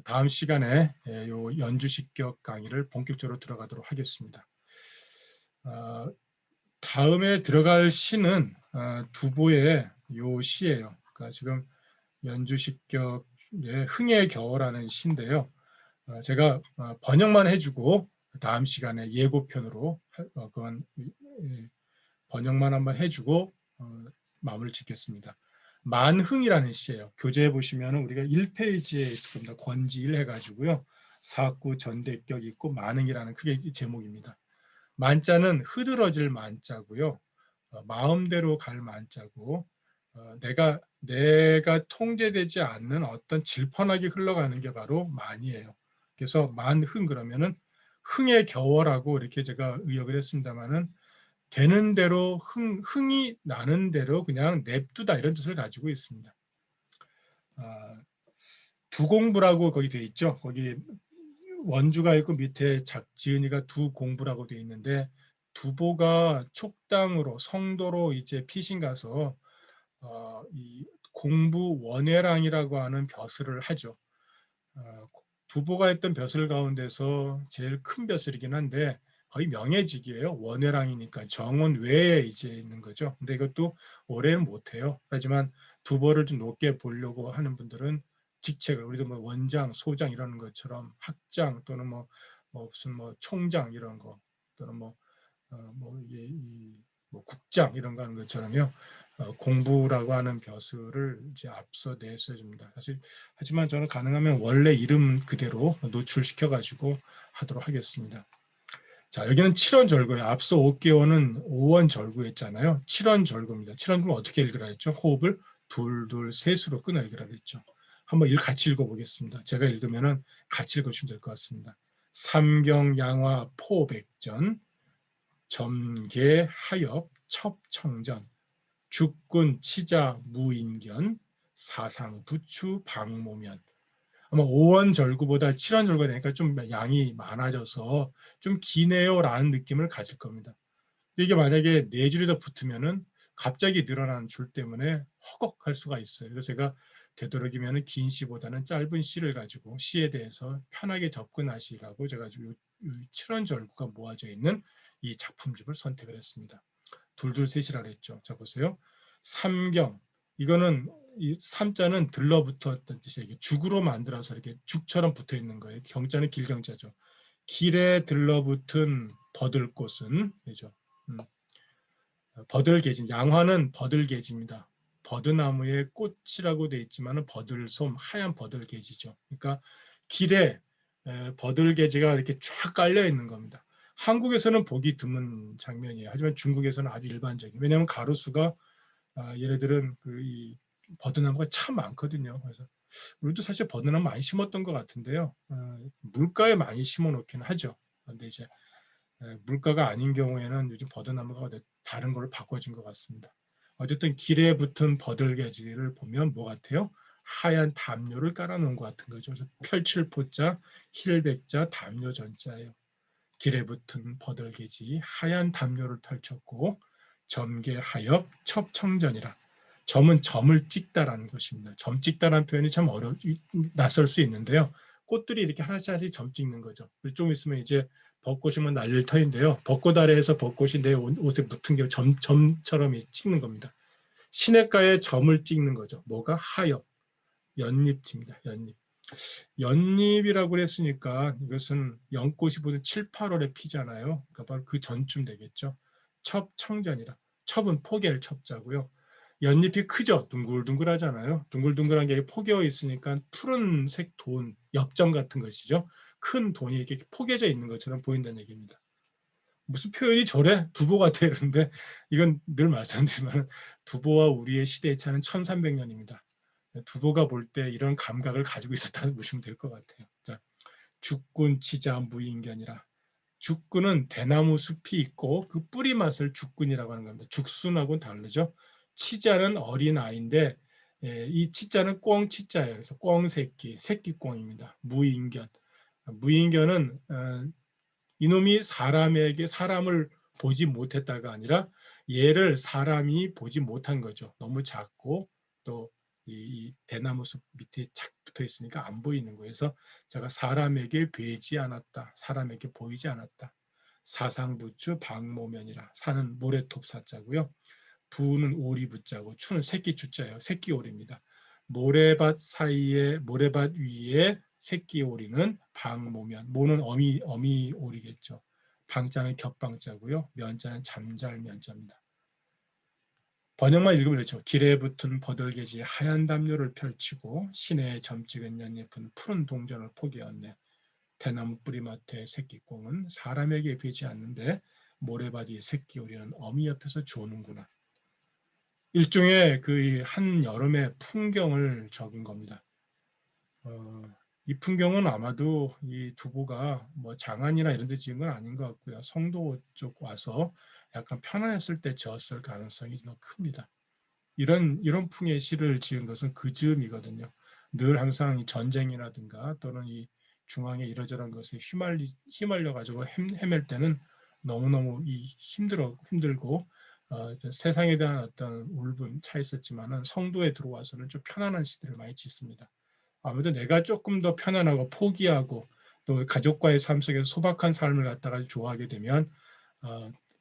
다음 시간에 요 연주식격 강의를 본격적으로 들어가도록 하겠습니다. 다음에 들어갈 시는 두보의 요 시예요. 그러니까 지금 연주식격의 흥의 겨울하는 시인데요. 제가 번역만 해주고 다음 시간에 예고편으로 그건 번역만 한번 해주고 마무리를 짓겠습니다. 만흥이라는 시예요. 교재에 보시면 우리가 1페이지에 있을 겁니다. 권지일 해가지고요. 사구 전대격 있고 만흥이라는 크게 제목입니다. 만자는 흐드러질 만자고요. 마음대로 갈 만자고 내가 통제되지 않는 어떤 질펀하게 흘러가는 게 바로 만이에요. 그래서 만흥 그러면은 흥의 겨워라고 이렇게 제가 의역을 했습니다만은 되는 대로 흥이 나는 대로 그냥 냅두다 이런 뜻을 가지고 있습니다. 두공부라고 거기 돼 있죠. 거기 원주가 있고 밑에 지은이가 두공부라고 돼 있는데 두보가 촉당으로 성도로 이제 피신 가서 이 공부 원해랑이라고 하는 벼슬을 하죠. 두보가 했던 벼슬 가운데서 제일 큰 벼슬이긴 한데 거의 명예직이에요. 원해랑이니까 정원 외에 이제 있는 거죠. 근데 이것도 올해는 못해요. 하지만 두보를 좀 높게 보려고 하는 분들은 직책을 우리도 뭐 원장, 소장 이런 것처럼 학장 또는 뭐 무슨 뭐 총장 이런 거 또는 뭐 국장 이런 거 하는 것처럼요. 공부라고 하는 벼슬을 이제 앞서 내세워줍니다. 하지만 저는 가능하면 원래 이름 그대로 노출시켜 가지고 하도록 하겠습니다. 자, 여기는 7원절구예요. 앞서 5개월은 5원절구였잖아요. 7원절구입니다. 7원절구 어떻게 읽으라 했죠? 호흡을 둘, 둘, 셋으로 끊어 읽으라 했죠. 한번 같이 읽어보겠습니다. 제가 읽으면 같이 읽으시면 될 것 같습니다. 삼경양화 포백전, 점계하엽 첩청전, 죽군 치자 무인견, 사상부추 방모면. 아마 5원 절구보다 7원 절구가 되니까 좀 양이 많아져서 좀 기네요라는 느낌을 가질 겁니다. 이게 만약에 네 줄이 더 붙으면은 갑자기 늘어난 줄 때문에 허걱할 수가 있어요. 그래서 제가 되도록이면 긴 시보다는 짧은 시를 가지고 시에 대해서 편하게 접근하시라고 제가 지금 7원 절구가 모아져 있는 이 작품집을 선택을 했습니다. 둘둘셋이라 그랬죠. 자 보세요. 삼경 이거는 이 삼자는 들러붙었던 뜻이에요. 죽으로 만들어서 이렇게 죽처럼 붙어 있는 거예요. 경자는 길경자죠. 길에 들러붙은 버들꽃은 그죠. 버들개지. 양화는 버들개지입니다. 버드나무의 꽃이라고 되어 있지만 버들솜 하얀 버들개지죠. 그러니까 길에 버들개지가 이렇게 쫙 깔려 있는 겁니다. 한국에서는 보기 드문 장면이에요. 하지만 중국에서는 아주 일반적인. 왜냐하면 가로수가 얘네들은 이 버드나무가 참 많거든요. 그래서 우리도 사실 버드나무 많이 심었던 것 같은데요. 물가에 많이 심어 놓긴 하죠. 그런데 이제 물가가 아닌 경우에는 요즘 버드나무가 다른 걸로 바꿔진 것 같습니다. 어쨌든 길에 붙은 버들개지를 보면 뭐 같아요? 하얀 담요를 깔아놓은 것 같은 거죠. 그래서 펼칠 포자, 힐백자, 담요 전자예요. 길에 붙은 버들개지 하얀 담요를 펼쳤고 점계하엽 첩청전이라. 점은 점을 찍다라는 것입니다. 점 찍다라는 표현이 참 낯설 수 있는데요. 꽃들이 이렇게 하나씩 하나씩 점 찍는 거죠. 좀 있으면 이제 벚꽃이면 날릴 터인데요. 벚꽃 아래에서 벚꽃이 내 옷에 붙은 게 점처럼 찍는 겁니다. 시냇가에 점을 찍는 거죠. 뭐가 하엽, 연잎입니다. 연잎. 연잎이라고 했으니까 이것은 연꽃이 보통 7, 8월에 피잖아요. 그러니까 바로 그 전쯤 되겠죠. 첩청전이라. 첩은 포개를 첩자고요. 연잎이 크죠. 둥글둥글하잖아요. 둥글둥글한 게 포개어 있으니까 푸른색 돈, 엽전 같은 것이죠. 큰 돈이 이렇게 포개져 있는 것처럼 보인다는 얘기입니다. 무슨 표현이 저래? 두보 같아 이러는데 이건 늘 말씀드리지만 두보와 우리의 시대의 차는 1300년입니다. 두보가 볼 때 이런 감각을 가지고 있었다고 보시면 될 것 같아요. 자, 죽군 치자 무인견이라. 죽군은 대나무 숲이 있고 그 뿌리 맛을 죽군이라고 하는 겁니다. 죽순하고는 다르죠. 치자는 어린 아이인데 이 치자는 꿩 치자예요. 그래서 꿩 새끼, 새끼 꿩입니다. 무인견. 무인견은 이놈이 사람을 보지 못했다가 아니라 얘를 사람이 보지 못한 거죠. 너무 작고 또 이 대나무 숲 밑에 착 붙어 있으니까 안 보이는 거예요. 그래서 제가 사람에게 뵈지 않았다. 사람에게 보이지 않았다. 사상부추 방모면이라. 사는 모래톱 사자고요. 부는 오리 부자고 추는 새끼 주자예요. 새끼 오리입니다. 모래밭 위에 새끼 오리는 방모면. 모는 어미 오리겠죠. 방자는 겹방자고요. 면자는 잠잘 면자입니다. 번역만 읽으면 그렇죠. 길에 붙은 버들개지 하얀 담요를 펼치고 시내에 점찍은 연잎은 푸른 동전을 포개었네. 대나무 뿌리맡의 새끼꽁은 사람에게 뵈지 않는데 모래밭 위 새끼 오리는 어미 옆에서 조는구나. 일종의 그 한 여름의 풍경을 적은 겁니다. 이 풍경은 아마도 이 두보가 뭐 장안이나 이런 데 지은 건 아닌 것 같고요. 성도 쪽 와서 약간 편안했을 때 지었을 가능성이 더 큽니다. 이런 풍의 시를 지은 것은 그 즈음이거든요. 늘 항상 전쟁이라든가 또는 이 중앙에 이러저런 것에 휘말려 가지고 헤맬 때는 너무너무 힘들고 세상에 대한 어떤 울분 차 있었지만은 성도에 들어와서는 좀 편안한 시들을 많이 짓습니다. 아무래도 내가 조금 더 편안하고 포기하고 또 가족과의 삶 속에서 소박한 삶을 갖다가 좋아하게 되면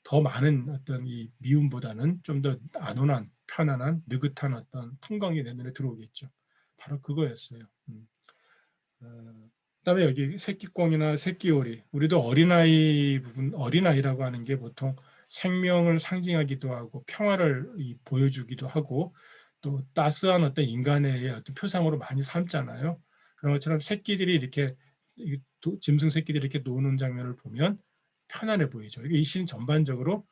더 많은 어떤 이 미움보다는 좀 더 안온한 편안한 느긋한 어떤 풍광이 내 눈에 들어오겠죠. 바로 그거였어요. 그다음에 여기 새끼꽁이나 새끼오리, 우리도 어린아이라고 하는 게 보통 생명을 상징하기도 하고 평화를 보여주기도 하고 또 따스한 어떤 인간의 어떤 표상으로 많이 삼잖아요. 그런 것처럼 새끼들이 이렇게 짐승 새끼들이 이렇게 노는 장면을 보면 편안해 보이죠. 이 시는 전반적으로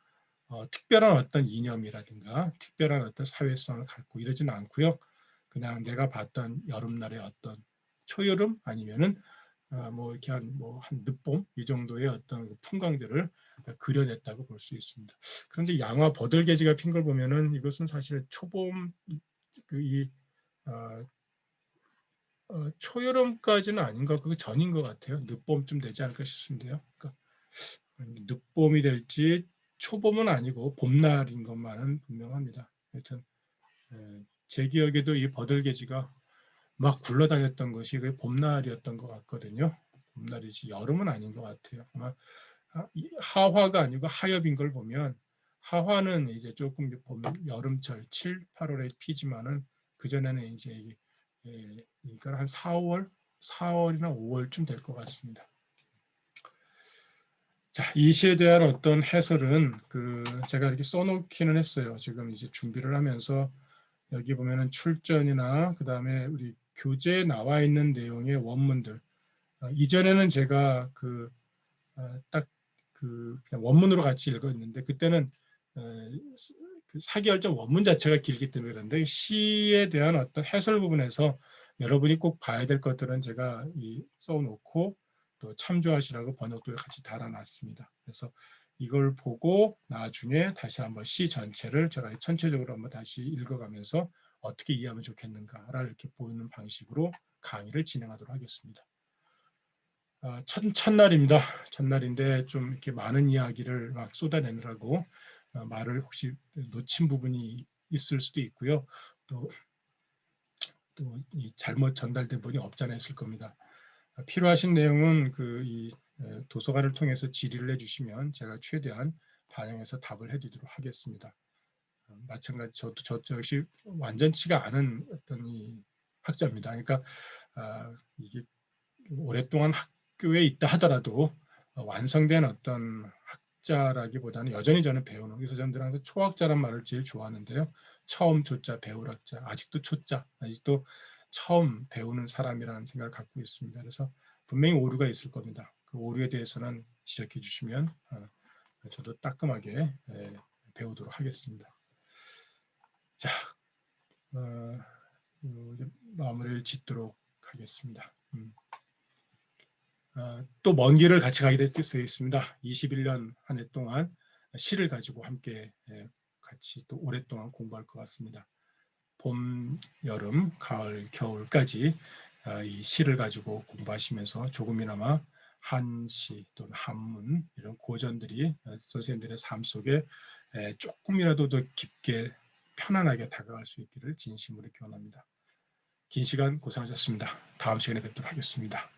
특별한 어떤 이념이라든가 특별한 어떤 사회성을 갖고 이러지는 않고요. 그냥 내가 봤던 여름날의 어떤 초여름 아니면은 뭐 이렇게 한 늦봄 이 정도의 어떤 풍광들을 그려냈다고 볼 수 있습니다. 그런데 양화 버들개지가 핀 걸 보면은 이것은 사실 초봄 초여름까지는 아닌가 그 전인 것 같아요. 늦봄쯤 되지 않을까 싶은데요. 그러니까 늦봄이 될지 초봄은 아니고 봄날인 것만은 분명합니다. 하여튼 제 기억에도 이 버들개지가 막 굴러다녔던 것이 그 봄날이었던 것 같거든요. 봄날이지 여름은 아닌 것 같아요. 아마 하화가 아니고 하엽인 걸 보면 하화는 이제 조금 여름철 7, 8월에 피지만은 그 전에는 이제 그러니까 한 4월이나 5월쯤 될 것 같습니다. 자, 이 시에 대한 어떤 해설은 제가 이렇게 써놓기는 했어요. 지금 이제 준비를 하면서 여기 보면은 출전이나 그 다음에 우리 교재에 나와 있는 내용의 원문들. 이전에는 제가 그냥 원문으로 같이 읽었는데 그때는 그 사기열전 원문 자체가 길기 때문에 그런데 시에 대한 어떤 해설 부분에서 여러분이 꼭 봐야 될 것들은 제가 써놓고 또 참조하시라고 번역도에 같이 달아놨습니다. 그래서 이걸 보고 나중에 다시 한번 시 전체를 제가 전체적으로 한번 다시 읽어가면서 어떻게 이해하면 좋겠는가를 이렇게 보이는 방식으로 강의를 진행하도록 하겠습니다. 첫날입니다. 첫날인데 좀 이렇게 많은 이야기를 막 쏟아내느라고 말을 혹시 놓친 부분이 있을 수도 있고요. 또 잘못 전달된 부분이 없지 않아 있을 겁니다. 필요하신 내용은 이 도서관을 통해서 질의를 해주시면 제가 최대한 반영해서 답을 해드리도록 하겠습니다. 마찬가지 저 역시 완전치가 않은 어떤 이 학자입니다. 그러니까 이게 오랫동안 학교에 있다 하더라도 완성된 어떤 학자라기보다는 여전히 저는 배우는, 그래서 저는 항상 초학자란 말을 제일 좋아하는데요. 처음 초자 배울 학자, 아직도 초자, 아직도 처음 배우는 사람이라는 생각을 갖고 있습니다. 그래서 분명히 오류가 있을 겁니다. 그 오류에 대해서는 지적해 주시면 저도 따끔하게 배우도록 하겠습니다. 자, 마무리를 짓도록 하겠습니다. 또 먼 길을 같이 가게 되어 있습니다. 21년 한 해 동안 시를 가지고 함께 같이 또 오랫동안 공부할 것 같습니다. 봄, 여름, 가을, 겨울까지 이 시를 가지고 공부하시면서 조금이나마 한시 또는 한문 이런 고전들이 선생님들의 삶 속에 조금이라도 더 깊게 편안하게 다가갈 수 있기를 진심으로 기원합니다. 긴 시간 고생하셨습니다. 다음 시간에 뵙도록 하겠습니다.